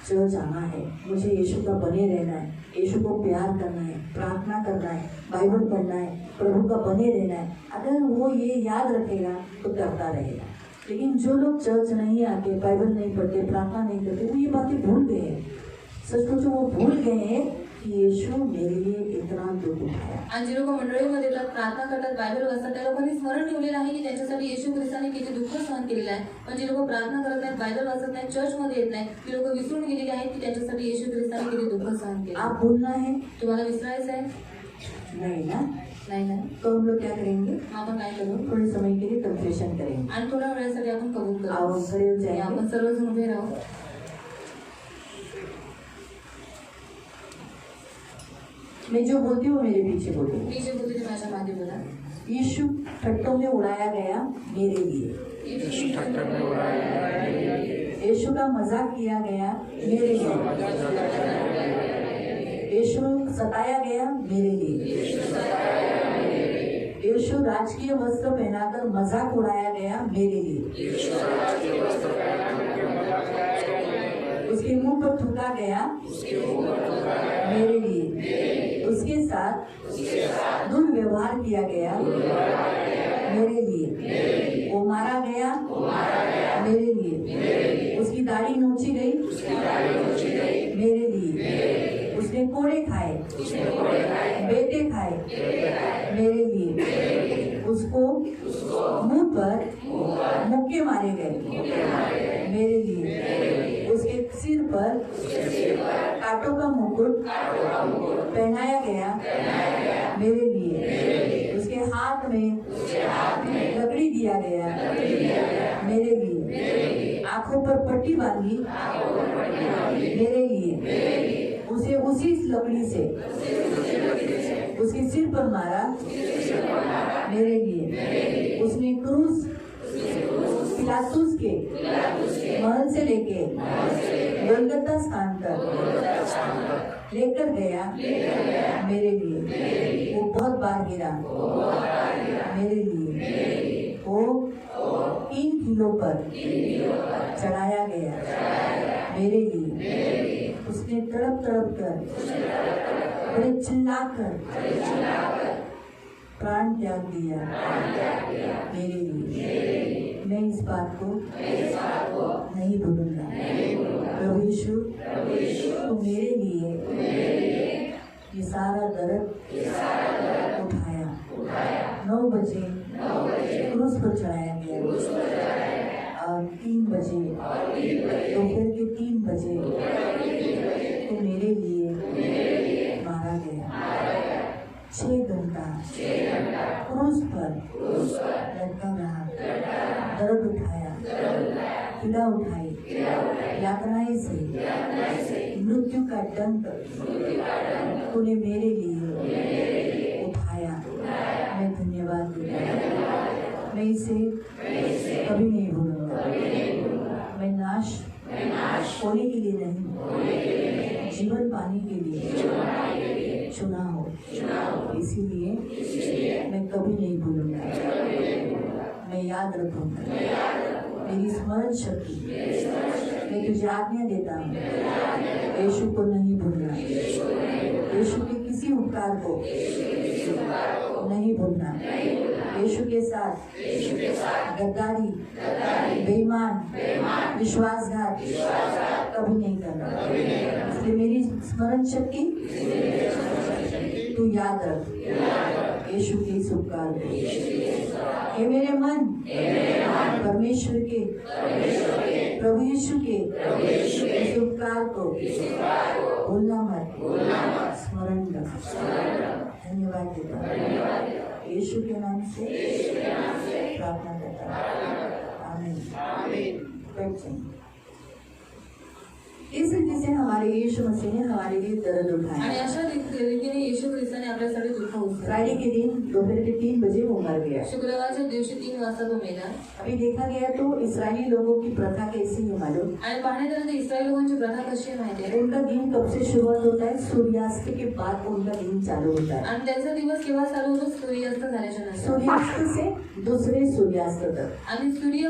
चर्च आना है, मुझे यीशु का बने रहना है, यीशु को प्यार करना है, प्रार्थना करना है, बाइबल पढ़ना है, प्रभु का बने रहना है। अगर वो ये याद रखेगा तो करता रहेगा। लेकिन जो लोग चर्च नहीं आते, बाइबल नहीं पढ़ते, प्रार्थना नहीं करते, वो ये बातें भूल गए हैं। सच पूछो, वो भूल गए हैं कि यीशु मेरे लिए इतना दुख उठाया। आणि जे लोक मंडळीमध्ये येतात, प्रार्थना करतात, बायबल वाचतात, त्या लोकांनी स्मरण ठेवलेलं आहे की त्यांच्यासाठी येशू ख्रिस्ताने किती दुःख सहन केलेलं आहे. पण जे लोक प्रार्थना करत नाहीत, बायबल वाचत नाहीत, चर्चमध्ये येत नाही, ती लोक विसरून गेलेली आहेत की त्यांच्यासाठी येशू ख्रिस्ताने किती दुःख सहन केलं. आप भूलना है? तुम्हाला विसरायचं आहे? नहीं ना? नाही ना? तो हम लोग क्या करेंगे? मग आपण काय करू? थोड़े समय के लिए कन्फेशन करेंगे। आणि थोड्या वेळासाठी आपण कबूल आओ करू. हम खड़े हो आणि जाएंगे। आपण सर्वजण उभे राहू. मैं जो बोलती हूँ मेरे पीछे बोलिए। मी जे बोलते ते माझ्या मागे बोला. यीशु ठट्टों में उड़ाया गया मेरे लिए, यीशु का मजाक किया गया मेरे लिए, यीशु सताया गया मेरे लिए, यीशु राजकीय वस्त्र पहनाकर मजाक उड़ाया गया मेरे लिए, उसके मुंह पर थूका गया मेरे लिए, उसके साथ दुर्व्यवहार किया गया मेरे लिए, वो मारा गया मेरे लिए, उसकी दाढ़ी नोची गई मेरे लिए, उसने कोड़े खाए, बेटे खाए मेरे लिए, उसको मुंह पर पर कांटों का मुकुट पहनाया गया मेरे लिए। उसके हाथ में लकड़ी दिया गया मेरे लिए। आंखों पर पट्टी बांधी मेरे लिए। उसे उसी लकड़ी से उसके सिर पर मारा मेरे लिए। उसने क्रूस पिलातुस के महल से लेके गोलगत्ता स्थान तक लेकर गया मेरे लिए। वो बहुत बार गिरा मेरे लिए। वो 3 किलो पर चढ़ाया गया मेरे लिए। उसने तड़प तड़प कर बड़े चिल्लाकर प्राण त्याग दिया मेरे लिए। मैं इस बात को नहीं भूलूंगा। प्रभु यीशु तो मेरे लिए ये सारा दर्द उठाया। 9 बजे क्रूस पर चढ़ाया गया और 3 बजे दोपहर के 3 बजे तो मेरे लिए मारा गया। 6 घंटा क्रूस पर लटका रहा। दर्द उठाया, पीड़ा उठाई, यातनाएं से मृत्यु का दंड तूने मेरे लिए उठाया। मैं धन्यवाद दूंगा। मैं इसे कभी नहीं भूलूंगा। मैं नाश होने के लिए नहीं, जीवन पाने के लिए चुना हो। इसीलिए मैं कभी नहीं भूलूंगा। मैं याद रखूंगा। मेरी स्मरण शक्ति मैं तुझे आज्ञा देता हूँ, यीशु को नहीं भूलना। यीशु के किसी उपकार को नहीं भूलना। यीशु के साथ गद्दारी, बेईमान, विश्वासघात कभी नहीं करना। इसलिए मेरी स्मरण शक्ति तू याद रख यीशु के इस उपकार को। हे मेरे मन परमेश्वर के प्रभु यीशु के इस उपकार को भूलना मत, स्मरण रख। धन्यवाद देता हूँ यीशु के नाम से प्रार्थना करता हूँ। आमीन। इस रीति से हमारे यीशु मसीह ने हमारे लिए दर्द उठाया। आणि अशा रीतीने येशू ख्रिस्ताने आपल्यासाठी दुःख उचलले। फ्राइडे के दिन दोपहर के 3 बजे वो मर गया। शुक्रवारच्या दिवशी 3 वाजता तो मेला। अभी देखा गया तो इस्राएली लोगों की प्रथा कैसी है मालूम? आणि पाहण्यात आलं तर इस्रायल लोकांची प्रथा कशी आहे माहिती आहे? उनका दिन कब से शुरुआत होता है? सूर्यास्त के बाद उनका दिन चालू होता है। आणि त्यांचा दिवस केव्हा चालू होतो? सूर्यास्त झाल्याच्या नंतर। सूर्यास्त से दूसरे सूर्यास्त तक। आणि सूर्य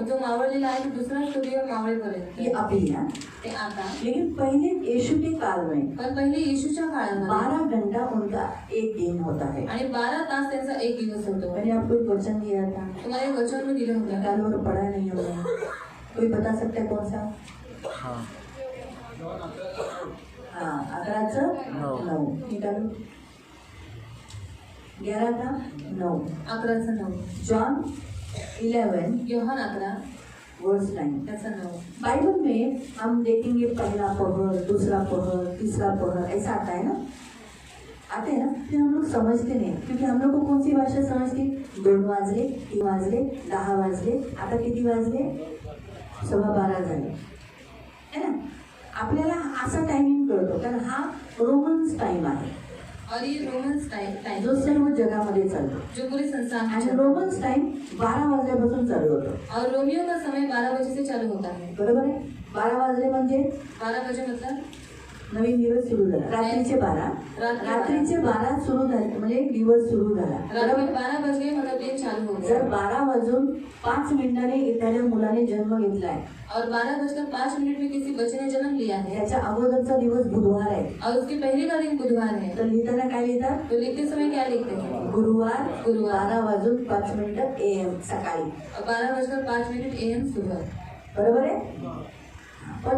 जो मावळलेला आहे तो दुसरा सूर्य मावळेपर्यंत। ये अभी है। ते आता। लेकिन पहले यीशु के काल में पण पहिले येशूच्या काळामध्ये 12 घंटा उनका एक दिन होता है। आणि 12 तास त्यांचा एक दिवस होतो। मैंने आपको एक वचन दिया था, तुम्हाला एक वचन मी दिलं होतं। निकालो और पढ़ा नहीं हमने। कोई बता सकता है कौन सा? हाँ 11:9 निकालो। 11:9 11:9 जॉन 11 योहान 11 वर्स 9। त्याचा 9। बाइबल में हम देखेंगे पहला पहर, दूसरा पहर, तीसरा पहर, ऐसा आता है ना, आते हैं ना। फिर हम लोग समझते नहीं, क्योंकि हम लोग को कौन सी भाषा समझती? 2 वाजले, 3 वाजले, 10 वाजले, आता किती वाजले? 12:15 झाले, है ना। आपल्याला असा टायमिंग कळतो कारण हा रोमन्स टाइम आहे और ये रोमन्स टाइम जो सर्व जगामध्ये चालतो। जो पूरे संसार में आणि चलता है। रोमन्स टाइम 12 वाजल्यापासून चालू होतो। और रोमियो का समय 12 बजे से चालू होता है। बरोबर आहे। 12 वाजले म्हणजे 12 बजे मतलब नवीन दिवस सुरू झाला। रात्रीचे 12 सुरू झाले म्हणजे दिवस सुरू झाला। रात्री 12 बजे मतलब दिन चालू हो जर गया। 12 वाजून 5 मिनिटांनी एखाद्या मुलाने जन्म घेतलाय और 12:05 में किसी बच्चे ने जन्म लिया है त्याच्या अगोदरचा दिवस बुधवार आहे, और उसके पहले का दिन बुधवार है, तर लिहिताना काय लिहितात? तो लिखते समय क्या लिखते हैं? गुरुवार 12:05 AM सकाळी। और 12:05 AM सुबह। बरोबर आहे। पण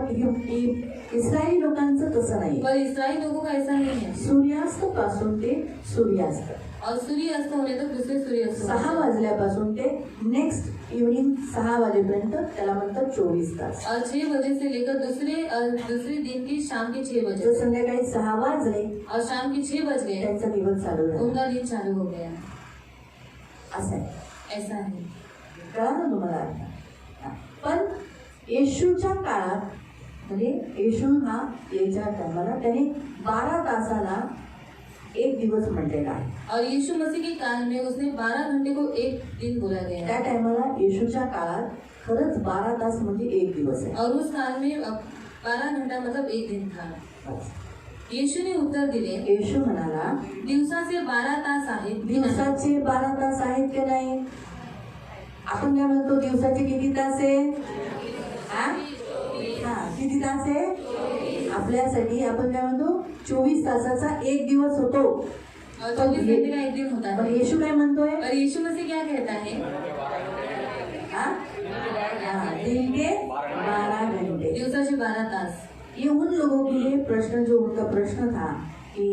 इस्रायली लोकांचं तसं नाही। पर इस्राएल लोगों का ऐसा नहीं है। सूर्यास्त पासून ते सूर्यास्त और सूर्यास्त होने तक दुसरे सूर्यास्त 6 वाजल्यापासून ते नेक्स्ट इव्हनिंग 6 वाजेपर्यंत त्याला म्हणतात 24 तास. और 6 बजे से लेकर दूसरे दिन की शाम के 6 बजे जर संध्याकाळी 6 वाजले और शाम के 6 बज गए त्यांचा दिवस चालू झाला. उनका दिन चालू हो गया. असं आहे. ऐसा है. कळलं ना तुम्हाला अर्थ? हा. पण येशूच्या काळात म्हणजे येशू हा याच्या टायमाला त्याने 12 तासाला एक दिवस म्हटलेला आहे. और यीशु मसीह के काल में उसने 12 घंटे को एक दिन बोला गया त्या है. टायमाला येशूच्या काळात खरंच 12 तास म्हणजे एक दिवस आहे. और उस काल में 12 घंटा मतलब एक दिन था. बस. यीशु ने उत्तर दिले, येशू म्हणाला दिवसाचे 12 तास आहेत की नाही? दिवसाचे 12 तास आहेत की नाही? आपण काय म्हणतो दिवसाचे किती तास आहे? हा? हा, किती तास आहे? आपल्यासाठी आपण काय म्हणतो 24 तासाचा एक दिवस होतो. और 24 घंटे का एक दिन होता पण है. येशू काय म्हणतोय? और यीशु मसीह क्या कहता है? हा? हा, दिन के 12 घंटे. दिवसाचे 12 तास. ये उन लोगों के लिए प्रश्न जो उनका प्रश्न था कि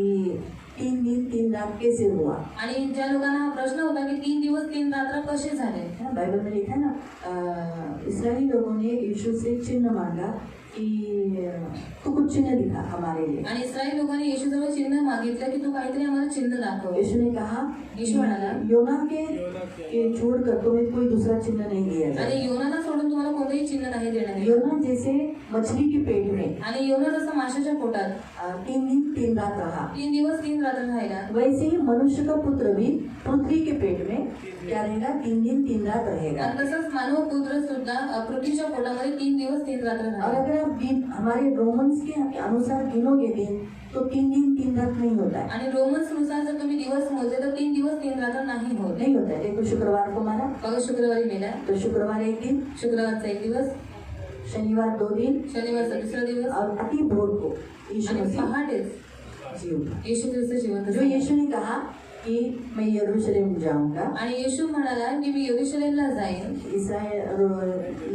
3 दिन 3 रात कैसे हुआ. आणि ज्या लोकांना हा प्रश्न होता की 3 दिवस 3 रात्र कसे झाले. बाइबल में लिखा है ना, इसराइली लोगों ने यीशु से चिन्ह मांगा कि तू कुछ चिन्ह दिखा हमारे लिए. आणि इस्रायल लोकांनी येशूजवळ चिन्ह मागितलं की तू काहीतरी आम्हाला चिन्ह दाखव. यीशु ने कहा यीशु म्हणाला, योना के छोड़कर तुम्हें कोई दूसरा चिन्ह नहीं दिया आणि जाए. योनाला सोडून तुम्हाला कोणतेही चिन्ह नाही देण्यात येईल. योना जैसे मछली के पेट में आणि योना जसं माशाच्या पोटात 3 दिन 3 रात रहा, 3 दिवस 3 रात्र राहिला, वैसे ही मनुष्य का पुत्र भी पृथ्वी के पेट में क्या रहेगा? 3 दिन 3 रात रहेगा. आणि तसंच मानव पुत्र सुद्धा पृथ्वीच्या पोटामध्ये 3 दिवस 3 रात्र और राहिला. अगर आप हमारे रोमन्स के अनुसार गिनोगे दिन तो 3 दिन 3 रात नहीं होता है. आणि रोमन्स नुसार जर तुम्ही दिवस मोजले तर 3 दिवस 3 रात्र नाही होत. नहीं होता है. देखो शुक्रवार को माना बघा शुक्रवारी मेला, तो शुक्रवार एक दिन, शुक्रवारचा एक दिवस, शनिवार 2 दिन शनिवारचा दुसरा दिवस, और अति भोर को यीशु आणि मसीह पहाटेच जी उठा. येशू ख्रिस्त जिवंत जो झाला. यीशु ने कहा कि मैं यरूशलेम जाऊंगा, आणि येशू म्हणाला की मी यरूशलेमला जाईन इसराइल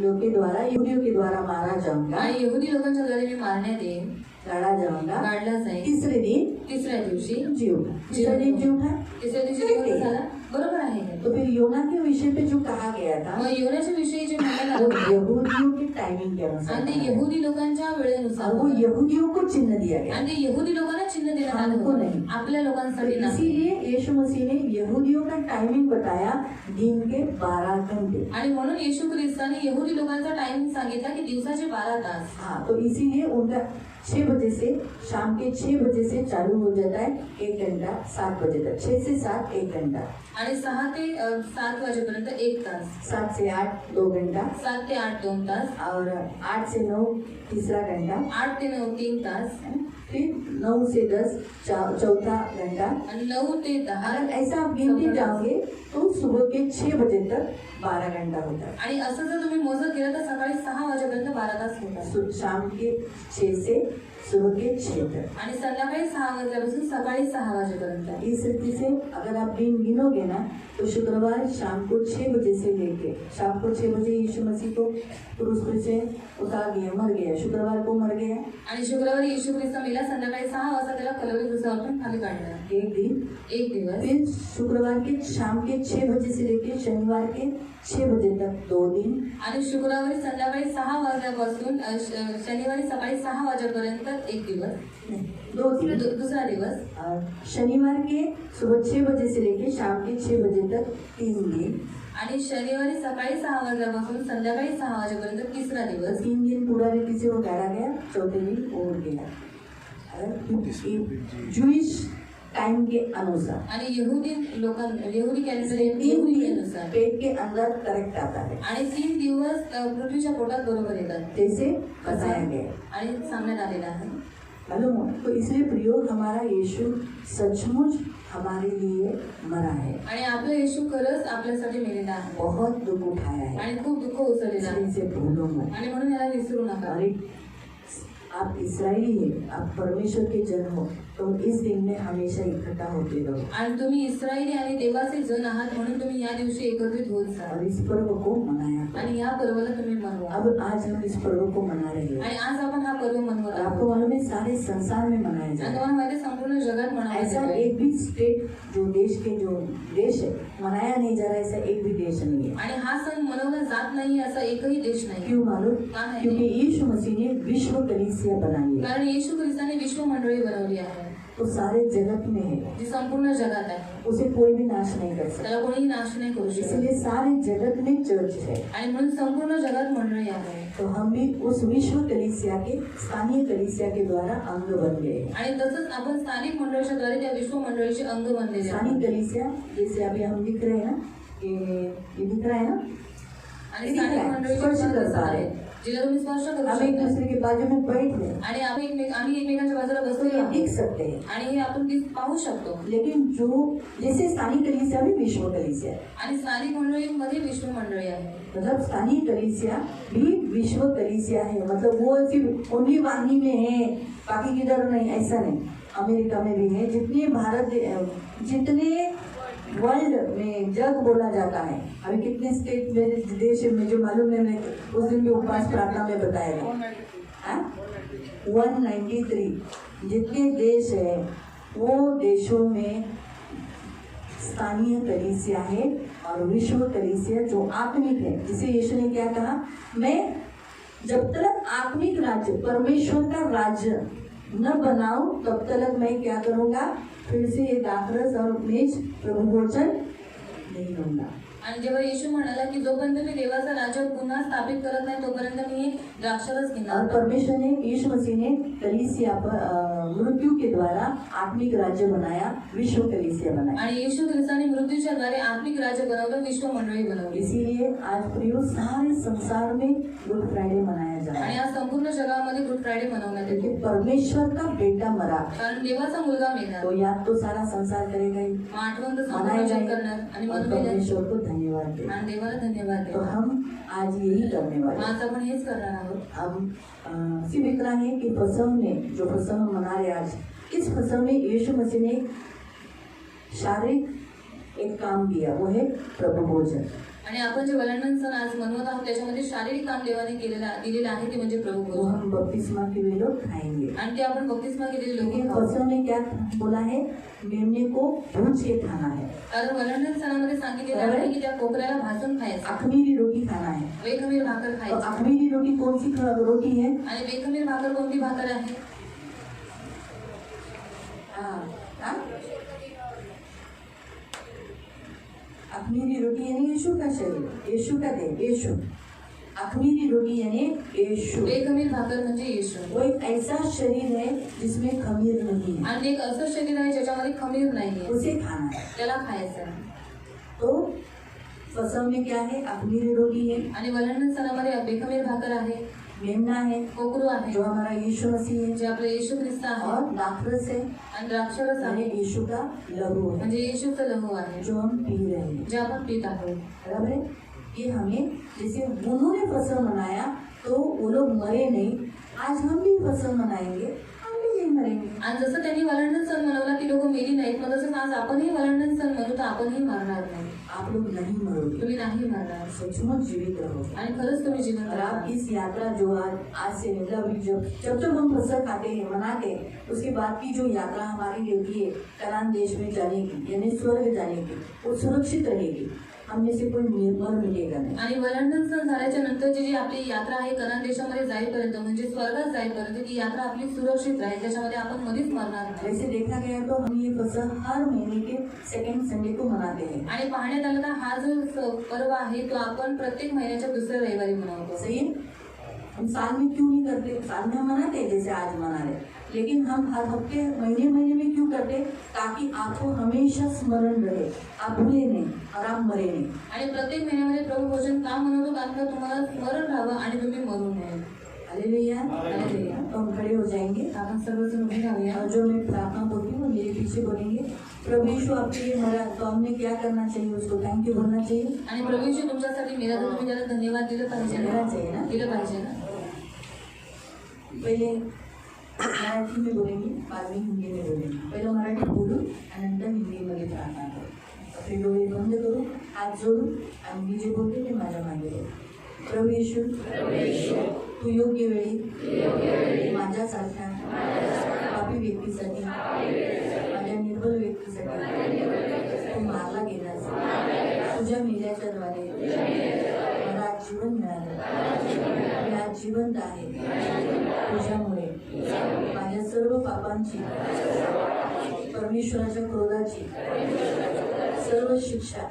लोगों के द्वारा, यहूदियों के द्वारा मारा जाऊंगा, आणि यहुदी लोकांच्या द्वारे मी मारण्यात येईन, लड़ा जाऊंगा, काढला जाईल. तीसरे दिन तिसऱ्या दिवशी जी उठा. तीसरे दिन जी उठा. तिसऱ्या दिवशी जिवंत झाला. बरोबर आहे का? तो फिर योना के विषय पे जो कहा गया था मग योनाच्या विषयी जे म्हणायला वो लागलं यहूदियों के टाइमिंग के अनुसार आणि ते था. यहुदी लोकांच्या वेळेनुसार और वो होतं. यहूदियों को चिन्ह दिया गया. आणि ते यहुदी लोकांना चिन्ह देण्यात आलं हमको होतं. नाही. आपल्या तो लोकांसाठी नाही. इसीलिए यीशु मसीह ने यहूदियों का टाइमिंग बताया दिन के 12 घंटे. आणि म्हणून येशू ख्रिस्ताने यहुदी लोकांचा टाइम सांगितला की दिवसाचे 12 तास. हाँ, तो इसीलिए उनका 6 बजे से शाम के 6 बजे से चालू हो जाता है 1 घंटा 7 बजे तक. 6 से 7 1 घंटा, आणि 6 ते 7 वाजेपर्यंत 1 तास, 7 से 8 2 घंटा, 7 ते 8 2 तास, और 8 से 9 तीसरा घंटा, 8 ते 9 3 तास, फिर 9 से 10 चौथा घंटा. आणि 9 ते 10. अगर ऐसा आप गिनते जाओगे तो सुबह के 6 बजे तक 12 घंटा होता है. आणि असं जर तुम्ही मोजत गेलं तर सकाळी 6 वाजेपर्यंत 12 तास होतात. शाम के 6 से सुबह के 6 तक. आणि संध्याकाळी 6 वाजल्यापासून सकाळी 6 वाजेपर्यंत. इस रीति से अगर आप दिन गिनोगे ना तो शुक्रवार शाम को 6 बजे से लेके शाम को 6 बजे यीशु मसीह को क्रूस पर से उतार दिया, मर गया. शुक्रवार को मर गया. आणि शुक्रवारी येशू ख्रिस्त मेला. संध्याकाळी 6 वाजता त्याला कलवरी क्रूसावरून खाली काढलं. एक दिन. एक दिवस. फिर शुक्रवार के शाम के 6 बजे से लेके शनिवार के 6 बजे तक 2 दिन. आणि शुक्रवारी संध्याकाळी 6 वाजल्यापासून शनिवारी सकाळी 6 वाजेपर्यंत एक दिवस. 2 दिन. दुसरा दिवस. और शनिवार के सुबह 6 बजे से लेके शाम के 6 बजे तक 3 दिन. आणि शनिवारी सकाळी 6 वाजल्यापासून संध्याकाळी 6 वाजेपर्यंत तिसरा दिवस. 3 दिन पूरा रीति से वो गाड़ा गया. चौथे दिन उड़ गया. जूइश टाइम के अनुसार आणि यहुदी तीन कॅलेंडर दिन नुसार. पेट के अंदर करेक्ट आता है आणि 3 दिवस पृथ्वीच्या पोटात बरोबर येतात. जैसे बताया गया. आणि सांगण्यात आलेला आहे. मालूम हो? तो इसलिए प्रियो हमारा यीशु सचमुच हमारे लिए मरा है. आणि आपला येशू खरंच आपल्यासाठी मेलेला आहे. बहुत दुख उठाया है. आणि खूप दुःख उचललेलं आहे. इसलिए इसे भूलो मत. आणि म्हणून याला विसरू नका. और आप इसराइली है, आप परमेश्वर के जन हो, तो इस दिन में हमेशा इकट्ठा होते रहो आणि तुम्ही इस्रायली आणि देवाचे जन आहात म्हणून तुम्ही या दिवशी एकत्रित होत जा और इस पर्व को मनाया करो। आणि या पर्वाला तुम्ही मनवा। अब आज हम इस पर्व को मना रहे हैं। आणि आज आपण हा पर्व मनवत और आहोत। आपको मालूम है सारे संसार में मनाया आणि जाता है। तुम्हाला माहिती आहे, संपूर्ण जगात मनावं ऐसा जातं। एक भी स्टेट जो देश है मनाया नहीं जा रहा, ऐसा एक भी देश नहीं है। आणि हा सण मनवला जात नाही असा एकही देश नाही। क्यों मालूम? का नाही? क्योंकि यीशु मसीह ने विश्व कलीसिया बनाई है, कारण येशू ख्रिस्ताने विश्व मंडळी बनवली आहे तो सारे जगत में है, जी संपूर्ण जगात आहे। उसे कोई भी नाश नहीं कर सकता। त्याला कोणीही नाश नाही करू शकत इसलिए सारे जगत में चर्च है। आणि म्हणून संपूर्ण जगात मंडळी आहे। तो हम भी उस विश्व कलीसिया के स्थानीय कलीसिया के द्वारा अंग बन गए। आणि तसंच आपण स्थानिक मंडळाच्या द्वारे त्या विश्व मंडळीचे अंग बनलेले स्थानिक आहोत। कलीसिया जैसे अभी हम दिख रहे हैं ना, ये दिख रहा है ना, आणि स्थानिक मंडळीचे स्पर्श अंग करता आहे है। जिला तुम्ही स्पर्श करू हम एक शकता दूसरे के बाजू में बैठ रहे हैं, आणि आम्ही एकमेकांच्या बाजूला तो बसलेलो ये आहोत दिख सकते हैं। आणि हे आपण पाहू शकतो। लेकिन जो जैसे स्थानीय कलीसिया भी विश्व कलीसिया है, आणि स्थानिक मंडळीमध्ये विश्व मंडळी आहे। मतलब स्थानीय कलीसिया भी विश्व कलीसिया है। मतलब वो सिर्फ उन्हीं वाहिनी में है, बाकी किधर नहीं, ऐसा नहीं। अमेरिका में भी है, जितने वर्ल्ड में जग बोला जाता है, अभी कितने स्टेट में देश में जो मालूम है, मैं उस दिन भी उपवास प्रार्थना में बताया था 193 जितने देश है वो देशों में स्थानीय कलीसिया है और विश्व कलीसिया जो आत्मिक है। जिसे यीशु ने क्या कहा, मैं जब तक आत्मिक राज्य परमेश्वर का राज्य न बनाऊं तब तक मैं क्या करूंगा, फिर से ये दाखरस और मेज प्रभु भोजन नहीं लूंगा। आणि जेव्हा येशू म्हणाला की जोपर्यंत मी देवाचा राज्य पुन्हा स्थापित करत नाही तोपर्यंत मी द्राक्षरस घेणार और नाही। परमेश्वर ने, यीशु मसीह ने कलीसिया पर मृत्यु के द्वारा आत्मिक राज्य बनाया, विश्व कलीसिया बनाया। आणि येशू ख्रिस्ताने मृत्यूच्या द्वारे आत्मिक राज्य बनवलं, विश्व मंडळी बनवली। इसीलिए आज प्रियो सारे संसार में गुड फ्राइडे मनाया जा रहा आणि है, आज संपूर्ण जगामध्ये गुड फ्रायडे मनवण्यात क्योंकि येतो। परमेश्वर का बेटा मरा, कारण देवाचा मुलगा मेला, तो याद तो सारा संसार करेगा ही, मग आठवण तर मनाएगा संपूर्ण ही, जग करणार आणि और मनवेल परमेश्वर को धन्यवाद दे। आणि देवाला धन्यवाद तो देणार। हम आज यही करने वाले हैं। आज आपण हेच करणार आहोत। हम सिर्फ इतना है कि फसह में जो फसह हम मना रहे आज, इस फसह में यीशु मसीह ने शारीरिक एक काम किया, वो है प्रभु भोजन। आणि आपण जे वलंडन सण आज मनवत आहोत त्याच्यामध्ये शारीरिक काम देवाने दिलेलं आहे, ते म्हणजे प्रभू वो भोजन। हम बपतिस्मा के वे लोग खाएंगे। आणि ते आपण बपतिस्मा केलेले लेकिन लोक खाऊ। फसह में क्या बोला है, मेमने को भूज के खाना है, कारण वलंडन सणामध्ये सांगितलेलं आहे की त्या कोकऱ्याला भाजून खायचं, अखमीरी रोटी खाना है। बेखमीर भाकर तो खायची। अखमीरी रोटी कौन सी रोटी है? आणि बेखमीर भाकर कोणती भाकर आहे? हाँ, हाँ? अखमीरी रोटी यानी यीशु का शरीर, यीशु का देह, यीशु। अखमीरी रोटी यानी यीशु। बेखमीर भाकर म्हणजे येशू। वो एक ऐसा शरीर है जिसमें खमीर नहीं है, आणि एक असं शरीर आहे ज्याच्यामध्ये खमीर नाहीये, उसे खाना है। त्याला खायचं आहे। तो फसह में क्या है, अखमीरी रोटी है, आणि वलंडन सणामध्ये बेखमीर भाकर आहे, मेमना है कोकरू आहे जो हमारा यीशु मसीह है, जे आपलं येशू ख्रिस्त आहे, और दाखरस है आणि द्राक्षरस यानी आहे यीशु का लहू है म्हणजे येशूचं लहू आहे जो हम पी रहे हैं। जे आपण पित आहोत। बराबर है? ये हमें, जैसे उन्होंने फसह मनाया तो वो लोग मरे नहीं, आज हम भी फसह मनाएंगे, हम भी नहीं मरेंगे। आणि जसं त्यांनी वलंडन सण मनवला ती लोक मेली नाहीत, मग तसंच आज आपणही वलंडन सण मनवू तर आपणही मरणार नाही। आप लोग नहीं मरोगे, तुम्ही नाही मरणार सचमुच जीवित रहोगे। आणि खरंच तुम्ही जिवंत और आप राहाल। इस यात्रा जो आज से मतलब जब हम फसह खाते हैं, मनाते हैं, उसके बाद की जो यात्रा हमारी होती है कनान देश में जाने की, यानी स्वर्ग जाने की, वो सुरक्षित रहेगी, हम में से कोई मर मिलेगा नहीं। आणि वलंडन सण झाल्याच्या नंतरची जी आपली यात्रा आहे कनान देशामध्ये जाईपर्यंत म्हणजे स्वर्गात जाईपर्यंत ती यात्रा आपली सुरक्षित राहील, त्याच्यामध्ये आपण कधीच मरणार नाही। वैसे देखा गया तो हम ये फसह हर महीने के सेकंड संडे को मनाते हैं, आणि पाहण्यात आलं तर हा जो पर्व आहे तो आपण प्रत्येक महिन्याच्या दुसऱ्या रविवारी मनवतो। सही है? हम साल में क्यों नहीं करते? साल में हम मनाते हैं जैसे आज मना रहे, लेकिन हम हर हफ्ते महीने महीने में क्यों करते? ताकि आपको हमेशा स्मरण रहे, आप भूले नहीं और आप मरे नहीं। आणि प्रत्येक महिन्यामध्ये प्रभू भोजन का मनवतो? कारण का तुम्हाला स्मरण राहावं आणि तुम्ही मरू नये। हालेलुया। हालेलुया। तो हम खड़े हो जाएंगे, आपण सर्वजण उभे राहूया। और जो मैं प्रार्थना बोलती हूँ वो मेरे पीछे बोलेंगे। प्रभु यीशु आपके लिए मरा, तो हमने क्या करना चाहिए? उसको थैंक यू बोलना चाहिए। आणि प्रभूजी तुमच्यासाठी मेला तर तुम्ही त्याला धन्यवाद दिलं पाहिजे देना चाहिए ना? दिलं पाहिजे ना। पहिले मराठी में बोलेंगे, बाद में हिंदी में बोलेंगे. पहिलं मराठी बोलू आणि नंतर हिंदीमध्ये प्रार्थना करू. आपले डोळे बंद करू, हात जोडू आणि मी जे बोलते ते माझ्या मागे बोलू. प्रभू येशू, तू योग्य वेळी माझ्यासारख्या पापी व्यक्तीसाठी, माझ्या निर्बल व्यक्तीसाठी तू मारला गेलास. तुझ्या मेल्याच्या द्वारे मला आज जीवन मिळालं. मी आज जिवंत आहे. तुझ्यामुळे माझ्या सर्व पापांची, परमेश्वराच्या क्रोधाची सर्व शिक्षा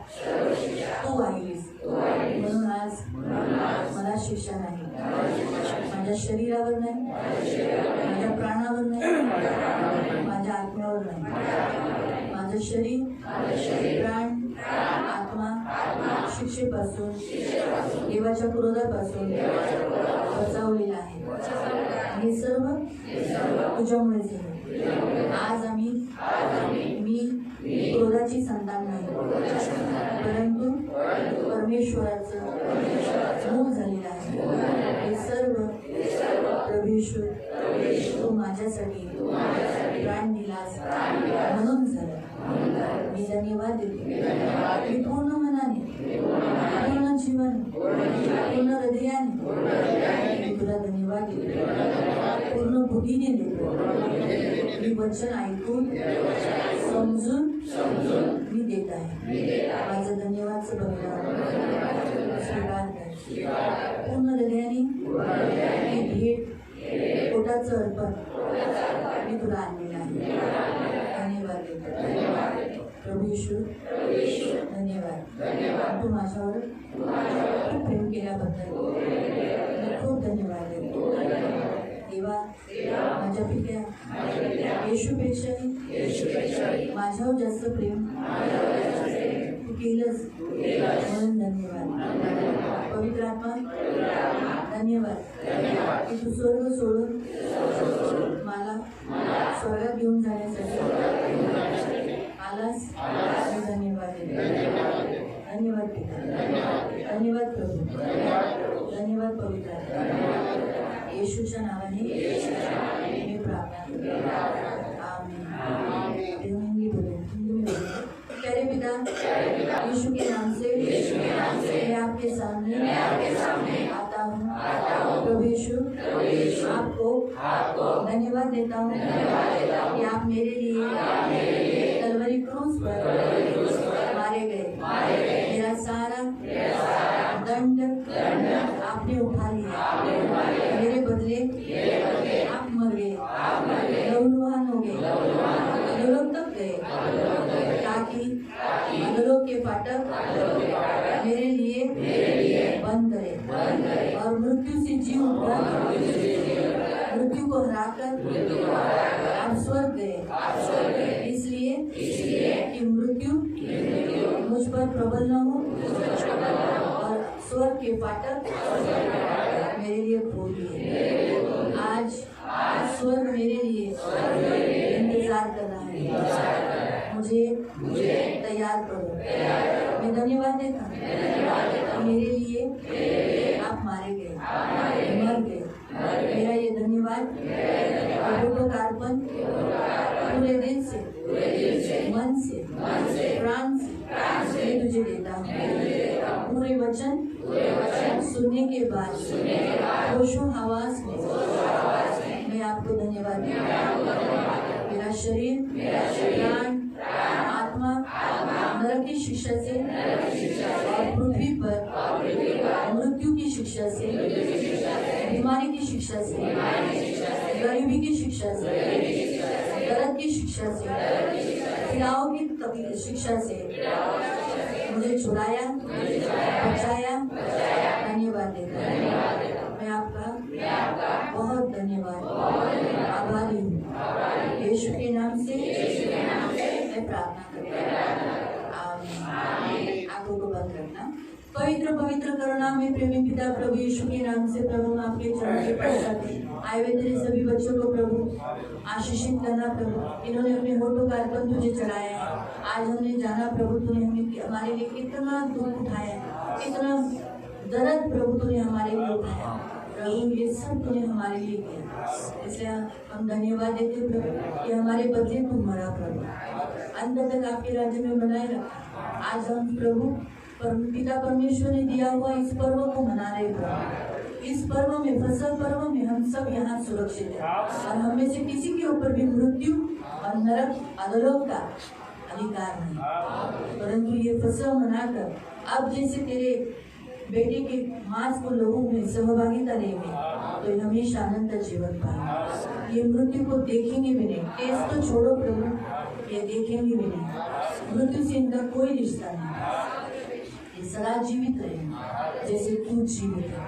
तू वाहिलीस. म्हणून आज मला शिक्षा नाही. माझ्या शरीरावर नाही, माझ्या प्राणावर नाही, माझ्या आत्म्यावर नाही. माझं शरीर, प्राण, आत्मा शिक्षेपासून, देवाच्या क्रोधापासून बचावलेला आहे. हे सर्व तुझ्यामुळे झाले. आज मी क्रोधाची संतान नाही, परंतु परमेश्वराचं मूल झालेलं आहे. हे सर्व प्रभू तू माझ्यासाठी प्राण दिलास म्हणून झालं. मी धन्यवाद देते. मी पूर्ण मनाने, पूर्ण जीवन, पूर्ण हृदयाने मी तुला धन्यवाद देते. पूर्ण बुद्धीने देतो. मी वचन ऐकून समजून मी देत आहे. माझं धन्यवादचं बघितलं स्वीकार कर. पूर्ण हृदयाने ही भेट, पोटाचं अर्पण मी तुला आणलेलं आहे. धन्यवाद देतो. प्रभू येशू धन्यवाद. तू माझ्यावर खूप प्रेम केल्याबद्दल मी खूप धन्यवाद देतो. देवा, माझ्या पित्या येशूपेक्षाही माझ्यावर जास्त प्रेम तू केलंस म्हणून धन्यवाद. पवित्र आत्मा धन्यवाद की तू स्वर्ग सोडून मला स्वर्गात घेऊन जाण्यासाठी आलास. मी धन्यवाद देतो. धन्यवाद पिता, धन्यवाद प्रभू, धन्यवाद पवित्र आत्मा. येशूच्या नावाने मी प्रार्थना करतो. आमीन. हिंदी बोले. प्यारे पिता, यीशु के नाम से मैं आपके सामने आता हूँ. प्रभु यीशु, आपको धन्यवाद देता हूँ कि आप मेरे लिए कलवरी क्रूस पर मारे गए. मेरा सारा दंड आपने उठा लिया. मेरे बदले आप मर गए, लहूलुहान हो गए, अधोलोक तक गए, ताकि अधोलोक के फाटक मेरे लिए बंद करे और मृत्यु से जी उठकर, मृत्यु को हराकर आप स्वर्ग गए. इसलिए कि मृत्यु मुझ पर प्रबल न हो और स्वर्ग के फाटक मेरे लिए खोल दिए. आज स्वर्ग मेरे लिए इंतजार कर रहा है. मुझे तैयार करो. मैं धन्यवाद देता हूँ मेरे लिए आप मारे गए, मर गए. मेरा ये धन्यवाद प्रभु का अर्पण पूरे दिल से, मन से, प्राण से मैं तुझे देता हूँ. पूरे वचन सुनने के बाद होशो हवास में मैं आपको धन्यवाद देता हूँ. मेरा शरीर, प्राण, आत्मा नरक की शिक्षा से और पृथ्वी पर मृत्यु की शिक्षा से, बीमारी की शिक्षा से, गरीबी की शिक्षा से, दर्द की शिक्षा से, पीड़ाओं की शिक्षा से मुझे छुड़ाया, बचाया. धन्यवाद देता हूँ. मैं आपका बहुत धन्यवाद, आभारी हूँ. यीशु के नाम से मैं प्रार्थना करती हूँ. आमीन. आंखों को बंद रखना. पवित्र पवित्र करुणा में प्रेमी पिता प्रभु यीशु के नाम से प्रभु मैं आपके चरणों के पास आते आए हुए तेरे सभी बच्चों को प्रभु आशीषित करना. प्रभु इन्होंने अपने होठों का अर्पण तुझे चढ़ाया है. आज हमने जाना प्रभु तूने हमारे लिए कितना दुख उठाया, कितना दर्द प्रभु तूने हमारे लिए उठाया. प्रभु ये सब तूने हमारे लिए किया, इसलिए हम धन्यवाद देते प्रभु कि हमारे बदले तू मरा प्रभु, अंत तक आपके राज्य में बनाए रखा। आज हम प्रभु पिता परमेश्वर ने दिया हुआ इस पर्व को मना रहे प्रभु। इस पर्व में, फसल पर्व में हम सब यहाँ सुरक्षित हैं और हम में से किसी के ऊपर भी मृत्यु और नरक अधोलोक का अधिकार नहीं। परंतु ये फसल मनाकर अब जैसे तेरे बेटे के मांस को लोगों में सहभागिता लेंगे तो हमेशा अनंत जीवन पाएंगे। ये मृत्यु को देखेंगे भी नहीं, टेस्ट तो छोड़ो प्रभु, ये देखेंगे भी नहीं। मृत्यु से इनका कोई रिश्ता नहीं, ये सदा जीवित रहेंगे जैसे तू जीवित है।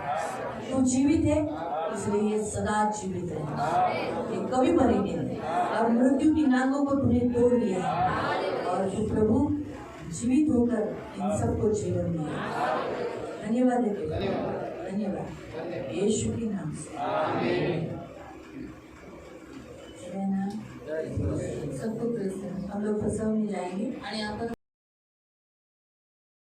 तू जीवित है इसलिए ये सदा जीवित रहेंगे, ये कभी मरेंगे नहीं। और मृत्यु की नांगों को तूने तोड़ दिया है और तू प्रभु जीवित होकर इन सबको जीवन दिया। धन्यवाद देते, धन्यवाद यीशु के नाम से। सबको प्रेस, हम लोग फसव में जाएंगे आणि आपण